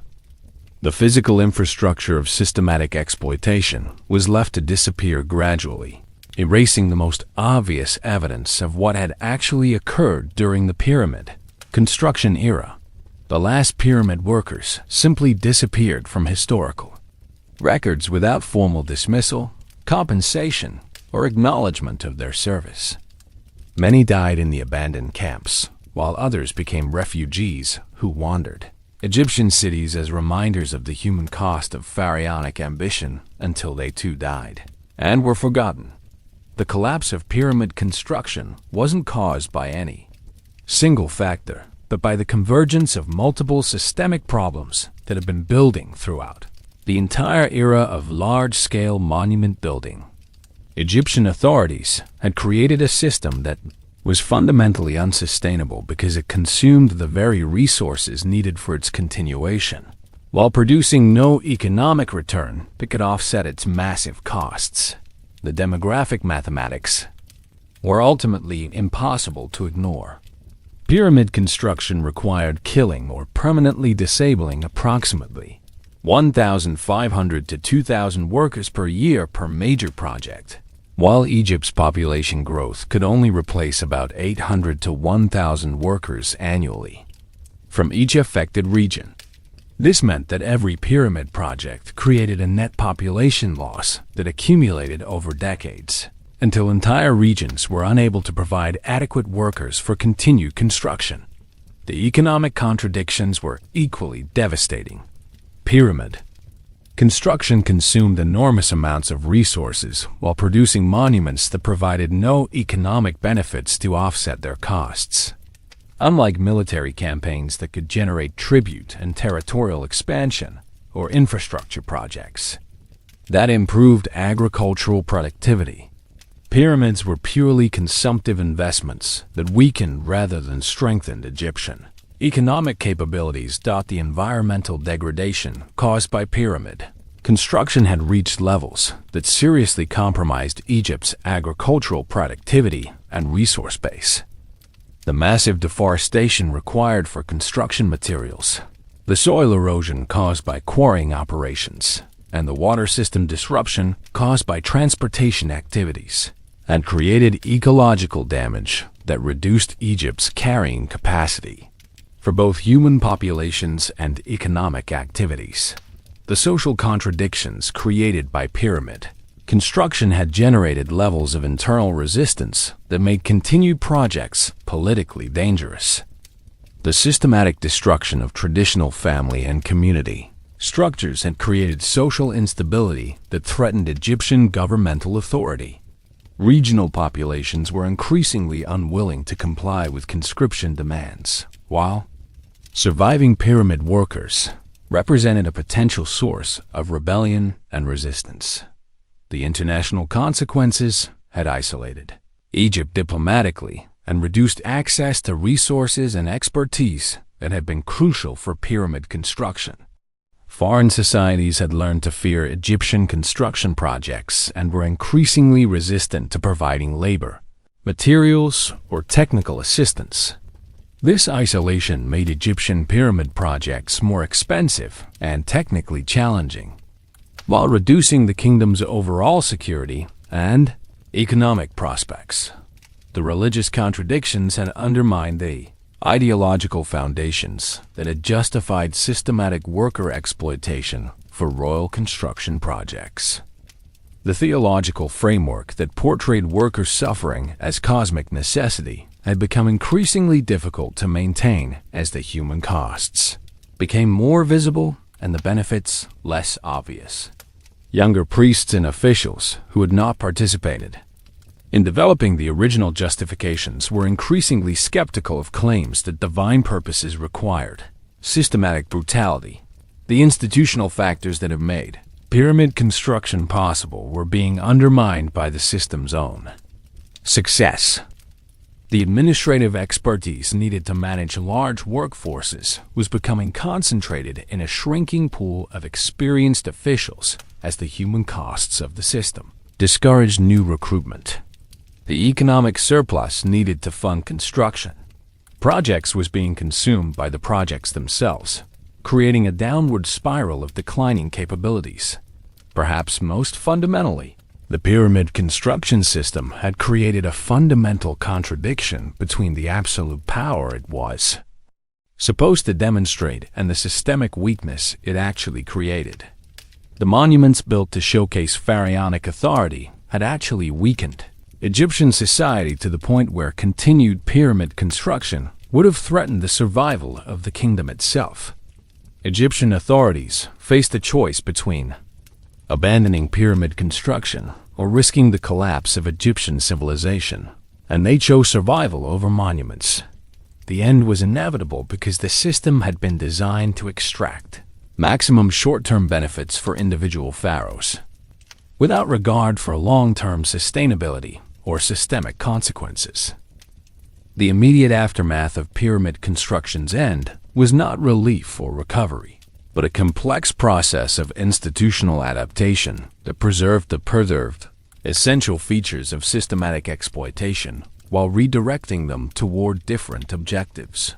The physical infrastructure of systematic exploitation was left to disappear gradually, erasing the most obvious evidence of what had actually occurred during the pyramid construction era. The last pyramid workers simply disappeared from historical records without formal dismissal, compensation, or acknowledgement of their service. Many died in the abandoned camps, while others became refugees who wandered Egyptian cities as reminders of the human cost of pharaonic ambition until they too died and were forgotten. The collapse of pyramid construction wasn't caused by any single factor, but by the convergence of multiple systemic problems that have been building throughout the entire era of large-scale monument building. Egyptian authorities had created a system that was fundamentally unsustainable because it consumed the very resources needed for its continuation, while producing no economic return that could offset its massive costs. The demographic mathematics were ultimately impossible to ignore. Pyramid construction required killing or permanently disabling approximately 1,500 to 2,000 workers per year per major project, while Egypt's population growth could only replace about 800 to 1,000 workers annually from each affected region. This meant that every pyramid project created a net population loss that accumulated over decades, until entire regions were unable to provide adequate workers for continued construction. The economic contradictions were equally devastating. Pyramid Construction consumed enormous amounts of resources while producing monuments that provided no economic benefits to offset their costs. Unlike military campaigns that could generate tribute and territorial expansion, or infrastructure projects that improved agricultural productivity, pyramids were purely consumptive investments that weakened rather than strengthened Egyptian economic capabilities. The environmental degradation caused by pyramid construction had reached levels that seriously compromised Egypt's agricultural productivity and resource base. The massive deforestation required for construction materials, the soil erosion caused by quarrying operations, and the water system disruption caused by transportation activities, had created ecological damage that reduced Egypt's carrying capacity for both human populations and economic activities. The social contradictions created by pyramid construction had generated levels of internal resistance that made continued projects politically dangerous. The systematic destruction of traditional family and community structures had created social instability that threatened Egyptian governmental authority. Regional populations were increasingly unwilling to comply with conscription demands, while surviving pyramid workers represented a potential source of rebellion and resistance. The international consequences had isolated Egypt diplomatically and reduced access to resources and expertise that had been crucial for pyramid construction. Foreign societies had learned to fear Egyptian construction projects and were increasingly resistant to providing labor, materials, or technical assistance. This isolation made Egyptian pyramid projects more expensive and technically challenging, while reducing the kingdom's overall security and economic prospects. The religious contradictions had undermined the ideological foundations that had justified systematic worker exploitation for royal construction projects. The theological framework that portrayed worker suffering as cosmic necessity had become increasingly difficult to maintain as the human costs became more visible and the benefits less obvious. Younger priests and officials who had not participated in developing the original justifications were increasingly skeptical of claims that divine purposes required systematic brutality. The institutional factors that have made pyramid construction possible were being undermined by the system's own success. The administrative expertise needed to manage large workforces was becoming concentrated in a shrinking pool of experienced officials as the human costs of the system discouraged new recruitment. The economic surplus needed to fund construction projects was being consumed by the projects themselves, creating a downward spiral of declining capabilities. Perhaps most fundamentally, the pyramid construction system had created a fundamental contradiction between the absolute power it was supposed to demonstrate and the systemic weakness it actually created. The monuments built to showcase pharaonic authority had actually weakened Egyptian society to the point where continued pyramid construction would have threatened the survival of the kingdom itself. Egyptian authorities faced a choice between abandoning pyramid construction or risking the collapse of Egyptian civilization, and they chose survival over monuments. The end was inevitable because the system had been designed to extract maximum short-term benefits for individual pharaohs, without regard for long-term sustainability or systemic consequences. The immediate aftermath of pyramid construction's end was not relief or recovery, but a complex process of institutional adaptation that preserved essential features of systematic exploitation while redirecting them toward different objectives.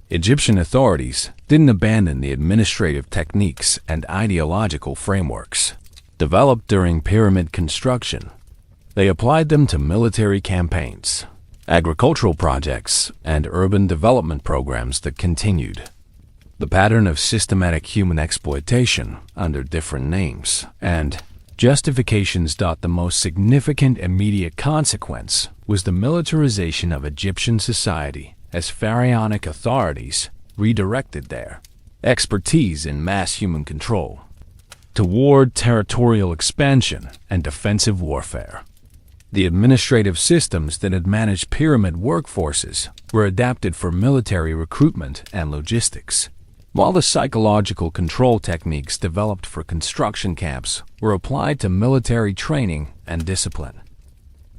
Egyptian authorities didn't abandon the administrative techniques and ideological frameworks developed during pyramid construction. They applied them to military campaigns, agricultural projects, and urban development programs that continued. The pattern of systematic human exploitation under different names and justifications. The most significant immediate consequence was the militarization of Egyptian society as pharaonic authorities redirected their expertise in mass human control. toward territorial expansion and defensive warfare. The administrative systems that had managed pyramid workforces were adapted for military recruitment and logistics, while the psychological control techniques developed for construction camps were applied to military training and discipline.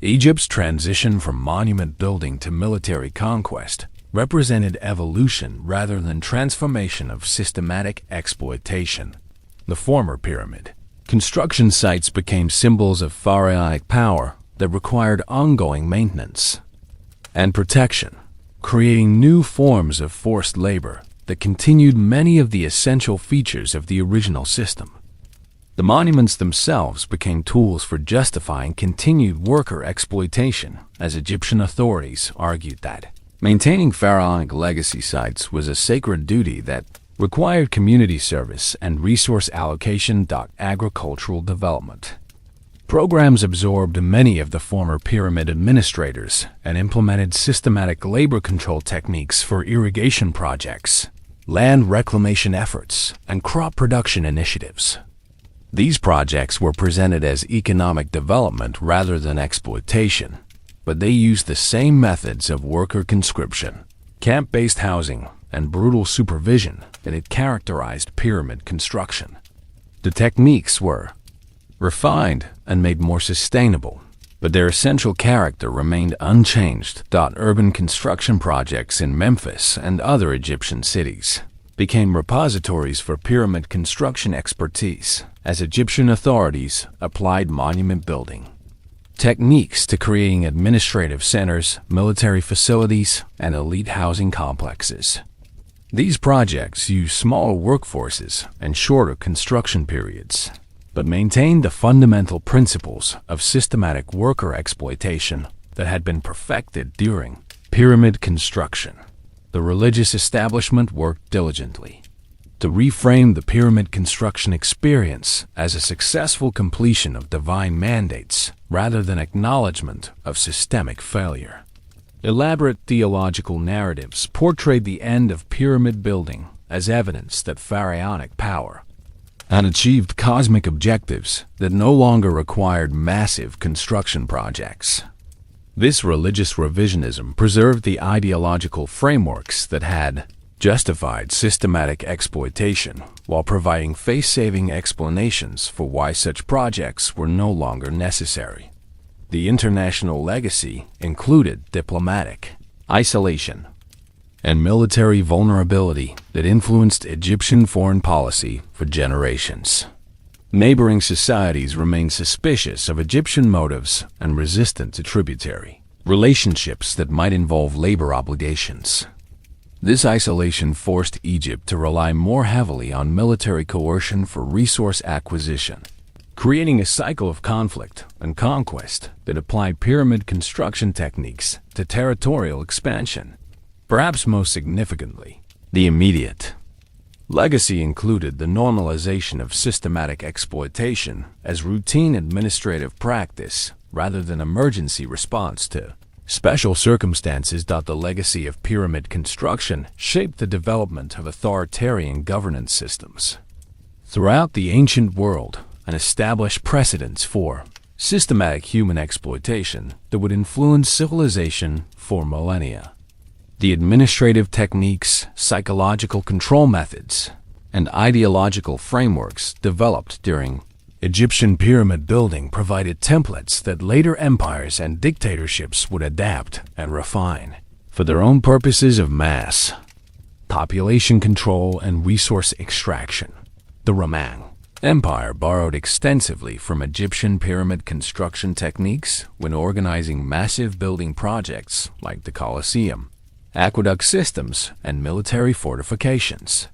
Egypt's transition from monument building to military conquest represented evolution rather than transformation of systematic exploitation. The former pyramid construction sites became symbols of pharaonic power that required ongoing maintenance and protection, creating new forms of forced labor that continued many of the essential features of the original system. The monuments themselves became tools for justifying continued worker exploitation, as Egyptian authorities argued that maintaining pharaonic legacy sites was a sacred duty that required community service and resource allocation. Agricultural development programs absorbed many of the former pyramid administrators and implemented systematic labor control techniques for irrigation projects, land reclamation efforts, and crop production initiatives. These projects were presented as economic development rather than exploitation, but they used the same methods of worker conscription, camp-based housing, and brutal supervision that had characterized pyramid construction. The techniques were refined and made more sustainable, but their essential character remained unchanged. Urban construction projects in Memphis and other Egyptian cities became repositories for pyramid construction expertise as Egyptian authorities applied monument building techniques to creating administrative centers, military facilities, and elite housing complexes. These projects used smaller workforces and shorter construction periods, but maintained the fundamental principles of systematic worker exploitation that had been perfected during pyramid construction. The religious establishment worked diligently to reframe the pyramid construction experience as a successful completion of divine mandates rather than acknowledgement of systemic failure. Elaborate theological narratives portrayed the end of pyramid building as evidence that pharaonic power had achieved cosmic objectives that no longer required massive construction projects. This religious revisionism preserved the ideological frameworks that had justified systematic exploitation while providing face-saving explanations for why such projects were no longer necessary. The international legacy included diplomatic isolation and military vulnerability that influenced Egyptian foreign policy for generations. Neighboring societies remained suspicious of Egyptian motives and resistant to tributary relationships that might involve labor obligations. This isolation forced Egypt to rely more heavily on military coercion for resource acquisition, creating a cycle of conflict and conquest that applied pyramid construction techniques to territorial expansion. Perhaps most significantly, the immediate legacy included the normalization of systematic exploitation as routine administrative practice rather than emergency response to special circumstances. The legacy of pyramid construction shaped the development of authoritarian governance systems throughout the ancient world and established precedents for systematic human exploitation that would influence civilization for millennia. The administrative techniques, psychological control methods, and ideological frameworks developed during Egyptian pyramid building provided templates that later empires and dictatorships would adapt and refine for their own purposes of mass population control and resource extraction. The Roman Empire borrowed extensively from Egyptian pyramid construction techniques when organizing massive building projects like the Colosseum, aqueduct systems, and military fortifications.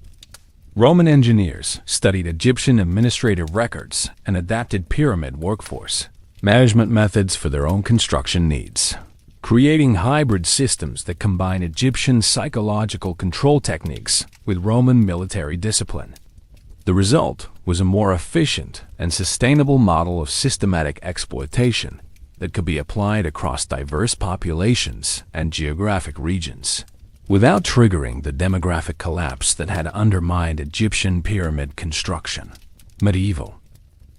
Roman engineers studied Egyptian administrative records and adapted pyramid workforce management methods for their own construction needs, creating hybrid systems that combine Egyptian psychological control techniques with Roman military discipline. The result was a more efficient and sustainable model of systematic exploitation that could be applied across diverse populations and geographic regions, without triggering the demographic collapse that had undermined Egyptian pyramid construction. Medieval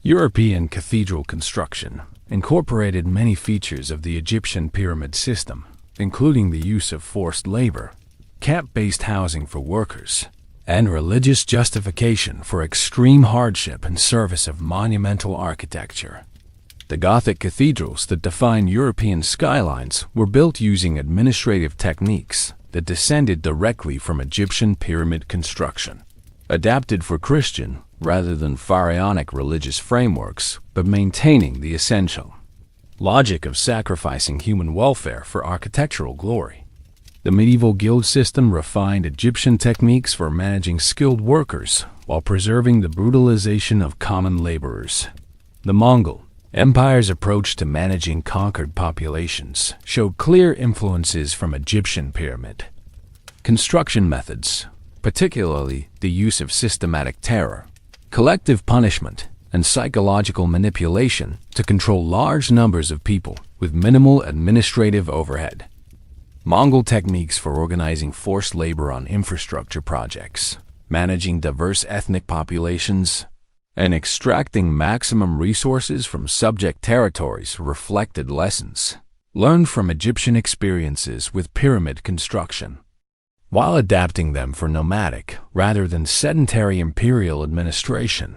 European cathedral construction incorporated many features of the Egyptian pyramid system, including the use of forced labor, camp-based housing for workers, and religious justification for extreme hardship in service of monumental architecture. The Gothic cathedrals that define European skylines were built using administrative techniques that descended directly from Egyptian pyramid construction, adapted for Christian rather than pharaonic religious frameworks, but maintaining the essential logic of sacrificing human welfare for architectural glory. The medieval guild system refined Egyptian techniques for managing skilled workers while preserving the brutalization of common laborers. The Mongol Empire's approach to managing conquered populations showed clear influences from Egyptian pyramid construction methods, particularly the use of systematic terror, collective punishment, and psychological manipulation to control large numbers of people with minimal administrative overhead. Mongol techniques for organizing forced labor on infrastructure projects, managing diverse ethnic populations, and extracting maximum resources from subject territories reflected lessons learned from Egyptian experiences with pyramid construction, while adapting them for nomadic rather than sedentary imperial administration.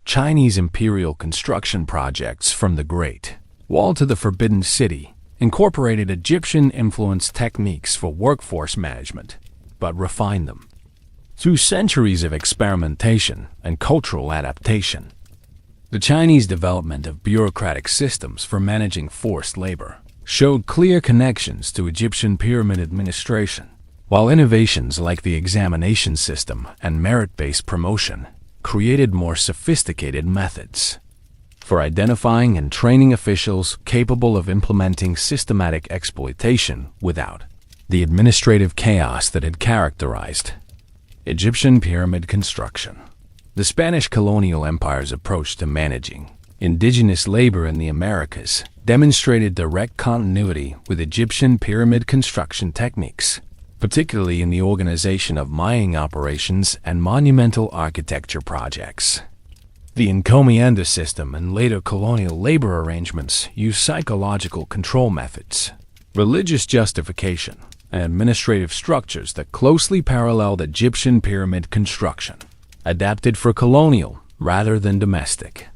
Chinese imperial construction projects from the Great Wall to the Forbidden City incorporated Egyptian-influenced techniques for workforce management, but refined them through centuries of experimentation and cultural adaptation. The Chinese development of bureaucratic systems for managing forced labor showed clear connections to Egyptian pyramid administration, while innovations like the examination system and merit-based promotion created more sophisticated methods for identifying and training officials capable of implementing systematic exploitation without the administrative chaos that had characterized Egyptian pyramid construction. The Spanish colonial empire's approach to managing indigenous labor in the Americas demonstrated direct continuity with Egyptian pyramid construction techniques, particularly in the organization of mining operations and monumental architecture projects. The encomienda system and later colonial labor arrangements used psychological control methods, religious justification, and administrative structures that closely paralleled Egyptian pyramid construction, adapted for colonial rather than domestic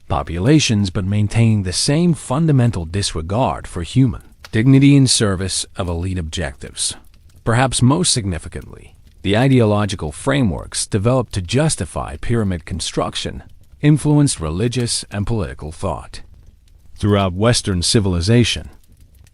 populations, but maintaining the same fundamental disregard for human dignity in service of elite objectives. Perhaps most significantly, the ideological frameworks developed to justify pyramid construction influenced religious and political thought. Throughout Western civilization,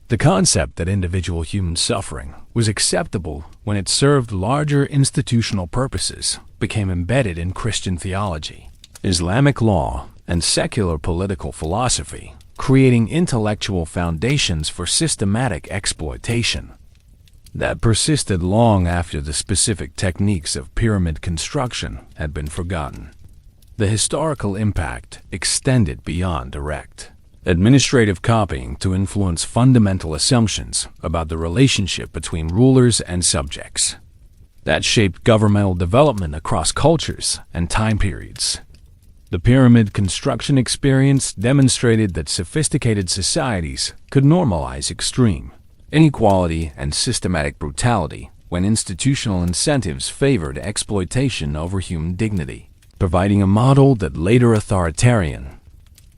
the concept that individual human suffering was acceptable when it served larger institutional purposes became embedded in Christian theology, Islamic law, and secular political philosophy, creating intellectual foundations for systematic exploitation that persisted long after the specific techniques of pyramid construction had been forgotten. The historical impact extended beyond direct administrative copying to influence fundamental assumptions about the relationship between rulers and subjects that shaped governmental development across cultures and time periods. The pyramid construction experience demonstrated that sophisticated societies could normalize extreme inequality and systematic brutality when institutional incentives favored exploitation over human dignity, providing a model that later authoritarian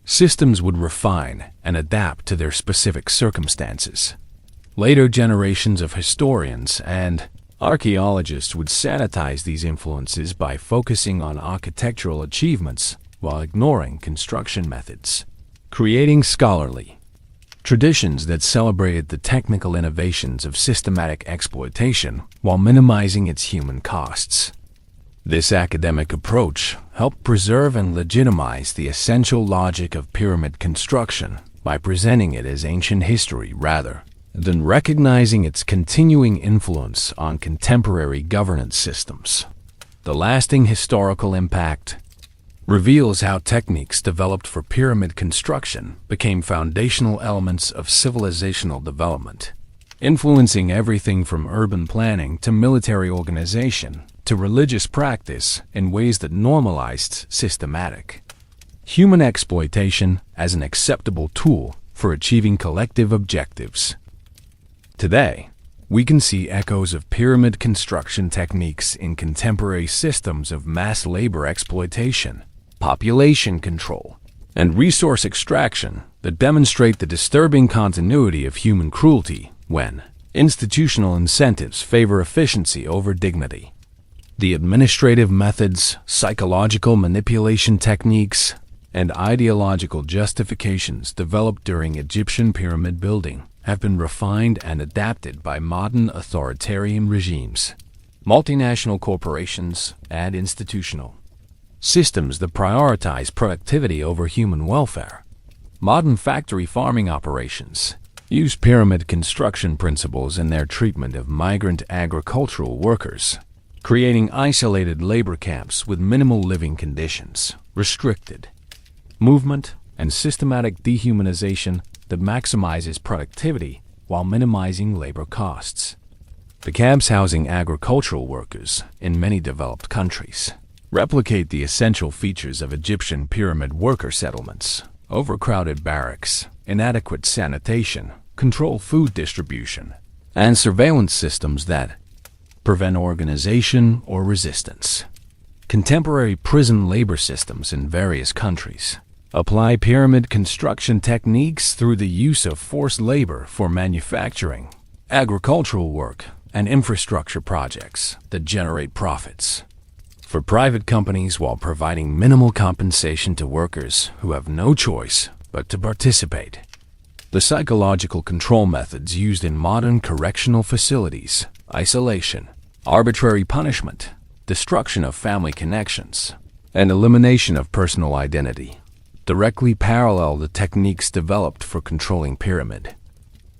systems would refine and adapt to their specific circumstances. Later generations of historians and archaeologists would sanitize these influences by focusing on architectural achievements while ignoring construction methods, creating scholarly traditions that celebrated the technical innovations of systematic exploitation while minimizing its human costs. This academic approach helped preserve and legitimize the essential logic of pyramid construction by presenting it as ancient history rather than recognizing its continuing influence on contemporary governance systems. The lasting historical impact reveals how techniques developed for pyramid construction became foundational elements of civilizational development, influencing everything from urban planning to military organization to religious practice in ways that normalized systematic human exploitation as an acceptable tool for achieving collective objectives. Today, we can see echoes of pyramid construction techniques in contemporary systems of mass labor exploitation, population control, and resource extraction that demonstrate the disturbing continuity of human cruelty when institutional incentives favor efficiency over dignity. The administrative methods, psychological manipulation techniques, and ideological justifications developed during Egyptian pyramid building have been refined and adapted by modern authoritarian regimes, multinational corporations, and institutional systems that prioritize productivity over human welfare. Modern factory farming operations use pyramid construction principles in their treatment of migrant agricultural workers, creating isolated labor camps with minimal living conditions, restricted movement, and systematic dehumanization that maximizes productivity while minimizing labor costs. The camps housing agricultural workers in many developed countries replicate the essential features of Egyptian pyramid worker settlements: overcrowded barracks, inadequate sanitation, controlled food distribution, and surveillance systems that prevent organization or resistance. Contemporary prison labor systems in various countries apply pyramid construction techniques through the use of forced labor for manufacturing, agricultural work, and infrastructure projects that generate profits for private companies while providing minimal compensation to workers who have no choice but to participate. The psychological control methods used in modern correctional facilities, isolation, arbitrary punishment, destruction of family connections, and elimination of personal identity, directly parallel the techniques developed for controlling pyramid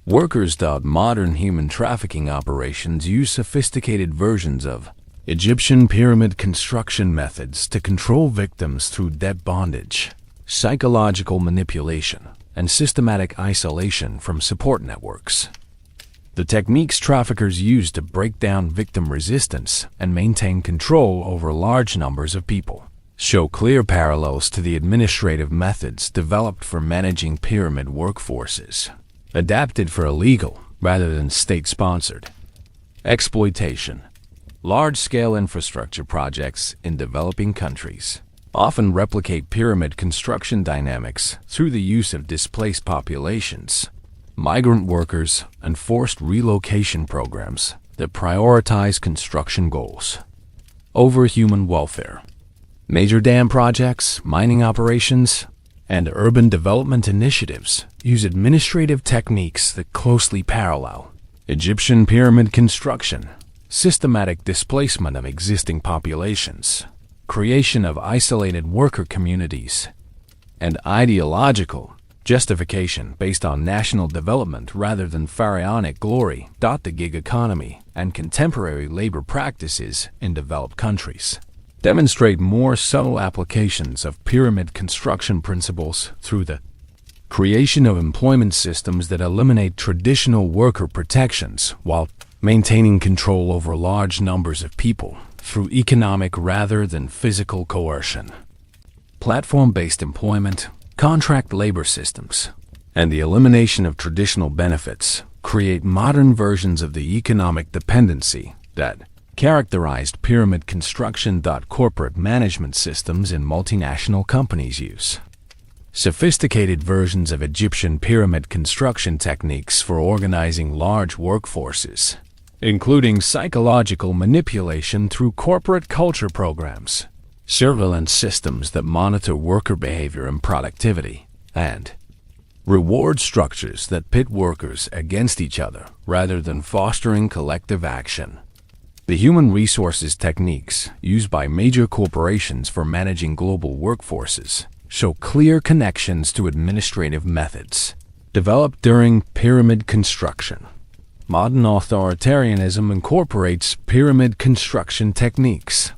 workers. Modern human trafficking operations use sophisticated versions of Egyptian pyramid construction methods to control victims through debt bondage, psychological manipulation, and systematic isolation from support networks. The techniques traffickers use to break down victim resistance and maintain control over large numbers of people show clear parallels to the administrative methods developed for managing pyramid workforces, adapted for illegal rather than state-sponsored exploitation. Large-scale infrastructure projects in developing countries often replicate pyramid construction dynamics through the use of displaced populations, migrant workers, and forced relocation programs that prioritize construction goals over human welfare. Major dam projects, mining operations, and urban development initiatives use administrative techniques that closely parallel Egyptian pyramid construction: systematic displacement of existing populations, creation of isolated worker communities, and ideological justification based on national development rather than pharaonic glory. The gig economy and contemporary labor practices in developed countries demonstrate more subtle applications of pyramid construction principles through the creation of employment systems that eliminate traditional worker protections while maintaining control over large numbers of people through economic rather than physical coercion. Platform-based employment, contract labor systems, and the elimination of traditional benefits create modern versions of the economic dependency that characterized pyramid construction. Corporate management systems in multinational companies use sophisticated versions of Egyptian pyramid construction techniques for organizing large workforces, including psychological manipulation through corporate culture programs, surveillance systems that monitor worker behavior and productivity, and reward structures that pit workers against each other rather than fostering collective action. The human resources techniques used by major corporations for managing global workforces show clear connections to administrative methods developed during pyramid construction. Modern authoritarianism incorporates pyramid construction techniques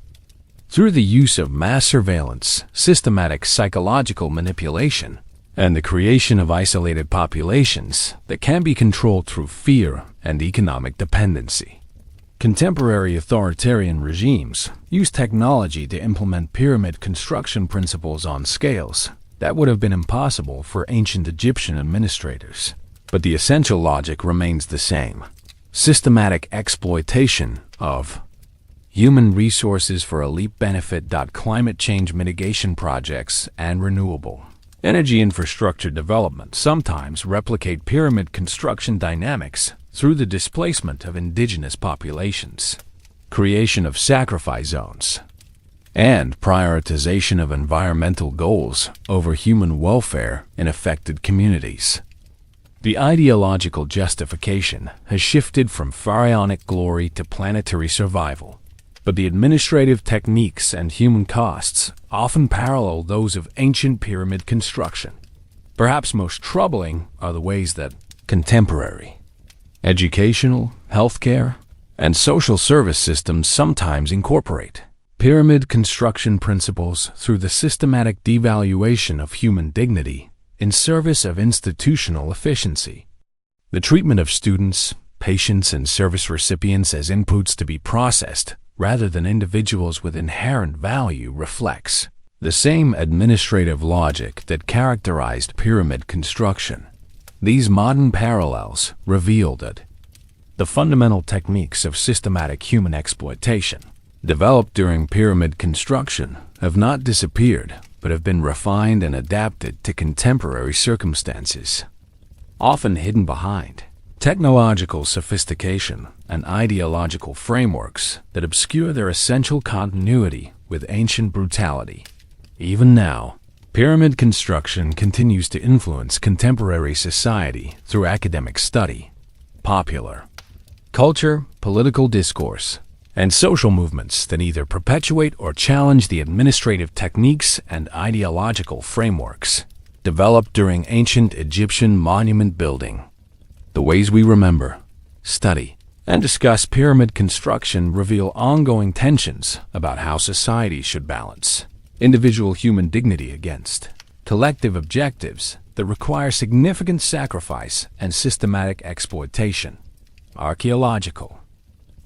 through the use of mass surveillance, systematic psychological manipulation, and the creation of isolated populations that can be controlled through fear and economic dependency. Contemporary authoritarian regimes use technology to implement pyramid construction principles on scales that would have been impossible for ancient Egyptian administrators. But the essential logic remains the same: systematic exploitation of human resources for elite benefit. Climate change mitigation projects and renewable energy infrastructure development sometimes replicate pyramid construction dynamics through the displacement of indigenous populations, creation of sacrifice zones, and prioritization of environmental goals over human welfare in affected communities. The ideological justification has shifted from pharaonic glory to planetary survival, but the administrative techniques and human costs often parallel those of ancient pyramid construction. Perhaps most troubling are the ways that contemporary educational, healthcare, and social service systems sometimes incorporate pyramid construction principles through the systematic devaluation of human dignity in service of institutional efficiency. The treatment of students, patients, and service recipients as inputs to be processed rather than individuals with inherent value reflects the same administrative logic that characterized pyramid construction. These modern parallels reveal that the fundamental techniques of systematic human exploitation developed during pyramid construction have not disappeared, but have been refined and adapted to contemporary circumstances, often hidden behind technological sophistication and ideological frameworks that obscure their essential continuity with ancient brutality. Even now, pyramid construction continues to influence contemporary society through academic study, popular culture, political discourse, and social movements that either perpetuate or challenge the administrative techniques and ideological frameworks developed during ancient Egyptian monument building. The ways we remember, study, and discuss pyramid construction reveal ongoing tensions about how society should balance individual human dignity against collective objectives that require significant sacrifice and systematic exploitation. Archaeological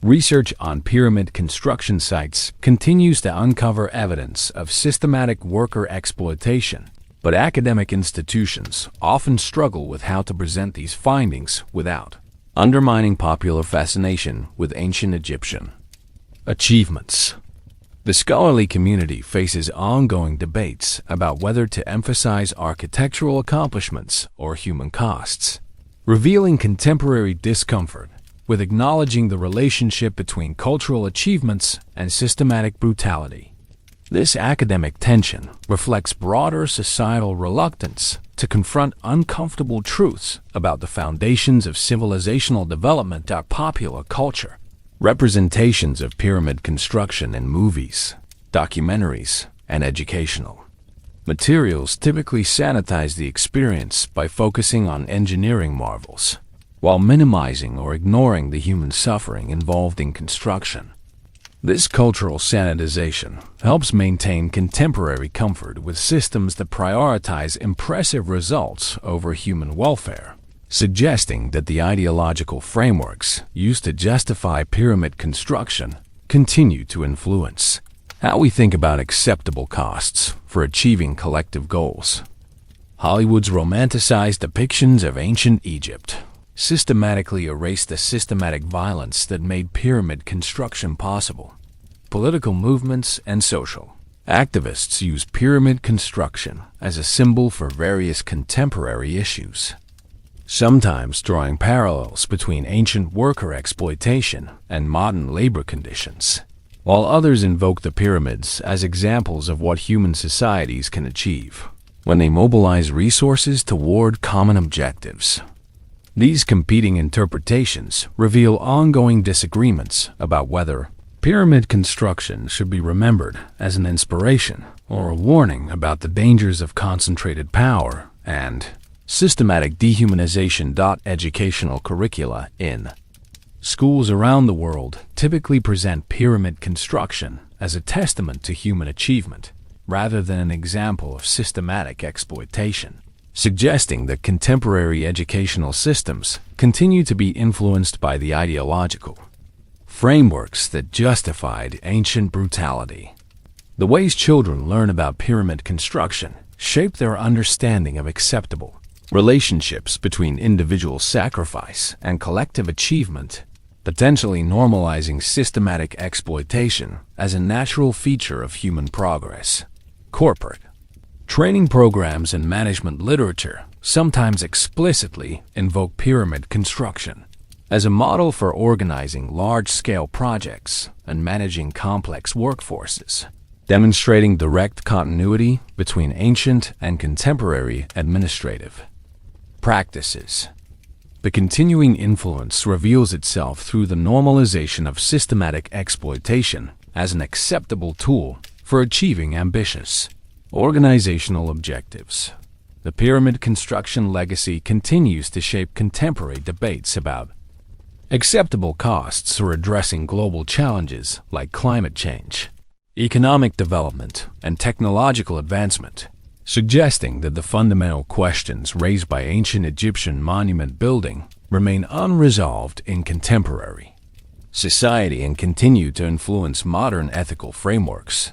research on pyramid construction sites continues to uncover evidence of systematic worker exploitation, but academic institutions often struggle with how to present these findings without undermining popular fascination with ancient Egyptian achievements. The scholarly community faces ongoing debates about whether to emphasize architectural accomplishments or human costs, revealing contemporary discomfort with acknowledging the relationship between cultural achievements and systematic brutality. This academic tension reflects broader societal reluctance to confront uncomfortable truths about the foundations of civilizational development. Our popular culture representations of pyramid construction in movies, documentaries, and educational materials typically sanitize the experience by focusing on engineering marvels, while minimizing or ignoring the human suffering involved in construction. This cultural sanitization helps maintain contemporary comfort with systems that prioritize impressive results over human welfare, suggesting that the ideological frameworks used to justify pyramid construction continue to influence how we think about acceptable costs for achieving collective goals. Hollywood's romanticized depictions of ancient Egypt systematically erase the systematic violence that made pyramid construction possible. Political movements and social activists use pyramid construction as a symbol for various contemporary issues, sometimes drawing parallels between ancient worker exploitation and modern labor conditions, while others invoke the pyramids as examples of what human societies can achieve when they mobilize resources toward common objectives. These competing interpretations reveal ongoing disagreements about whether pyramid construction should be remembered as an inspiration or a warning about the dangers of concentrated power and systematic dehumanization. Educational curricula in schools around the world typically present pyramid construction as a testament to human achievement rather than an example of systematic exploitation, suggesting that contemporary educational systems continue to be influenced by the ideological frameworks that justified ancient brutality. The ways children learn about pyramid construction shape their understanding of acceptable relationships between individual sacrifice and collective achievement, potentially normalizing systematic exploitation as a natural feature of human progress. Corporate training programs and management literature sometimes explicitly invoke pyramid construction as a model for organizing large-scale projects and managing complex workforces, demonstrating direct continuity between ancient and contemporary administrative practices. The continuing influence reveals itself through the normalization of systematic exploitation as an acceptable tool for achieving ambitious organizational objectives. The pyramid construction legacy continues to shape contemporary debates about acceptable costs for addressing global challenges like climate change, economic development, and technological advancement, suggesting that the fundamental questions raised by ancient Egyptian monument building remain unresolved in contemporary society and continue to influence modern ethical frameworks.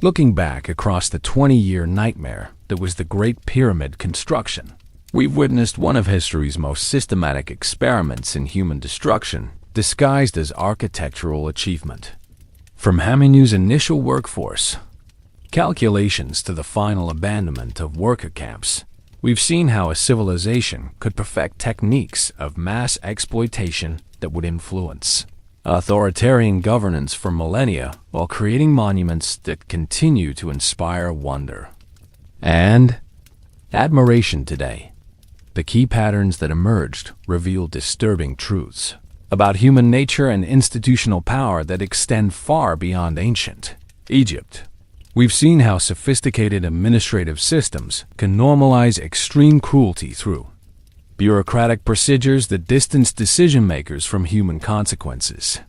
Looking back across the 20-year nightmare that was the Great Pyramid construction, we've witnessed one of history's most systematic experiments in human destruction, disguised as architectural achievement. From Hamenu's initial workforce calculations to the final abandonment of worker camps, we've seen how a civilization could perfect techniques of mass exploitation that would influence authoritarian governance for millennia while creating monuments that continue to inspire wonder and admiration today. The key patterns that emerged reveal disturbing truths about human nature and institutional power that extend far beyond ancient Egypt. We've seen how sophisticated administrative systems can normalize extreme cruelty through bureaucratic procedures that distance decision-makers from human consequences.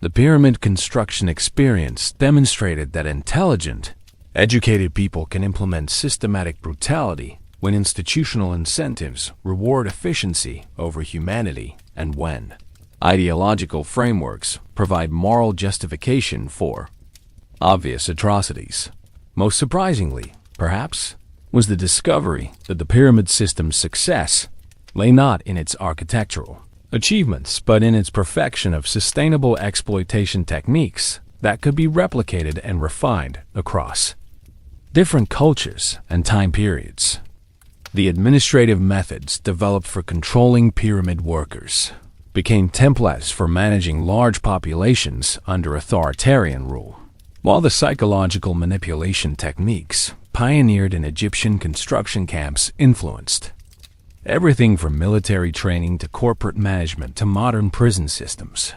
The pyramid construction experience demonstrated that intelligent, educated people can implement systematic brutality when institutional incentives reward efficiency over humanity and when ideological frameworks provide moral justification for obvious atrocities. Most surprisingly, perhaps, was the discovery that the pyramid system's success lay not in its architectural achievements, but in its perfection of sustainable exploitation techniques that could be replicated and refined across different cultures and time periods. The administrative methods developed for controlling pyramid workers became templates for managing large populations under authoritarian rule, while the psychological manipulation techniques pioneered in Egyptian construction camps influenced everything from military training to corporate management to modern prison systems.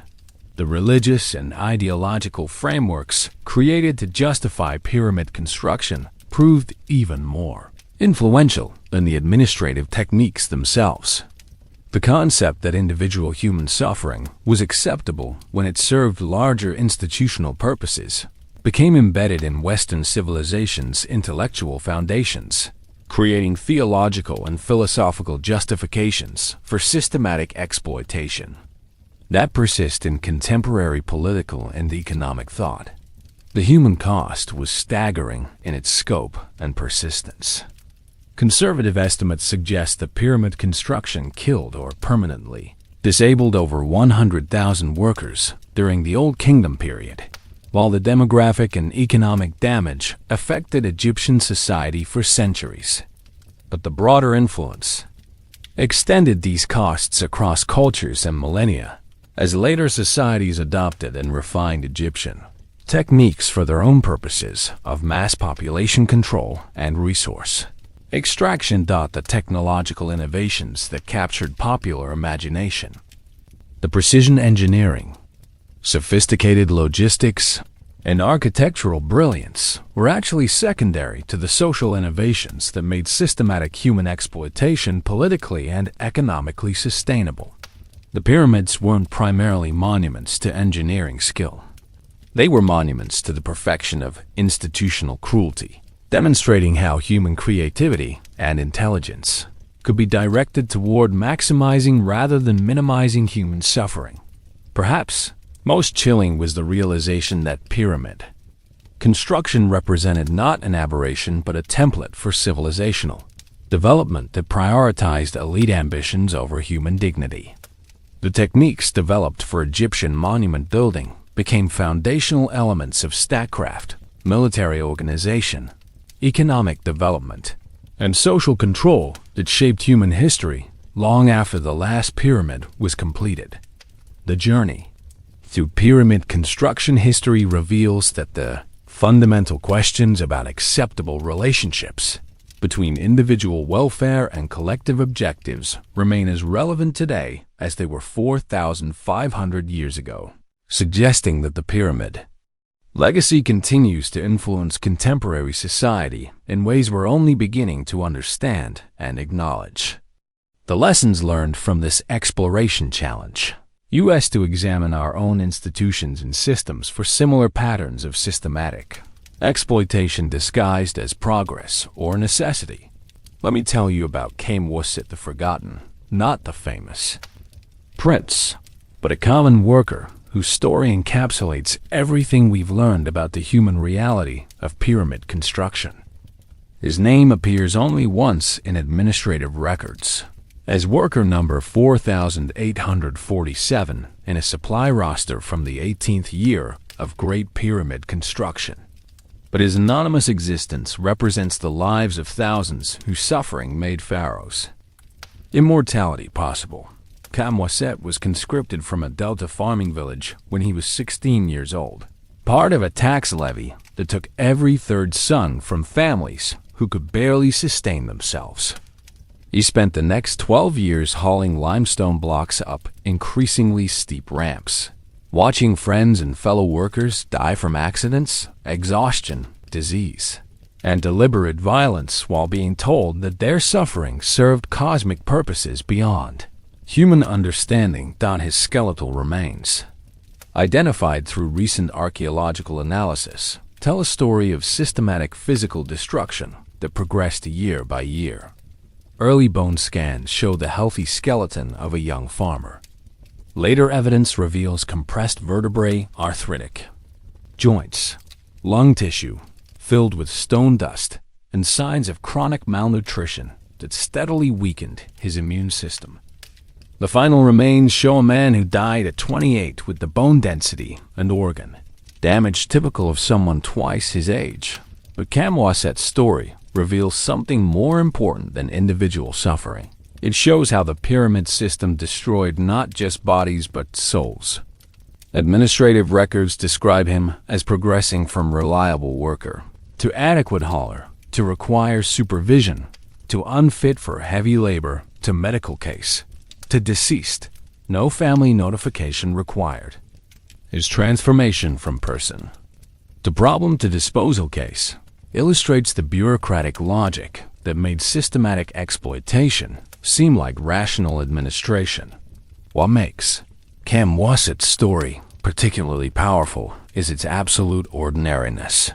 The religious and ideological frameworks created to justify pyramid construction proved even more influential than the administrative techniques themselves. The concept that individual human suffering was acceptable when it served larger institutional purposes became embedded in Western civilization's intellectual foundations, creating theological and philosophical justifications for systematic exploitation that persist in contemporary political and economic thought. The human cost was staggering in its scope and persistence. Conservative estimates suggest that pyramid construction killed or permanently disabled over 100,000 workers during the Old Kingdom period, while the demographic and economic damage affected Egyptian society for centuries. But the broader influence extended these costs across cultures and millennia, as later societies adopted and refined Egyptian techniques for their own purposes of mass population control and resource extraction. The technological innovations that captured popular imagination, the precision engineering, sophisticated logistics, and architectural brilliance were actually secondary to the social innovations that made systematic human exploitation politically and economically sustainable. The pyramids weren't primarily monuments to engineering skill. They were monuments to the perfection of institutional cruelty, demonstrating how human creativity and intelligence could be directed toward maximizing rather than minimizing human suffering. Perhaps Most chilling was the realization that pyramid construction represented not an aberration but a template for civilizational development that prioritized elite ambitions over human dignity. The techniques developed for Egyptian monument building became foundational elements of statecraft, military organization, economic development, and social control that shaped human history long after the last pyramid was completed. The journey through pyramid construction history reveals that the fundamental questions about acceptable relationships between individual welfare and collective objectives remain as relevant today as they were 4,500 years ago, suggesting that the pyramid legacy continues to influence contemporary society in ways we're only beginning to understand and acknowledge. The lessons learned from this exploration challenge us to examine our own institutions and systems for similar patterns of systematic exploitation disguised as progress or necessity. Let me tell you about Kamwasit the Forgotten, not the famous prince, but a common worker whose story encapsulates everything we've learned about the human reality of pyramid construction. His name appears only once in administrative records, as worker number 4,847 in a supply roster from the 18th year of Great Pyramid construction. But his anonymous existence represents the lives of thousands whose suffering made pharaohs' immortality possible. Kamwaset was conscripted from a delta farming village when he was 16 years old, part of a tax levy that took every third son from families who could barely sustain themselves. He spent the next 12 years hauling limestone blocks up increasingly steep ramps, watching friends and fellow workers die from accidents, exhaustion, disease, and deliberate violence while being told that their suffering served cosmic purposes beyond human understanding. His skeletal remains, identified through recent archaeological analysis, tell a story of systematic physical destruction that progressed year by year. Early bone scans show the healthy skeleton of a young farmer. Later evidence reveals compressed vertebrae, arthritic joints, lung tissue filled with stone dust, and signs of chronic malnutrition that steadily weakened his immune system. The final remains show a man who died at 28 with the bone density and organ damage typical of someone twice his age. But Kamwaset's story reveals something more important than individual suffering. It shows how the pyramid system destroyed not just bodies but souls. Administrative records describe him as progressing from reliable worker to adequate hauler, to require supervision, to unfit for heavy labor, to medical case, to deceased, no family notification required. His transformation from person to problem to disposal case illustrates the bureaucratic logic that made systematic exploitation seem like rational administration. What makes Kamwaset's story particularly powerful is its absolute ordinariness.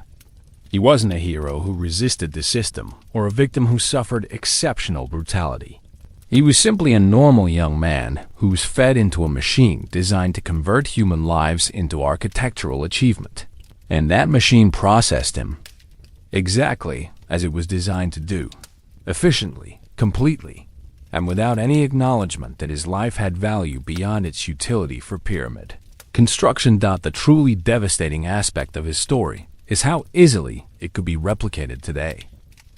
He wasn't a hero who resisted the system or a victim who suffered exceptional brutality. He was simply a normal young man who was fed into a machine designed to convert human lives into architectural achievement. And that machine processed him exactly as it was designed to do, efficiently, completely, and without any acknowledgement that his life had value beyond its utility for pyramid construction. The truly devastating aspect of his story is how easily it could be replicated today.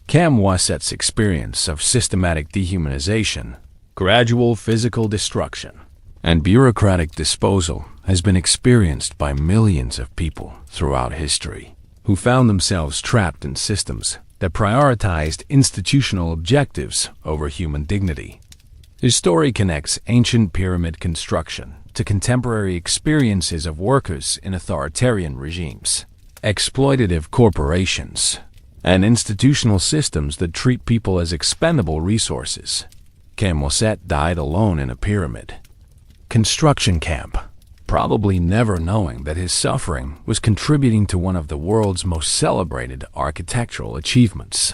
Kamwaset's experience of systematic dehumanization, gradual physical destruction, and bureaucratic disposal has been experienced by millions of people throughout history who found themselves trapped in systems that prioritized institutional objectives over human dignity. His story connects ancient pyramid construction to contemporary experiences of workers in authoritarian regimes, exploitative corporations, and institutional systems that treat people as expendable resources. Kamwaset died alone in a pyramid construction camp, probably never knowing that his suffering was contributing to one of the world's most celebrated architectural achievements.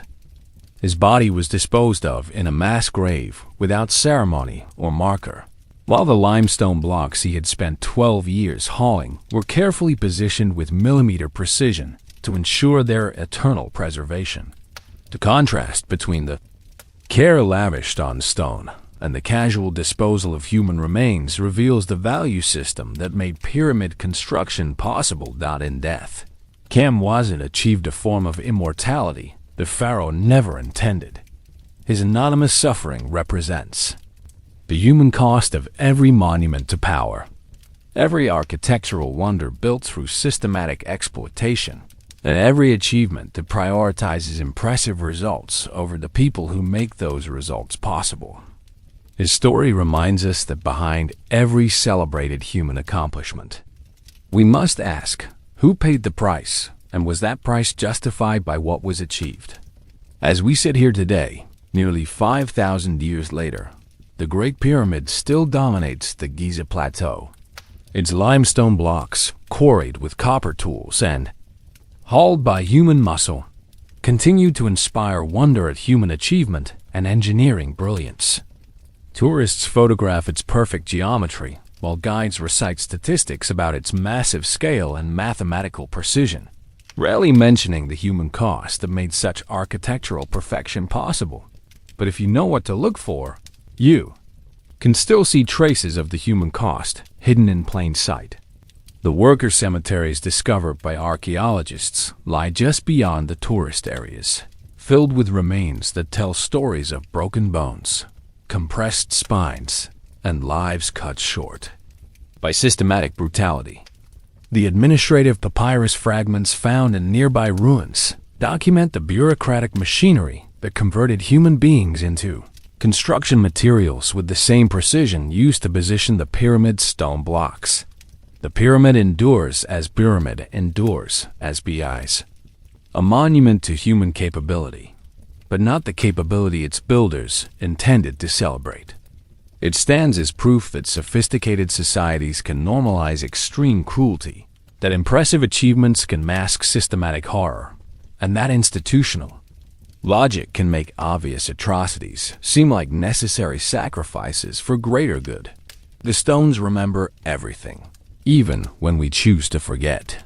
His body was disposed of in a mass grave without ceremony or marker, while the limestone blocks he had spent 12 years hauling were carefully positioned with millimeter precision to ensure their eternal preservation. The contrast between the care lavished on stone and the casual disposal of human remains reveals the value system that made pyramid construction possible. In death, Kamwazin achieved a form of immortality the pharaoh never intended. His anonymous suffering represents the human cost of every monument to power, every architectural wonder built through systematic exploitation, and every achievement that prioritizes impressive results over the people who make those results possible. His story reminds us that behind every celebrated human accomplishment, we must ask, who paid the price, and was that price justified by what was achieved? As we sit here today, nearly 5,000 years later, the Great Pyramid still dominates the Giza Plateau. Its limestone blocks, quarried with copper tools and hauled by human muscle, continue to inspire wonder at human achievement and engineering brilliance. Tourists photograph its perfect geometry, while guides recite statistics about its massive scale and mathematical precision, rarely mentioning the human cost that made such architectural perfection possible. But if you know what to look for, you can still see traces of the human cost hidden in plain sight. The worker cemeteries discovered by archaeologists lie just beyond the tourist areas, filled with remains that tell stories of broken bones, compressed spines, and lives cut short by systematic brutality. The administrative papyrus fragments found in nearby ruins document the bureaucratic machinery that converted human beings into construction materials with the same precision used to position the pyramid's stone blocks. The pyramid endures as pyramid endures as BIs, a monument to human capability, but not the capability its builders intended to celebrate. It stands as proof that sophisticated societies can normalize extreme cruelty, that impressive achievements can mask systematic horror, and that institutional logic can make obvious atrocities seem like necessary sacrifices for greater good. The stones remember everything, even when we choose to forget.